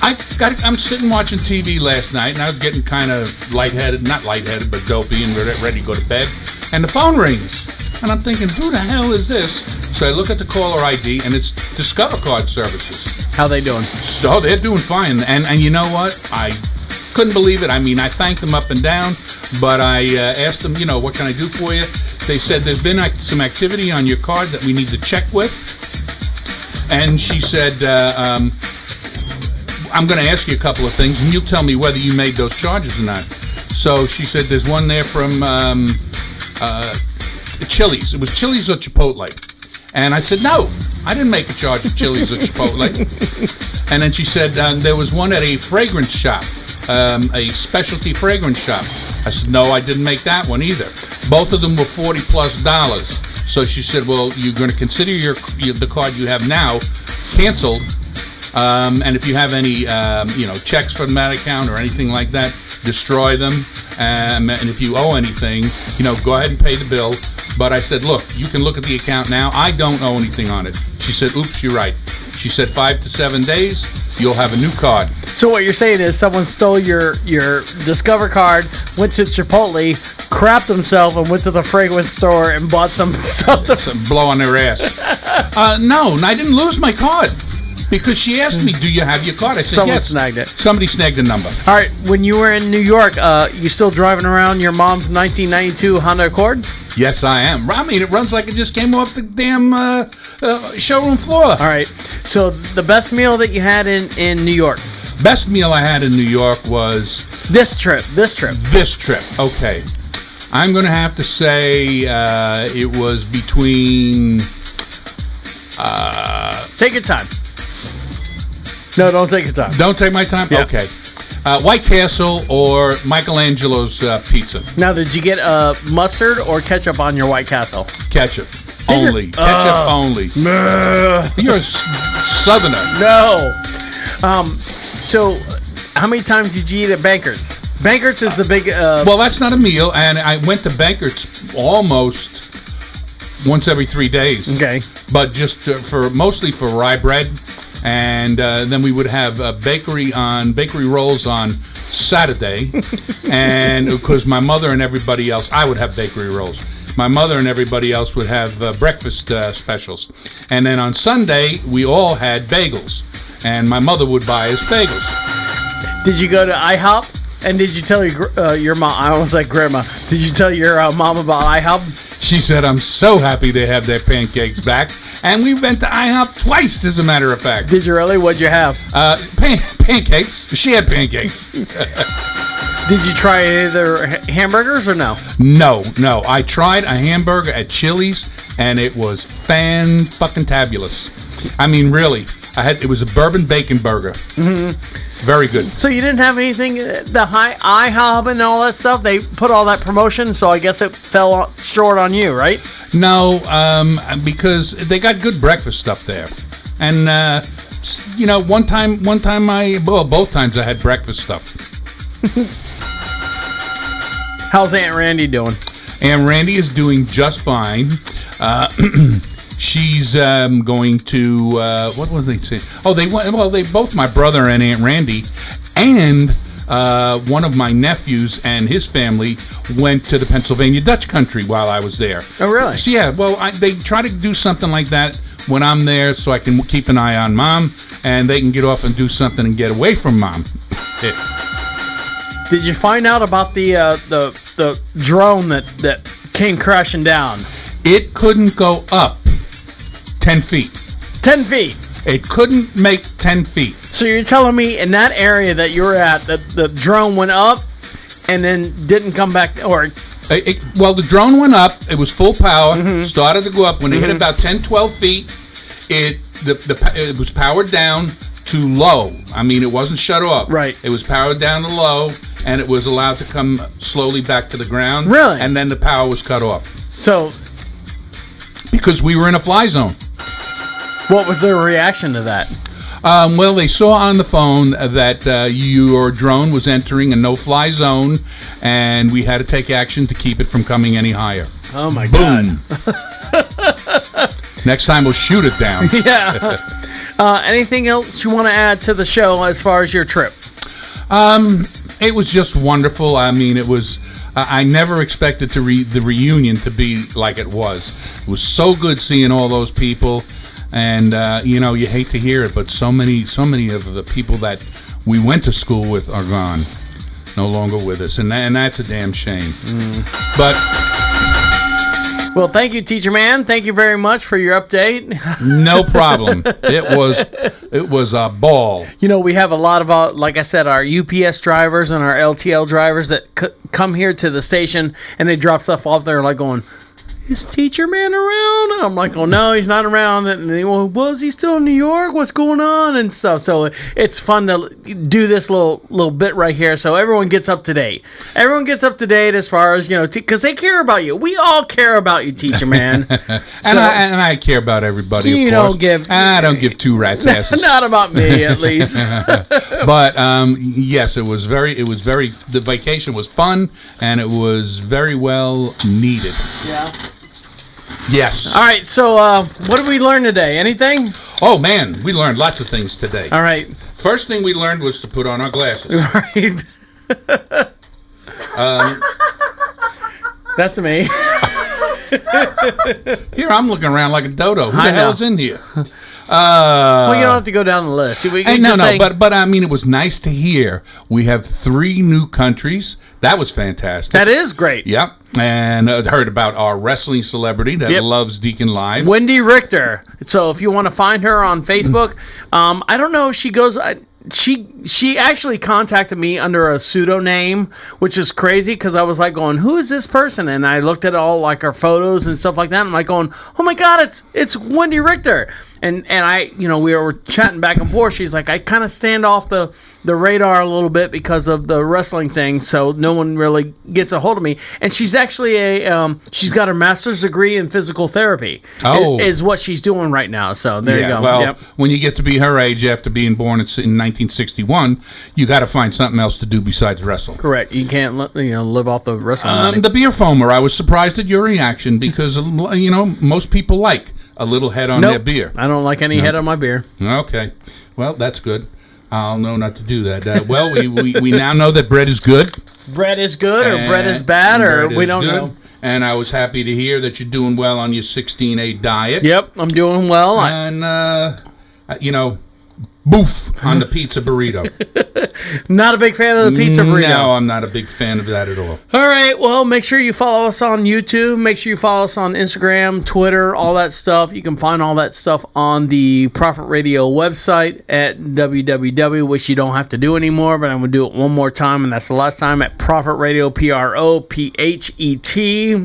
I'm sitting watching TV last night, and I was getting kind of lightheaded, not lightheaded, but dopey, and ready to go to bed, and the phone rings, and I'm thinking, who the hell is this? So I look at the caller ID, and it's Discover Card Services. How they doing? So they're doing fine, and you know what? I couldn't believe it. I mean, I thanked them up and down, but I asked them, what can I do for you? They said, there's been some activity on your card that we need to check with. And she said, I'm going to ask you a couple of things, and you'll tell me whether you made those charges or not. So she said, there's one there from Chili's. It was Chili's or Chipotle. And I said, no, I didn't make a charge of Chili's or Chipotle. And then she said, there was one at a fragrance shop, a specialty fragrance shop. I said, no, I didn't make that one either. Both of them were $40+. So she said, well, you're going to consider the card you have now canceled. And if you have any, checks from that account or anything like that, destroy them. And if you owe anything, go ahead and pay the bill. But I said, look, you can look at the account now. I don't owe anything on it. She said, oops, you're right. She said 5 to 7 days, you'll have a new card. So what you're saying is someone stole your Discover card, went to Chipotle, crapped himself, and went to the fragrance store and bought some stuff to blow on their ass. No, I didn't lose my card. Because she asked me, do you have your card? I said, Someone yes. snagged it. Somebody snagged the number. All right, when you were in New York, you still driving around your mom's 1992 Honda Accord? Yes, I am. I mean, it runs like it just came off the damn showroom floor. All right, so the best meal that you had in New York? Best meal I had in New York was... This trip. Okay. I'm going to have to say it was between... Take your time. No, don't take your time. Don't take my time? Yeah. Okay. White Castle or Michelangelo's pizza. Now, did you get mustard or ketchup on your White Castle? Ketchup. Only. Ketchup only. You're a southerner. No. So, how many times did you eat at Bankert's? Bankert's is the big... Well, that's not a meal, and I went to Bankert's almost once every 3 days. Okay. But just mostly for rye bread. And then we would have bakery rolls on Saturday, and because my mother and everybody else, I would have bakery rolls. My mother and everybody else would have breakfast specials, and then on Sunday we all had bagels, and my mother would buy us bagels. Did you go to IHOP? And did you tell your mom? I almost like grandma. Did you tell your mom about IHOP? She said, I'm so happy they have their pancakes back. And we went to IHOP twice, as a matter of fact. Did you really? What'd you have? Pancakes. She had pancakes. Did you try either hamburgers or no? No. I tried a hamburger at Chili's, and it was fan-fucking-tabulous. I mean, really. It was a bourbon bacon burger. Mm-hmm. Very good. So you didn't have anything, the high IHOP and all that stuff? They put all that promotion, so I guess it fell short on you, right? No, because they got good breakfast stuff there. And, both times I had breakfast stuff. How's Aunt Randy doing? Aunt Randy is doing just fine. She's going to what was they saying? Oh, they went. Well, they both, my brother and Aunt Randy, and one of my nephews and his family went to the Pennsylvania Dutch country while I was there. Oh, really? So, yeah, well, they try to do something like that when I'm there so I can keep an eye on Mom, and they can get off and do something and get away from Mom. Did you find out about the drone that came crashing down? It couldn't go up 10 feet. 10 feet? It couldn't make 10 feet. So you're telling me in that area that you were at, that the drone went up and then didn't come back, or... Well, the drone went up. It was full power. Started to go up. When it hit about 10, 12 feet, it was powered down to low. I mean, it wasn't shut off. Right. It was powered down to low, and it was allowed to come slowly back to the ground. Really? And then the power was cut off. So... Because we were in a fly zone. What was their reaction to that? Well, they saw on the phone that your drone was entering a no-fly zone, and we had to take action to keep it from coming any higher. Oh, my Boom. God. Next time we'll shoot it down. Yeah. Anything else you want to add to the show as far as your trip? It was just wonderful. I mean, it was... I never expected the reunion to be like it was. It was so good seeing all those people, and you hate to hear it, but so many of the people that we went to school with are gone, no longer with us, and that's a damn shame. But well, thank you, Teacher Man. Thank you very much for your update. No problem. It was a ball. You know, we have a lot of, like I said, our UPS drivers and our LTL drivers that come here to the station and they drop stuff off there like going, is Teacher Man around? And I'm like, oh, no, he's not around. And they go, well, is he still in New York? What's going on? And stuff. So it's fun to do this little bit right here so everyone gets up to date. Everyone gets up to date as far as, because they care about you. We all care about you, Teacher Man. And I care about everybody, of course. I don't give two rats' asses. Not about me, at least. But, yes, it was the vacation was fun, and it was very well needed. Yeah. Yes. All right, so what did we learn today? Anything? Oh, man, we learned lots of things today. All right. First thing we learned was to put on our glasses. Right. That's me. Here, I'm looking around like a dodo. Who the hell is in here? Well, you don't have to go down the list. But I mean, it was nice to hear. We have 3 new countries. That was fantastic. That is great. Yep. And heard about our wrestling celebrity that loves Deacon Live. Wendy Richter. So if you want to find her on Facebook, I don't know if she goes... She actually contacted me under a pseudonym, which is crazy because I was like going, who is this person? And I looked at all like her photos and stuff like that. And I'm like going, oh my God, it's Wendy Richter. And I, we were chatting back and forth. She's like, I kind of stand off the radar a little bit because of the wrestling thing, so no one really gets a hold of me. And she's actually she's got her master's degree in physical therapy. Oh, is what she's doing right now. So there you go. Well, when you get to be her age, after being born in 1961, you got to find something else to do besides wrestle. Correct. You can't live off the wrestling money. The beer foamer. I was surprised at your reaction because most people like a little head on their beer. I don't like any head on my beer. Okay. Well, that's good. I'll know not to do that. Well, we now know that bread is good. Bread is good or bread is bad or we don't know. And I was happy to hear that you're doing well on your 16-8 diet. Yep, I'm doing well. And, boof on the pizza burrito. Not a big fan of the pizza burrito. No, I'm not a big fan of that at all. All right, well, make sure you follow us on YouTube. Make sure you follow us on Instagram, Twitter, all that stuff. You can find all that stuff on the Prophet Radio website at www, which you don't have to do anymore, but I'm going to do it one more time, and that's the last time, at Prophet Radio, PROPHET,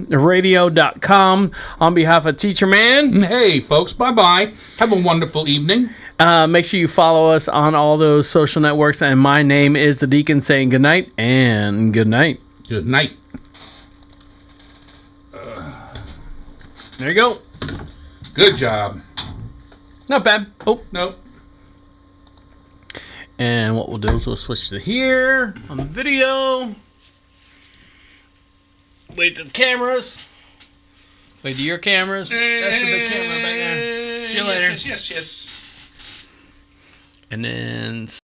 radio.com. On behalf of Teacher Man. Hey, folks, bye-bye. Have a wonderful evening. Make sure you follow us on all those social networks. And my name is the Deacon, saying good night and good night. Good night. There you go. Good job. Not bad. Oh, no. And what we'll do is we'll switch to here on the video. Wait to the cameras. Wait to your cameras. That's the big camera back there. See you later. Yes. And then